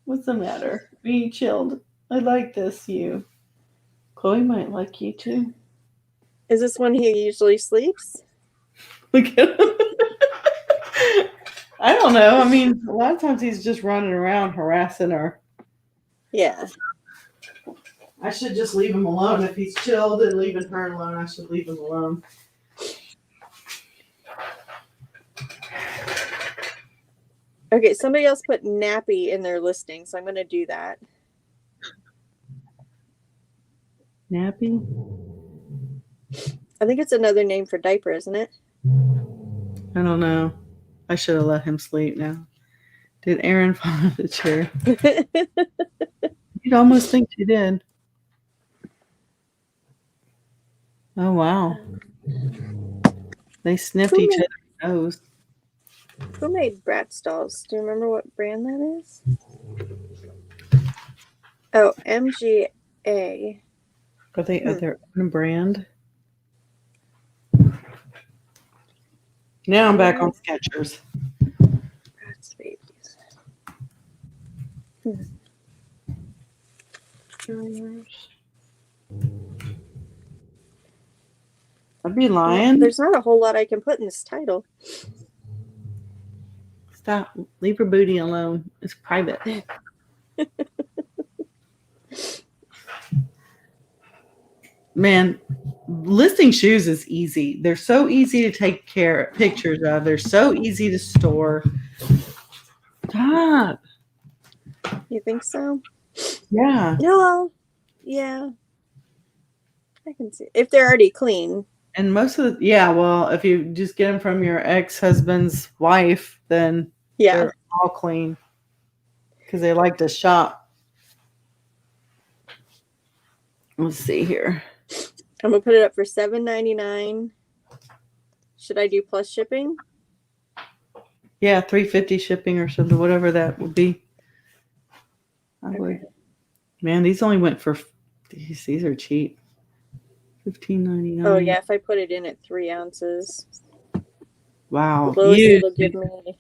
What's the matter? Be chilled. I like this, you. Chloe might like you too. Is this when he usually sleeps? Look at him. I don't know. I mean, a lot of times he's just running around harassing her. Yeah. I should just leave him alone. If he's chilled and leaving her alone, I should leave him alone. Okay, somebody else put nappy in their listing, so I'm going to do that. Nappy? I think it's another name for diaper, isn't it? I don't know. I should have let him sleep now. Did Aaron fall out of the chair? You'd almost think she did. Oh, wow. They sniffed each other's nose. Who made Bratz dolls? Do you remember what brand that is? Oh, MGA. Are they their own brand? Now I'm back on Skechers. Bratz babies. I'd be lying. There's not a whole lot I can put in this title. Stop. Leave her booty alone. It's private. Man, listing shoes is easy. They're so easy to take pictures of. They're so easy to store. Stop. You think so? Yeah. No. Yeah. I can see. If they're already clean. And most of the, well, if you just get them from your ex-husband's wife, then they're all clean because they like to shop. Let's see here. I'm gonna put it up for $7.99. Should I do plus shipping? Yeah, $3.50 shipping or something, whatever that would be. I would. Man, these only went for these are cheap. $15.99. Oh yeah, if I put it in at 3 ounces. Wow. The lowest it'll give me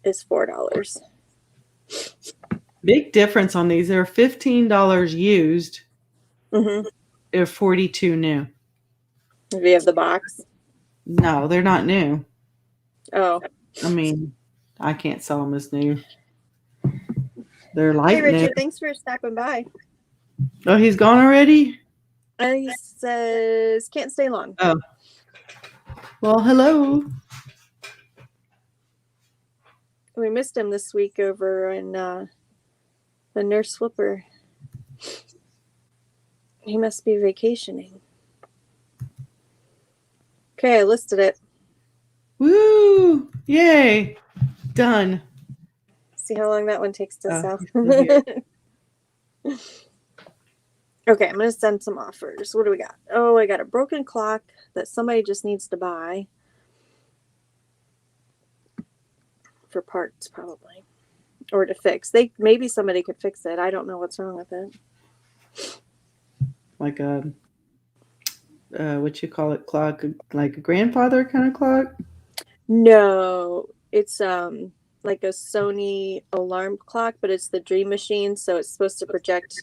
is $4. Big difference on these. They're $15 used. Mm-hmm. They're $42 new. If you have the box. No, they're not new. Oh. I mean, I can't sell them as new. They're light Hey, Richard, new. thanks for stopping by. Oh, he's gone already? He says can't stay long. Oh. Well, hello. We missed him this week over in the Nurse Flipper. He must be vacationing. Okay, I listed it. Woo! Yay! Done. See how long that one takes to sell. he's still here. Okay, I'm going to send some offers. What do we got? Oh, I got a broken clock that somebody just needs to buy. For parts, probably. Or to fix. Maybe somebody could fix it. I don't know what's wrong with it. Like a, what you call it, clock? Like a grandfather kind of clock? No, it's like a Sony alarm clock, but it's the Dream Machine, so it's supposed to project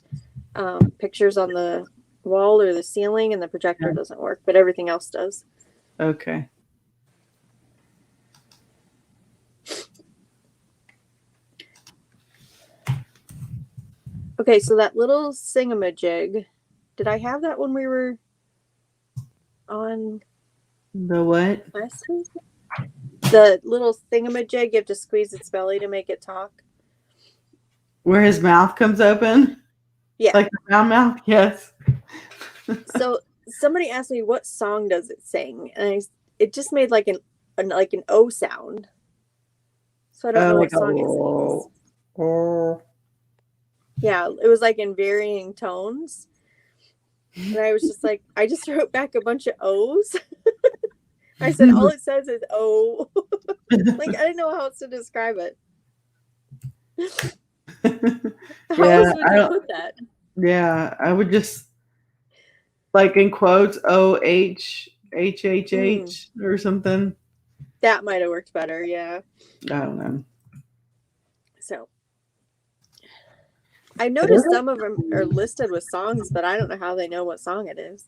pictures on the wall or the ceiling, and the projector doesn't work, but everything else does. Okay. Okay, so that little singamajig, did I have that when we were on The what? last week? The little thingamajig, you have to squeeze its belly to make it talk. Where his mouth comes open? Yeah. Like a round mouth? Yes. So somebody asked me what song does it sing, and it just made like an O sound. So I don't know what song it sings. Oh. Yeah, it was like in varying tones. And I was just like, I just wrote back a bunch of O's. I said, all it says is O. Like, I didn't know how else to describe it. How else would you put that? Yeah, I would just, like in quotes, OHHHH or something. That might have worked better, yeah. I don't know. So, I noticed some of them are listed with songs, but I don't know how they know what song it is.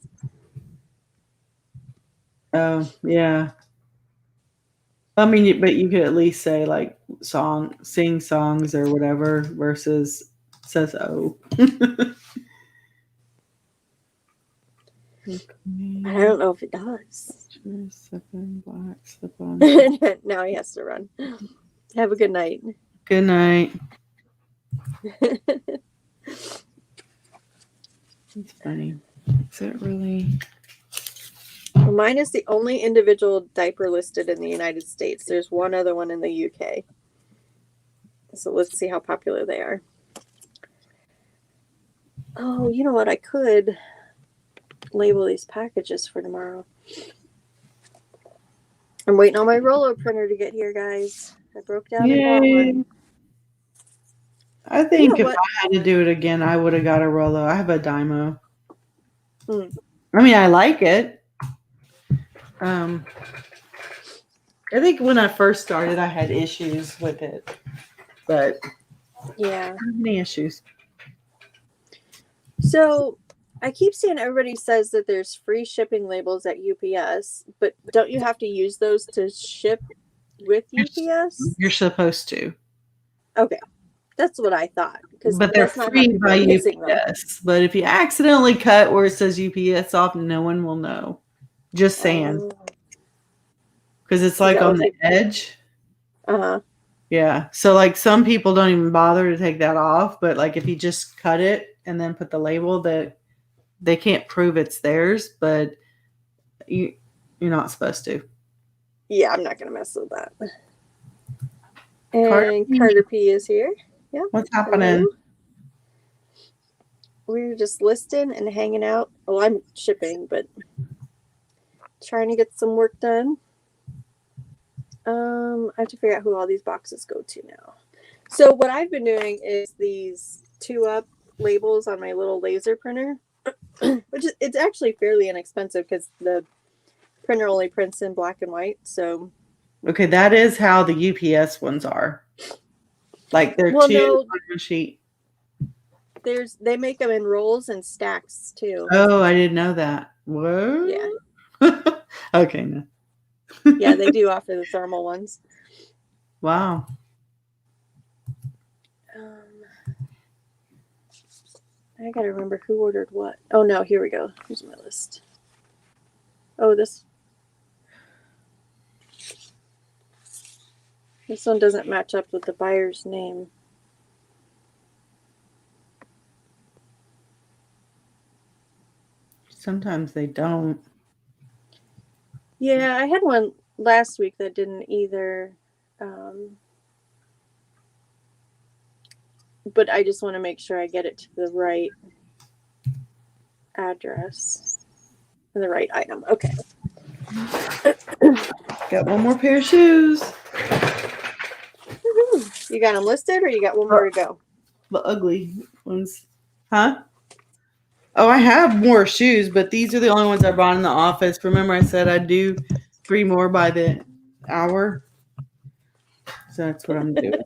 Oh, yeah. I mean, but you could at least say like sing songs or whatever versus says oh. I don't know if it does. Now he has to run. Have a good night. Good night. It's funny. Is it really? Well, mine is the only individual diaper listed in the United States. There's one other one in the UK. So let's see how popular they are. Oh, you know what? I could label these packages for tomorrow. I'm waiting on my Rollo printer to get here, guys. I broke down and bought one. I think if I had to do it again, I would have got a Rollo. I have a Dymo. I mean, I like it. I think when I first started, I had issues with it, but yeah, I don't have any issues. So I keep seeing everybody says that there's free shipping labels at UPS, but don't you have to use those to ship with UPS? You're supposed to. Okay. That's what I thought. But they're free by UPS. But if you accidentally cut where it says UPS off, no one will know. Just saying. Because it's like on the edge. Uh-huh. Yeah. So like some people don't even bother to take that off. But like if you just cut it and then put the label, that they can't prove it's theirs. But you're not supposed to. Yeah, I'm not going to mess with that. And Carter P is here. Yeah. What's happening? Hello. We're just listing and hanging out. Well, I'm shipping, but trying to get some work done. I have to figure out who all these boxes go to now. So what I've been doing is these 2-up labels on my little laser printer, which is, it's actually fairly inexpensive because the printer only prints in black and white. So okay, that is how the UPS ones are. Like they're on a sheet. They make them in rolls and stacks too. Oh, I didn't know that. Whoa. Yeah. Okay. No. Yeah, they do offer the thermal ones. Wow. I gotta remember who ordered what. Oh no, here we go. Here's my list. Oh, this one doesn't match up with the buyer's name. Sometimes they don't. Yeah, I had one last week that didn't either. But I just want to make sure I get it to the right address and the right item. Okay. Got one more pair of shoes. You got them listed or you got one more to go? The ugly ones. Huh? Oh, I have more shoes, but these are the only ones I brought in the office. Remember I said I'd do 3 more by the hour? So that's what I'm doing.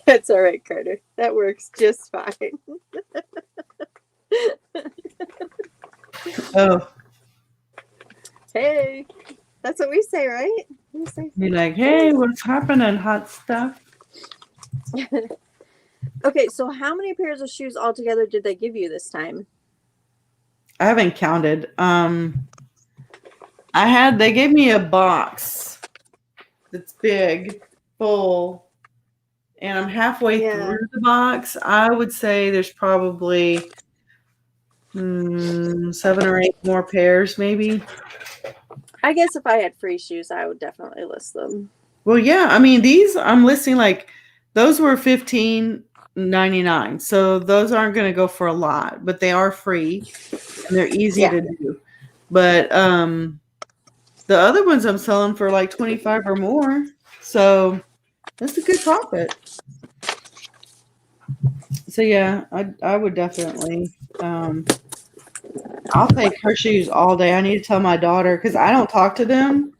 That's all right, Carter. That works just fine. Oh. Hey, that's what we say, right? We say, You're like, hey, what's happening, hot stuff? okay, so how many pairs of shoes altogether did they give you this time? I haven't counted. They gave me a box that's big, full, and I'm halfway through the box. I would say there's probably 7 or 8 more pairs, maybe. I guess if I had free shoes, I would definitely list them. Well, yeah. I mean, these I'm listing like those were $15.99, so those aren't going to go for a lot, but they are free and they're easy to do. But the other ones I'm selling for like 25 or more, so that's a good profit. So yeah, I would definitely. I'll take her shoes all day. I need to tell my daughter because I don't talk to them,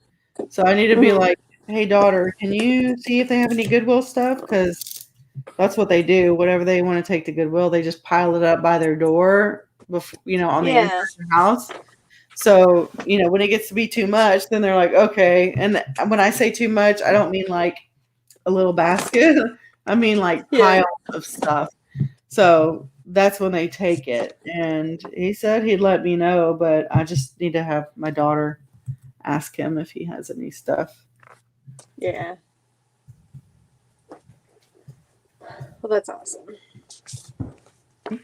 so I need to be like, "Hey, daughter, can you see if they have any Goodwill stuff?" Because that's what they do. Whatever they want to take to Goodwill, they just pile it up by their door, before, on the inside of their house. So when it gets to be too much, then they're like, "Okay." And when I say too much, I don't mean like a little basket. I mean like piles of stuff. So that's when they take it. And he said he'd let me know, but I just need to have my daughter ask him if he has any stuff. Yeah. Well, that's awesome.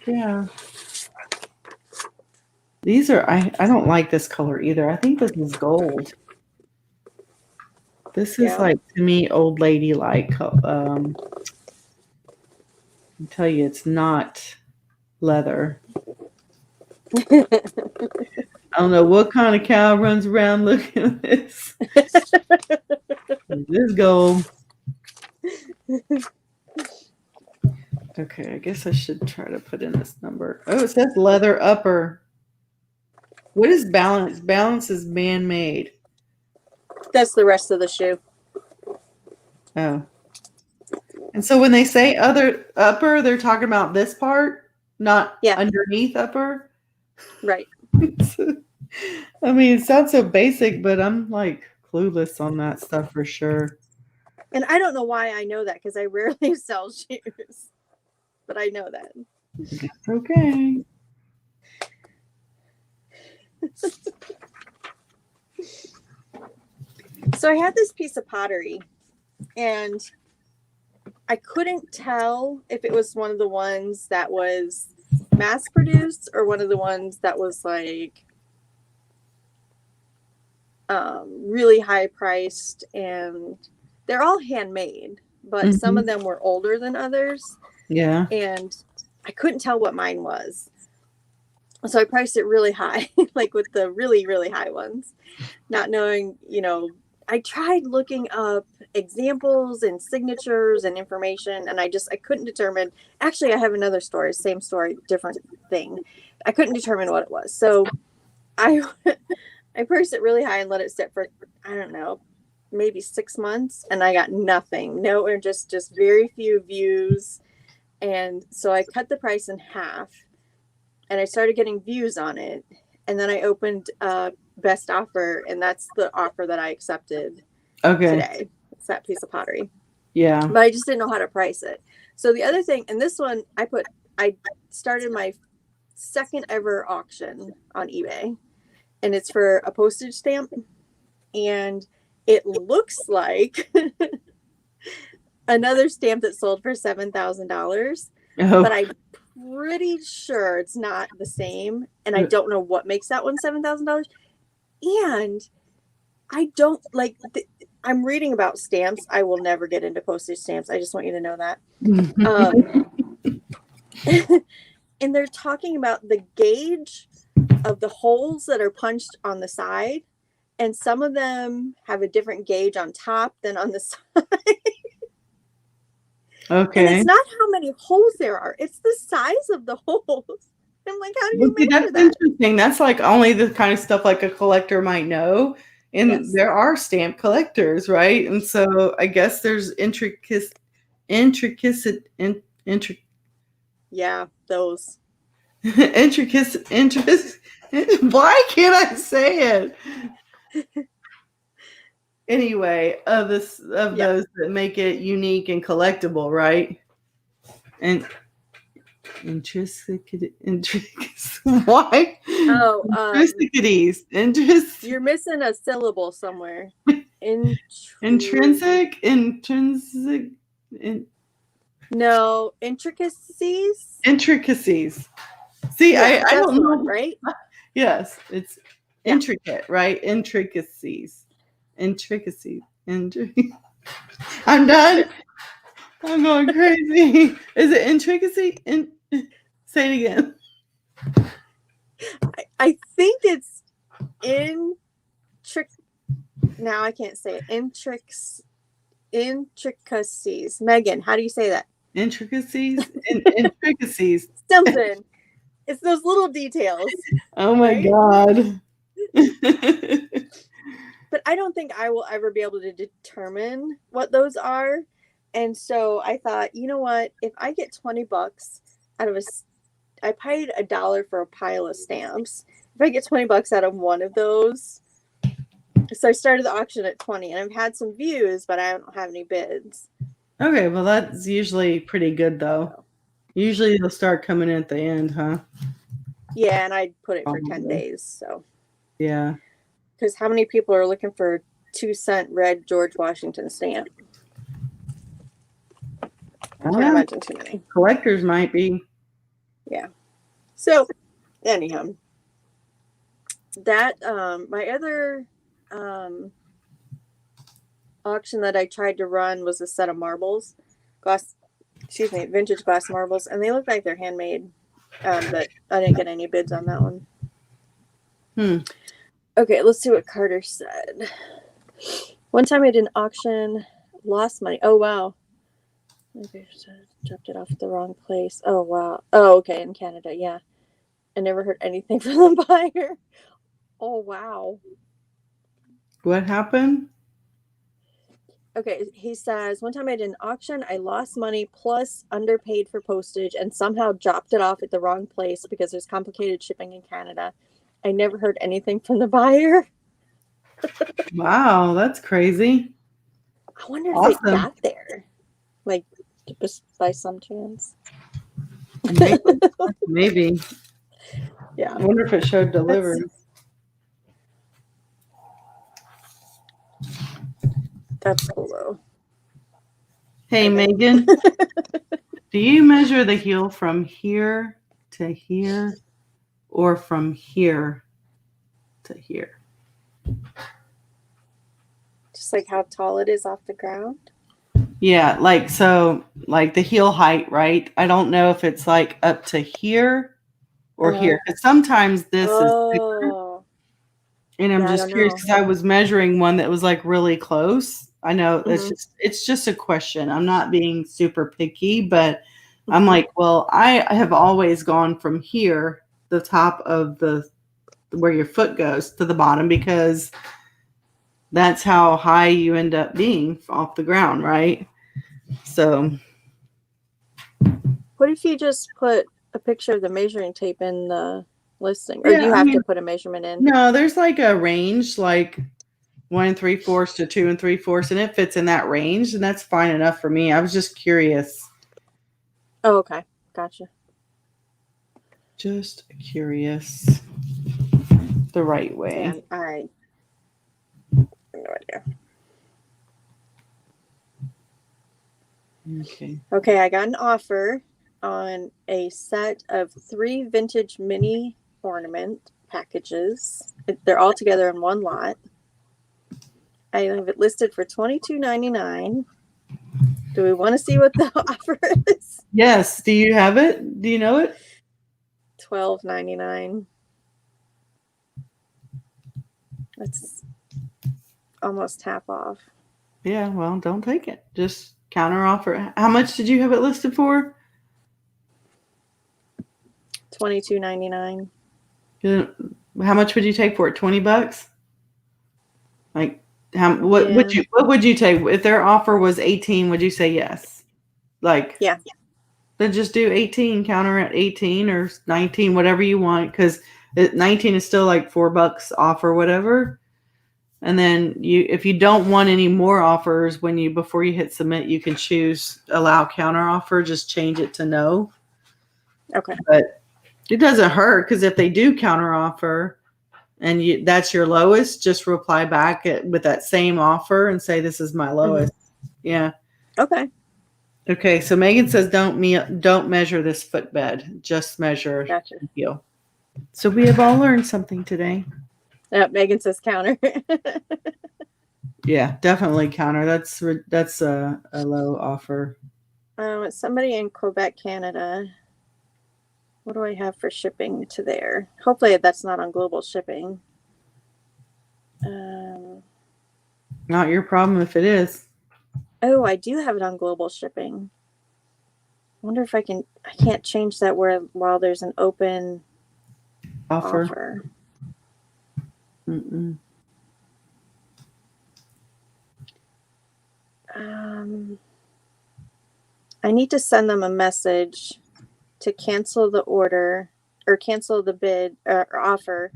Yeah. These are, I don't like this color either. I think this is gold. This is like, to me, old lady like. I tell you, it's not leather. I don't know what kind of cow runs around looking at this. This gold. Okay, I guess I should try to put in this number. Oh, it says leather upper. What is balance? Balance is man-made. That's the rest of the shoe. Oh. And so when they say other upper, they're talking about this part, not underneath upper. Right. I mean, it sounds so basic, but I'm like clueless on that stuff for sure. And I don't know why I know that because I rarely sell shoes, but I know that. Okay. So I had this piece of pottery and I couldn't tell if it was one of the ones that was mass produced or one of the ones that was like really high priced, and they're all handmade, but some of them were older than others. Yeah. And I couldn't tell what mine was. So I priced it really high, like with the really, really high ones, not knowing, I tried looking up examples and signatures and information, and I couldn't determine. Actually, I have another story, same story, different thing. I couldn't determine what it was. So I priced it really high and let it sit for, I don't know, maybe 6 months, and I got nothing. No, or just very few views. And so I cut the price in half and I started getting views on it. And then I opened best offer, and that's the offer that I accepted today. It's that piece of pottery. Yeah. But I just didn't know how to price it. So the other thing, and this one I started my second ever auction on eBay, and it's for a postage stamp, and it looks like another stamp that sold for $7,000, but I'm pretty sure it's not the same, and I don't know what makes that one $7,000. And I don't like. I'm reading about stamps. I will never get into postage stamps. I just want you to know that. And they're talking about the gauge of the holes that are punched on the side, and some of them have a different gauge on top than on the side. Okay. And it's not how many holes there are; it's the size of the holes. I'm like, how do you measure that? That's interesting. That's like only the kind of stuff like a collector might know. And there are stamp collectors, right? And so I guess there's yeah, those interest. Why can't I say it? Anyway, those that make it unique and collectible, right? And why? You're missing a syllable somewhere. Intrinsic. No, intricacies. See, I don't know. One, right? Yes, it's intricate, right? Intricacies. I'm done. I'm going crazy. Is it intricacy? Say it again. I think it's now I can't say it. Intricacies. Megan, how do you say that? Intricacies? Intricacies. Something. It's those little details. Oh my God. But I don't think I will ever be able to determine what those are. And so I thought, you know what? If I get $20 out of I paid $1 for a pile of stamps. If I get $20 out of one of those, so I started the auction at 20, and I've had some views, but I don't have any bids. Okay, well that's usually pretty good though. Usually they'll start coming in at the end, huh? Yeah, and I put it for 10 days. So yeah, because how many people are looking for 2-cent red George Washington stamp? I can't imagine too many. Collectors might be. Yeah. So anyhow, that my other auction that I tried to run was a set of marbles, vintage glass marbles, and they look like they're handmade, but I didn't get any bids on that one. Okay, let's see what Carter said. One time I did an auction, lost money. Oh wow. Maybe I dropped it off at the wrong place. Oh wow. Oh, okay, in Canada, yeah. I never heard anything from the buyer. Oh wow. What happened? Okay, he says, one time I did an auction, I lost money plus underpaid for postage and somehow dropped it off at the wrong place because there's complicated shipping in Canada. I never heard anything from the buyer. Wow, that's crazy. I wonder if they got there. Like, just by some chance. Maybe. Yeah. I wonder if it showed delivered. That's cool, though. Hey, Megan. Do you measure the heel from here to here or from here to here? Just like how tall it is off the ground? Yeah, like the heel height, right? I don't know if it's like up to here or here. Because sometimes this is thicker. And I'm just curious because I was measuring one that was like really close. I know it's just a question. I'm not being super picky, but I'm like, well, I have always gone from here, the top of where your foot goes, to the bottom, because that's how high you end up being off the ground, right? So What if you just put a picture of the measuring tape in the listing? Or do Yeah, you I have mean, to put a measurement in? no, there's like a range, like 1 3/4 to 2 3/4, and it fits in that range, and that's fine enough for me. I was just curious. Oh, okay. Gotcha. Just curious. The right way. And I have no idea. Okay. Okay, I got an offer on a set of 3 vintage mini ornament packages. They're all together in one lot. I have it listed for $22.99. Do we want to see what the offer is? Yes. Do you have it? Do you know it? $12.99. That's almost half off. Yeah, well, don't take it. Just counter offer. How much did you have it listed for? $22.99. How much would you take for it? $20? Like what Yeah. would you take if their offer was 18? Would you say yes? Like Yeah. then just do 18, counter at 18 or 19, whatever you want, because 19 is still like $4 off or whatever. And then if you don't want any more offers before you hit submit, you can choose allow counter offer, just change it to no. Okay. But it doesn't hurt, because if they do counter offer and that's your lowest, just reply back with that same offer and say, this is my lowest. Yeah. Okay. Okay. So Megan says, don't measure this footbed, just measure Gotcha. heel. So we have all learned something today. Megan says counter. Yeah, definitely counter. That's a low offer. It's somebody in Quebec, Canada. What do I have for shipping to there? Hopefully that's not on global shipping. Not your problem if it is. Oh, I do have it on global shipping. I wonder if I can't change that while there's an open offer. Mm-mm. I need to send them a message to cancel the order or cancel the bid or offer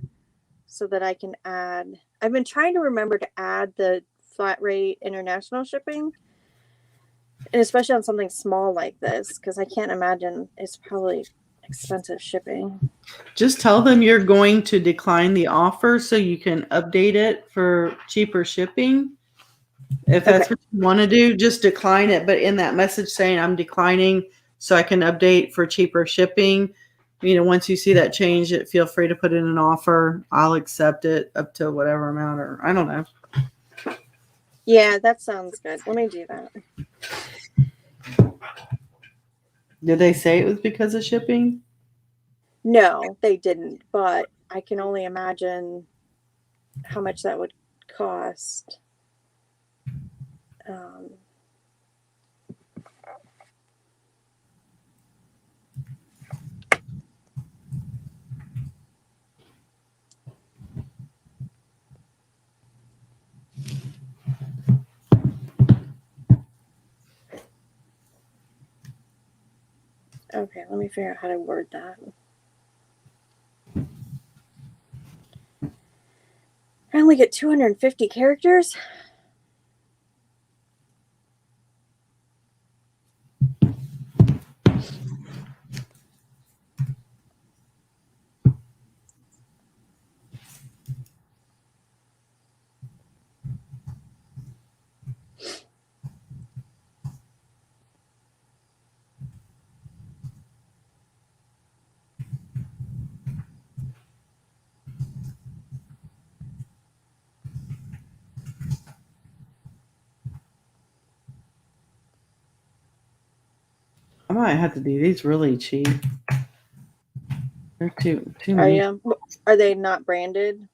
so that I can add. I've been trying to remember to add the flat rate international shipping, and especially on something small like this, because I can't imagine it's probably expensive shipping. Just tell them you're going to decline the offer so you can update it for cheaper shipping. If that's what you want to do, just decline it. But in that message saying, I'm declining so I can update for cheaper shipping. Once you see that change, feel free to put in an offer. I'll accept it up to whatever amount, or I don't know. Yeah, that sounds good. Let me do that. Did they say it was because of shipping? No, they didn't, but I can only imagine how much that would cost. Okay, let me figure out how to word that. I only get 250 characters. I might have to do these really cheap. They're too many. Are they not branded?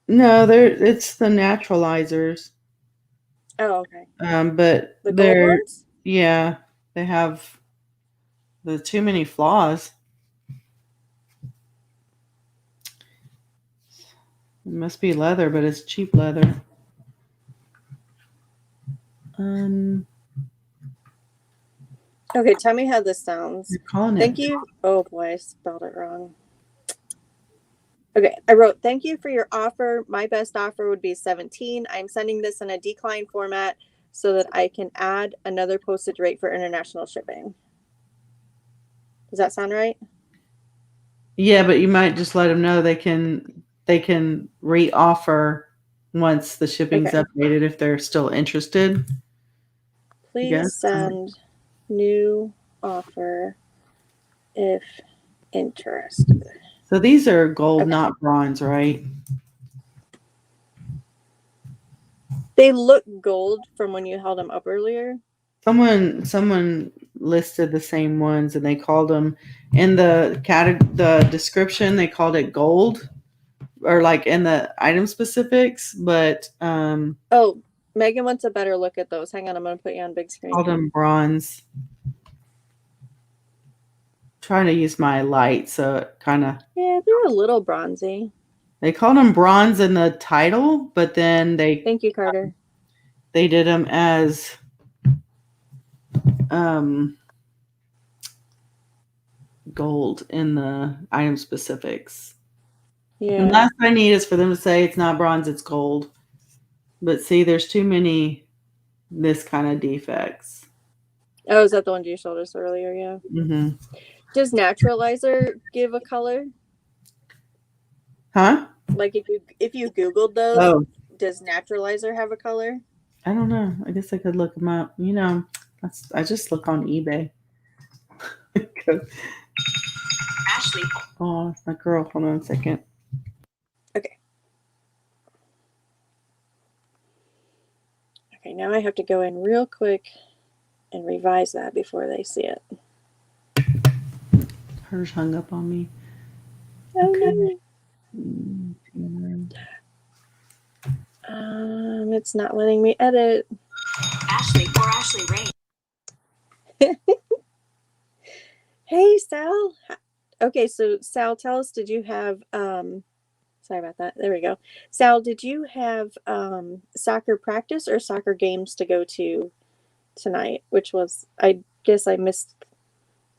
No, it's the naturalizers. Oh, okay. But the gold ones? Yeah, they have too many flaws. It must be leather, but it's cheap leather. Okay, tell me how this sounds. You're calling it. Thank you. Oh boy, I spelled it wrong. Okay, I wrote, thank you for your offer. My best offer would be 17. I'm sending this in a decline format so that I can add another postage rate for international shipping. Does that sound right? Yeah, but you might just let them know they can re-offer once the shipping's Okay. updated if they're still interested. Please Yes. send new offer if interested. So these are gold, Okay. not bronze, right? They look gold from when you held them up earlier. Someone listed the same ones and they called them in the description, they called it gold, or like in the item specifics, but Oh, Megan wants a better look at those. Hang on, I'm going to put you on big screen. called them bronze. Trying to use my light, so it kind of. Yeah, they're a little bronzy. They called them bronze in the title, but then Thank you, Carter. They did them as gold in the item specifics. Yeah. And last I need is for them to say it's not bronze, it's gold. But see, there's too many this kind of defects. Oh, is that the one you showed us earlier? Yeah. Mm-hmm. Does Naturalizer give a color? Huh? Like if you Googled those, does Naturalizer have a color? I don't know. I guess I could look them up. You know, I just look on eBay. Ashley. Oh, my girl. Hold on a second. Okay. Okay, now I have to go in real quick and revise that before they see it. Hers hung up on me. Okay. It's not letting me edit. Ashley or Ashley Rain. Hey, Sal. Okay, so Sal, tell us, did you have sorry about that. There we go. Sal, did you have soccer practice or soccer games to go to tonight? Which was, I guess I missed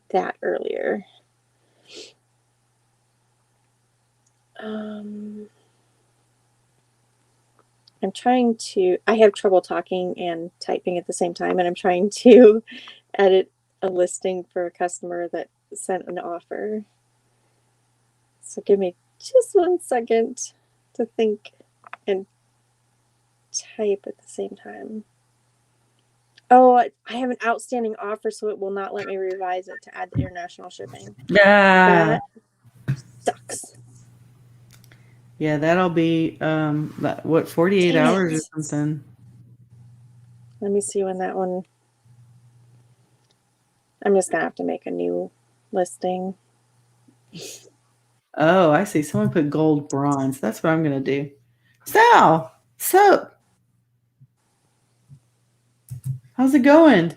that earlier. I'm trying to, I have trouble talking and typing at the same time, and I'm trying to edit a listing for a customer that sent an offer. So give me just 1 second to think and type at the same time. Oh, I have an outstanding offer, so it will not let me revise it to add the international shipping. Yeah. That sucks. Yeah, that'll be, 48 hours or something. Let me see when that one. I'm just going to have to make a new listing. Oh, I see. Someone put gold bronze. That's what I'm going to do. Sal, so how's it going?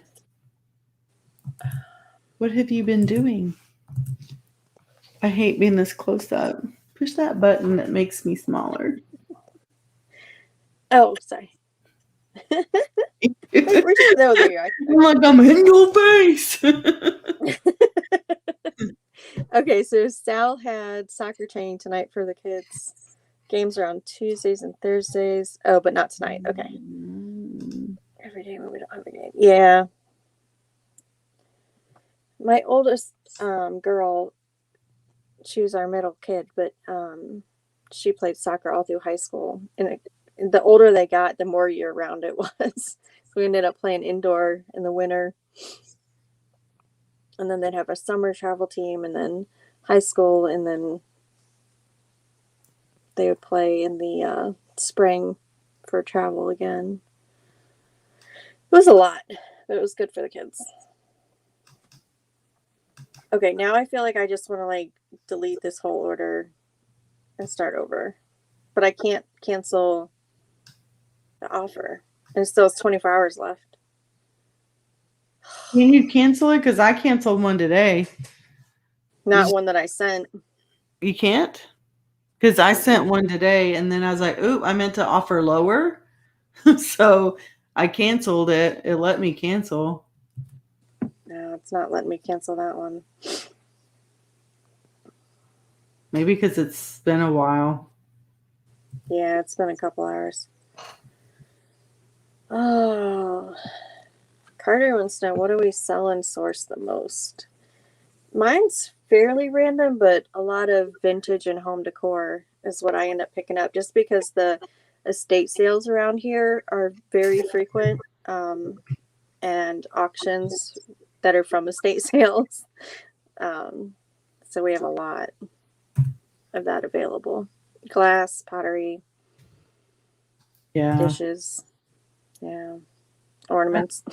What have you been doing? I hate being this close up. Push that button that makes me smaller. Oh, sorry. Wait, where's your, oh, there you are. I'm like, I'm in your face. Okay, so Sal had soccer training tonight for the kids. Games are on Tuesdays and Thursdays. Oh, but not tonight. Okay. Every day when we don't have a game. Yeah. My oldest girl, she was our middle kid, but she played soccer all through high school. And the older they got, the more year round it was. So we ended up playing indoor in the winter. And then they'd have a summer travel team, and then high school, and then they would play in the spring for travel again. It was a lot, but it was good for the kids. Okay, now I feel like I just want to like delete this whole order and start over. But I can't cancel the offer. And still it's 24 hours left. Can you cancel it? Because I canceled one today. Not one that I sent. You can't? Because I sent one today, and then I was like, ooh, I meant to offer lower. So I canceled it. It let me cancel. No, it's not letting me cancel that one. Maybe because it's been a while. Yeah, it's been a couple hours. Oh, Carter wants to know, what do we sell and source the most? Mine's fairly random, but a lot of vintage and home decor is what I end up picking up, just because the estate sales around here are very frequent, and auctions that are from estate sales. So we have a lot of that available. Glass, pottery, Yeah. dishes, yeah, ornaments.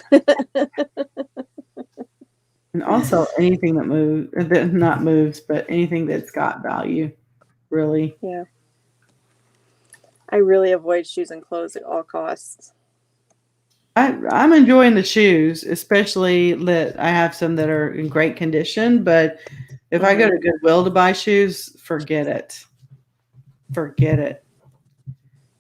And also anything that moves, that not moves, but anything that's got value, really. Yeah. I really avoid shoes and clothes at all costs. I'm enjoying the shoes, especially that I have some that are in great condition. But if I go to Goodwill to buy shoes, forget it. Forget it.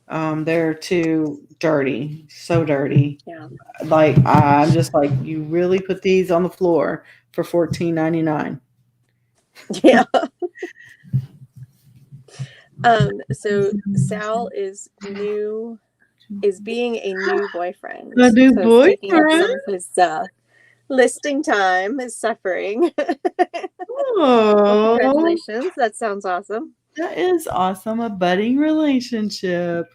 They're too dirty, so dirty. Yeah. Like I'm just like, you really put these on the floor for $14.99. Yeah. So Sal is being a new boyfriend. A new so he's taking up boyfriend? some of his listing time, is suffering. Oh, Well, congratulations. That sounds awesome. that is awesome. A budding relationship.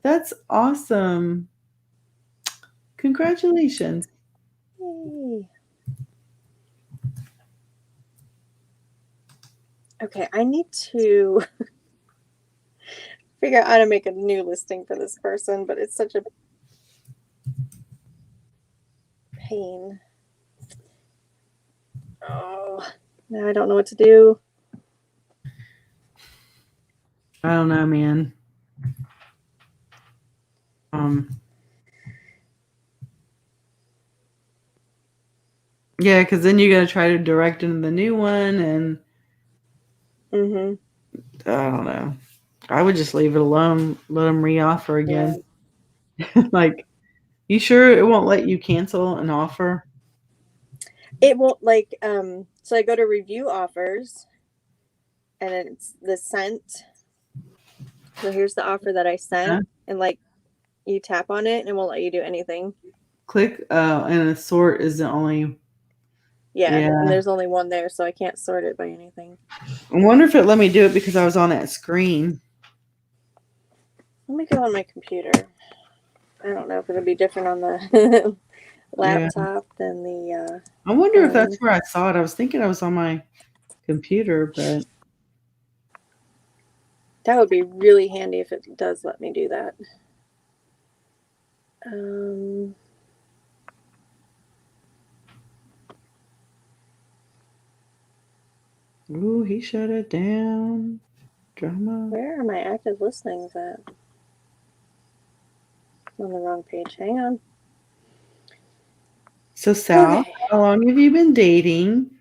That's awesome. Congratulations. Yay. Okay, I need to figure out how to make a new listing for this person, but it's such a pain. Oh, now I don't know what to do. I don't know, man. Yeah, because then you got to try to direct into the new one, and I don't know. I would just leave it alone. Let them re-offer again. Yeah. Like, you sure it won't let you cancel an offer? It won't, like, so I go to review offers, and it's the sent. So here's the offer that I sent, and like you tap on it and it won't let you do anything. Click, and a sort is the only. Yeah, and there's only one there, so I can't sort it by anything. I wonder if it let me do it because I was on that screen. Let me go on my computer. I don't know if it'll be different on the laptop than the. I wonder if that's where I saw it. I was thinking I was on my computer, but that would be really handy if it does let me do that. Ooh, he shut it down. Drama. Where are my active listings at? I'm on the wrong page. Hang on. So, Sal, how long have you been dating?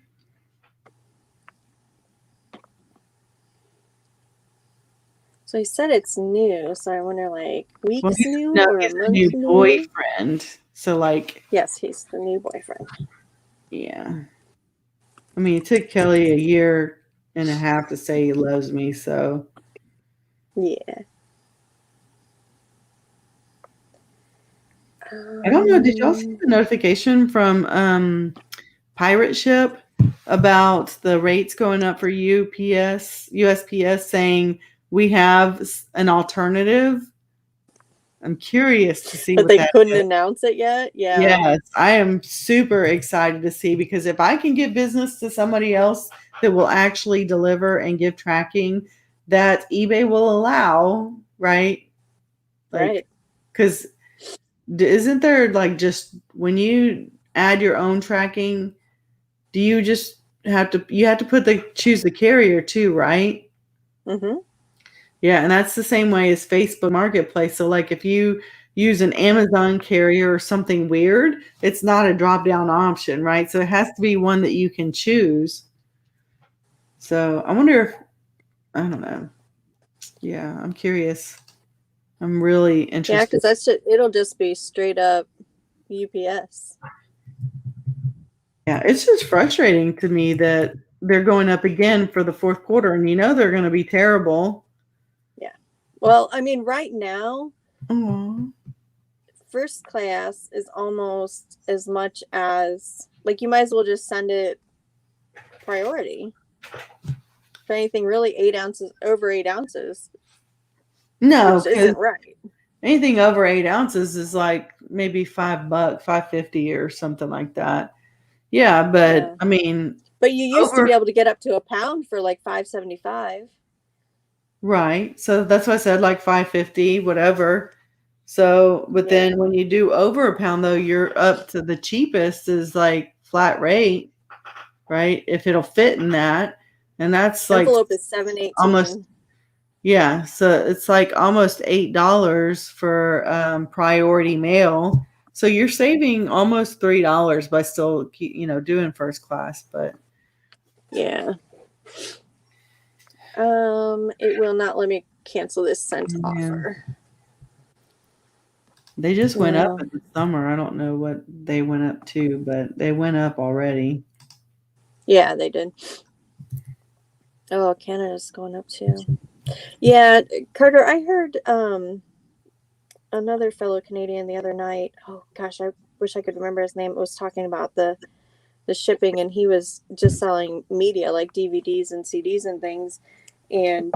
So he said it's new, so I wonder, like, weeks new or a month new boyfriend. So, like, yes, he's the new boyfriend. Yeah. I mean, it took Kelly a year and a half to say he loves me, so. Yeah. I don't know. Did y'all see the notification from Pirate Ship about the rates going up for USPS saying we have an alternative? I'm curious to see but they couldn't announce it yet. Yeah. Yes, I am super excited to see, because if I can give business to somebody else that will actually deliver and give tracking that eBay will allow, right? Like, right. Because isn't there, like, just when you add your own tracking, do you just have to choose the carrier too, right? Yeah, and that's the same way as Facebook Marketplace. So, like, if you use an Amazon carrier or something weird, it's not a drop-down option, right? So it has to be one that you can choose. So I wonder if, I don't know. Yeah, I'm curious. I'm really interested. Yeah, because it'll just be straight up UPS. Yeah, it's just frustrating to me that they're going up again for the fourth quarter, and they're going to be terrible. Yeah. Well, I mean, right now, Aww. first class is almost as much as, like, you might as well just send it priority. For anything really 8 ounces, over 8 ounces, No, which isn't right. anything over 8 ounces is like maybe $5, $5.50 or something like that. Yeah, but Yeah. I mean, But you used to be able to get up to a pound for like $5.75. Right. So that's why I said like 5.50, whatever. So, but then when you do over a pound, though, you're up to the cheapest is like flat rate, right? If it'll fit in that, and that's like Envelope is $7.18. almost, yeah. So it's like almost $8 for priority mail. So you're saving almost $3 by still, doing first class. But yeah, it will not let me cancel this sent offer. They just went up in the summer. I don't know what they went up to, but they went up already. Yeah, they did. Oh, Canada's going up too. Yeah, Carter, I heard another fellow Canadian the other night. Oh gosh, I wish I could remember his name. It was talking about the shipping, and he was just selling media like DVDs and CDs and things. And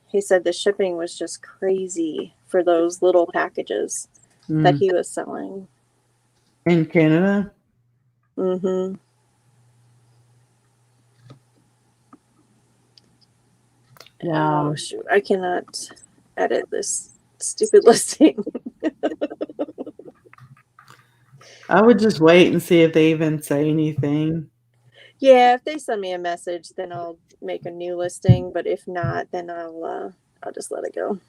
he said the shipping was just crazy for those little packages that he was selling. In Canada? Mm-hmm. Wow. Oh, shoot. I cannot edit this stupid listing. I would just wait and see if they even say anything. Yeah, if they send me a message, then I'll make a new listing. But if not, then I'll just let it go.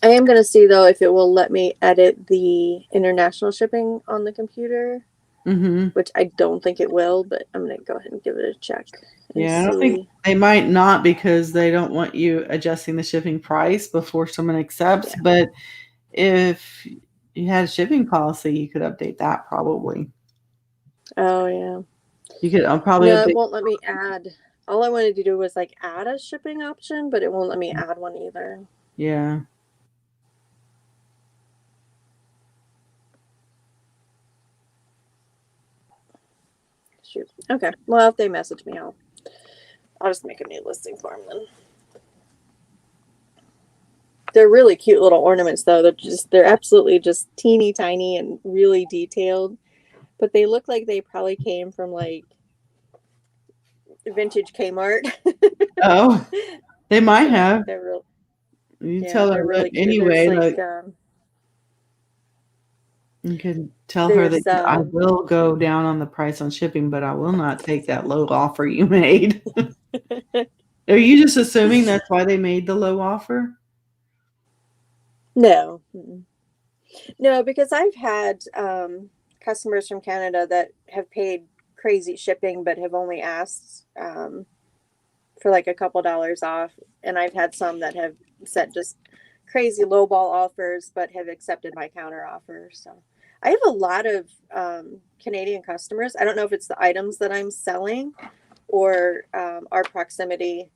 I am going to see, though, if it will let me edit the international shipping on the computer, which I don't think it will, but I'm going to go ahead and give it a check. Yeah, I don't think they might not, because they don't want you adjusting the shipping price before someone accepts. Yeah. But if you had a shipping policy, you could update that probably. Oh, yeah. You could probably No, it won't let me add. All I wanted to do was like add a shipping option, but it won't let me add one either. Yeah. Shoot. Okay. Well, if they message me, I'll just make a new listing for them then. They're really cute little ornaments, though. They're absolutely just teeny tiny and really detailed, but they look like they probably came from like vintage Kmart. Oh, they might have. They're real. You tell her really cute. anyway. Like, you can tell her that I will go down on the price on shipping, but I will not take that low offer you made. Are you just assuming that's why they made the low offer? No. No, because I've had customers from Canada that have paid crazy shipping but have only asked for like a couple dollars off. And I've had some that have set just crazy lowball offers but have accepted my counter offer. So I have a lot of Canadian customers. I don't know if it's the items that I'm selling or our proximity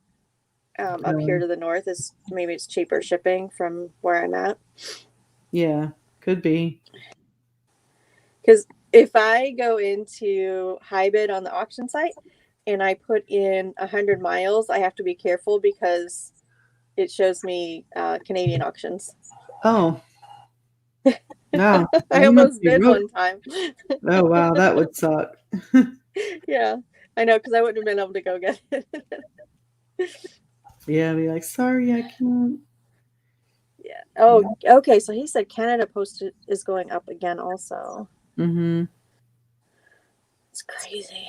up here to the north is maybe it's cheaper shipping from where I'm at. Yeah, could be. Because if I go into high bid on the auction site and I put in 100 miles, I have to be careful because it shows me Canadian auctions. Oh. No. I almost bid one time. Oh, wow. That would suck. Yeah, I know, because I wouldn't have been able to go get it. Yeah, be like, sorry, I can't. Yeah. Oh, okay. So he said Canada Post is going up again also. It's crazy.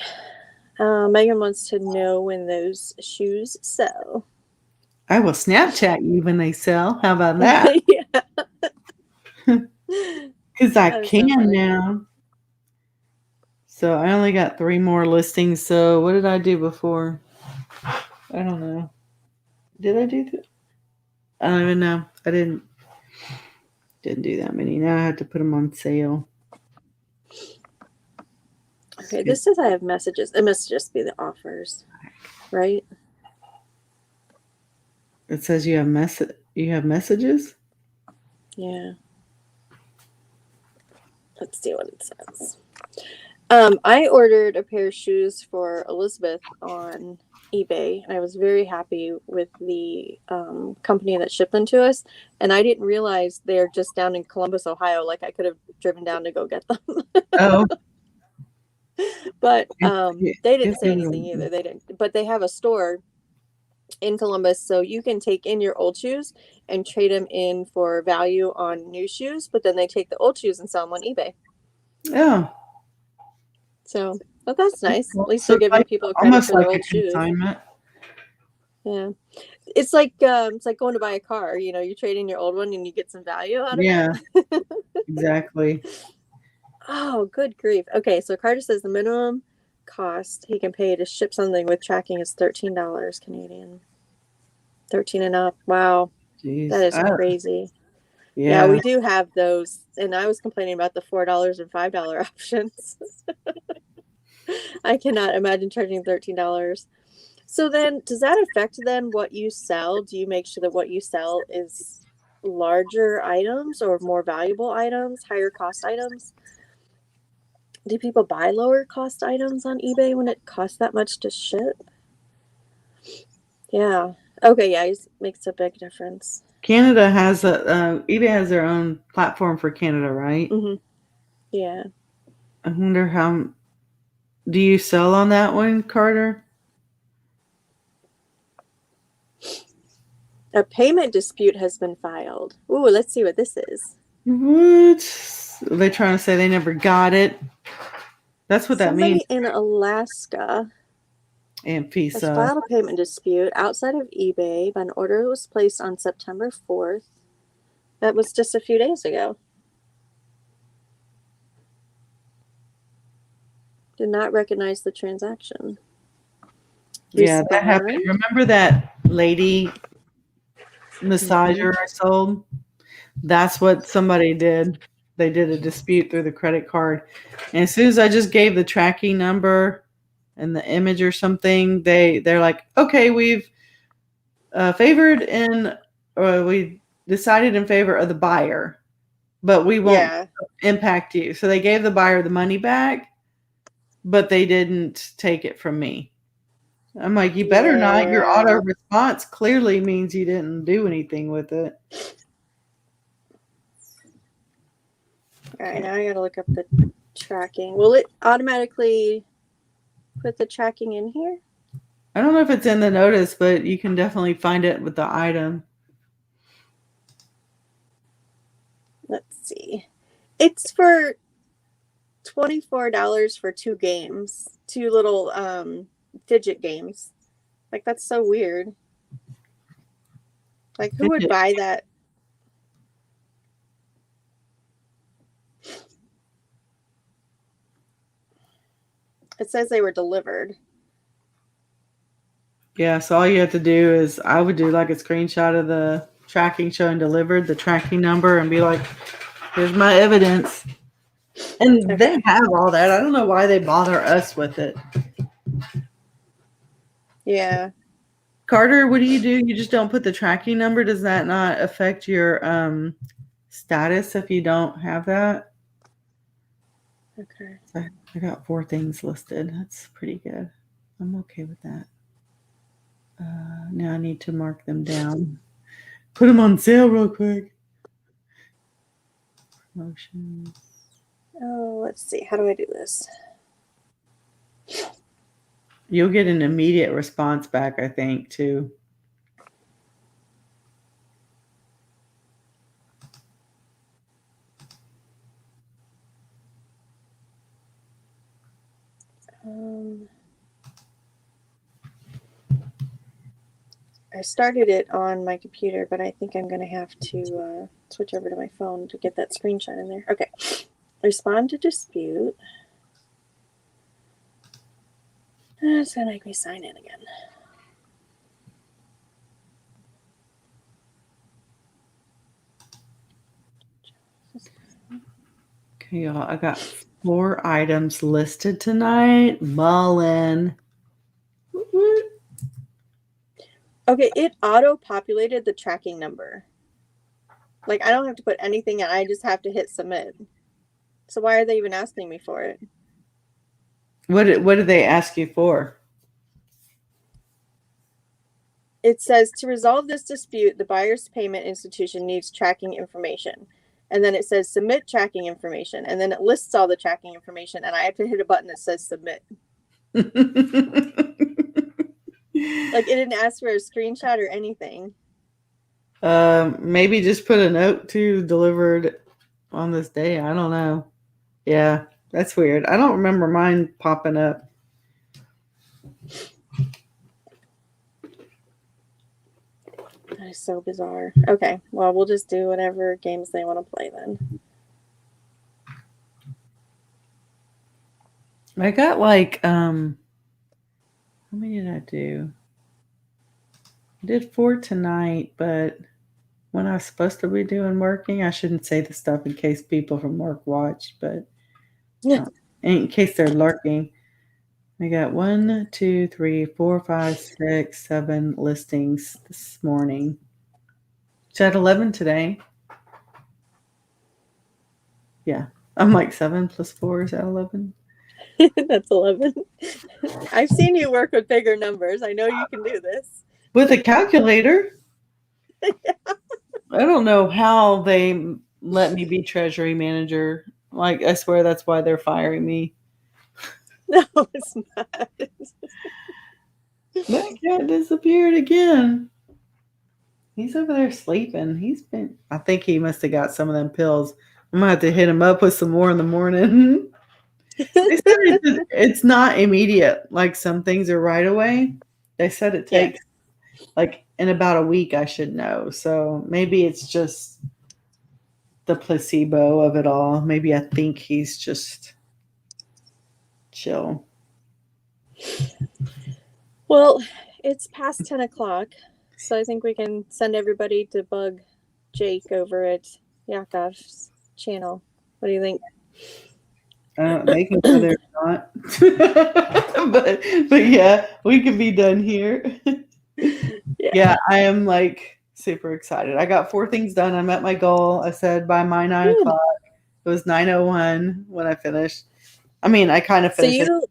Megan wants to know when those shoes sell. I will Snapchat you when they sell. How about that? Yeah. Because I can now. So I only got 3 more listings. So what did I do before? I don't know. Did I do that? I don't even know. I didn't do that many. Now I have to put them on sale. Okay, this says I have messages. It must just be the offers, right? It says you have messages? Yeah. Let's see what it says. I ordered a pair of shoes for Elizabeth on eBay, and I was very happy with the company that shipped them to us. And I didn't realize they're just down in Columbus, Ohio. Like I could have driven down to go get them. Oh. But they didn't say anything either. They didn't. But they have a store in Columbus, so you can take in your old shoes and trade them in for value on new shoes. But then they take the old shoes and sell them on eBay. Oh. So, but that's nice. At least they're giving people credit almost for their like old a shoes. consignment. Yeah, it's like going to buy a car. You know, you trade in your old one and you get some value out of it. Yeah, exactly. Oh, good grief. Okay, so Carter says the minimum cost he can pay to ship something with tracking is $13 Canadian. 13 and up. Wow, Jeez. that is crazy. Yeah, we do have those, and I was complaining about the $4 and $5 options. I cannot imagine charging $13. So then, does that affect then what you sell? Do you make sure that what you sell is larger items or more valuable items, higher cost items? Do people buy lower cost items on eBay when it costs that much to ship? Yeah. Okay. Yeah, it makes a big difference. Canada has eBay has their own platform for Canada, right? Mm-hmm. Yeah. I wonder how. Do you sell on that one, Carter? A payment dispute has been filed. Ooh, let's see what this is. What? Are they trying to say they never got it? That's what that means. Somebody in Alaska And has filed a payment dispute outside of eBay, but an order was placed on September 4th. That was just a few days ago. Did not recognize the transaction. Yeah, that happened. Remember that lady massager I sold? That's what somebody did. They did a dispute through the credit card. And as soon as I just gave the tracking number and the image or something, they're like, okay, we've favored in, or we decided in favor of the buyer, but we won't impact you. So they gave the buyer the money back, but they didn't take it from me. I'm like, you better not. Your auto response clearly means you didn't do anything with it. All right, now I gotta look up the tracking. Will it automatically put the tracking in here? I don't know if it's in the notice, but you can definitely find it with the item. Let's see. It's for $24 for 2 games, 2 little fidget games. Like, that's so weird. Like, who would buy that? It says they were delivered. Yeah, so all you have to do is, I would do like a screenshot of the tracking showing delivered, the tracking number, and be like, here's my evidence. And they have all that. I don't know why they bother us with it. Yeah. Carter, what do? You just don't put the tracking number? Does that not affect your status if you don't have that? Okay. So I got 4 things listed. That's pretty good. I'm okay with that. Now I need to mark them down. Put them on sale real quick. Promotions. Oh, let's see. How do I do this? You'll get an immediate response back, I think, too. I started it on my computer, but I think I'm going to have to switch over to my phone to get that screenshot in there. Okay. Respond to dispute. It's going to make me sign in again. Okay, y'all. I got 4 items listed tonight. Mullen. Okay, it auto-populated the tracking number. Like, I don't have to put anything in. I just have to hit submit. So why are they even asking me for it? What did they ask you for? It says, to resolve this dispute, the buyer's payment institution needs tracking information. And then it says submit tracking information. And then it lists all the tracking information. And I have to hit a button that says submit. Like, it didn't ask for a screenshot or anything. Maybe just put a note to delivered on this day. I don't know. Yeah, that's weird. I don't remember mine popping up. That is so bizarre. Okay, well, we'll just do whatever games they want to play then. I got like, how many did I do? I did 4 tonight, but when I was supposed to be doing working, I shouldn't say the stuff in case people from work watch, but in case they're lurking. I got 1, 2, 3, 4, 5, 6, 7 listings this morning. It's at 11 today. Yeah. I'm like 7 plus 4 is at 11. That's 11. I've seen you work with bigger numbers. I know you can do this. With a calculator. Yeah. I don't know how they let me be treasury manager. Like, I swear that's why they're firing me. No, it's not. That cat disappeared again. He's over there sleeping. I think he must have got some of them pills. I'm going to have to hit him up with some more in the morning. They said it's not immediate. Like, some things are right away. They said it takes, like, in about a week I should know. So maybe it's just the placebo of it all. Maybe I think he's just chill. Well, it's past 10 o'clock, so I think we can send everybody to bug Jake over at Yakov's channel. What do you think? They can go there or not. but yeah, we can be done here. Yeah, I am like super excited. I got 4 things done. I met my goal. I said by my 9 o'clock. It was 9:01 when I finished. I mean, I kind of finished. So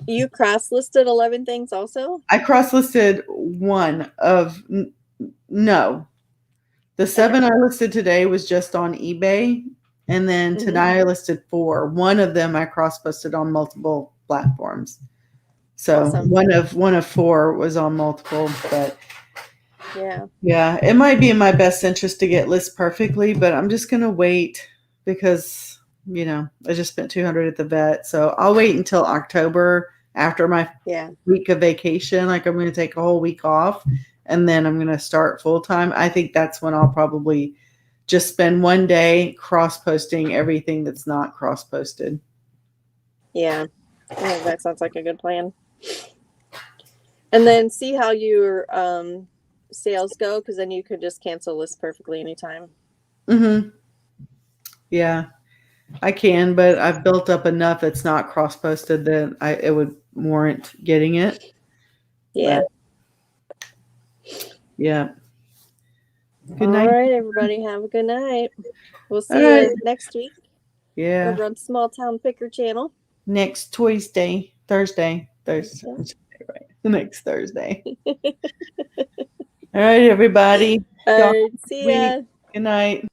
you cross-listed 11 things also? I cross-listed 1 of no. The 7 I listed today was just on eBay, and then tonight I listed 4. 1 of them I cross-posted on multiple platforms. So awesome. one of 4 was on multiple, but yeah, it might be in my best interest to get lists perfectly, but I'm just gonna wait because I just spent $200 at the vet, so I'll wait until October after my week of vacation. Like, I'm gonna take a whole week off, and then I'm gonna start full time. I think that's when I'll probably just spend one day cross-posting everything that's not cross-posted. Yeah, I think that sounds like a good plan. And then see how your sales go, because then you could just cancel lists perfectly anytime. Yeah, I can, but I've built up enough that's not cross-posted that it would warrant getting it. Yeah. But, yeah. Good night. All right, everybody. Have a good night. We'll see you next week. Yeah. Over on Small Town Picker channel. Next Thursday. Right. The next Thursday. All right, everybody. All right. See ya. Good night.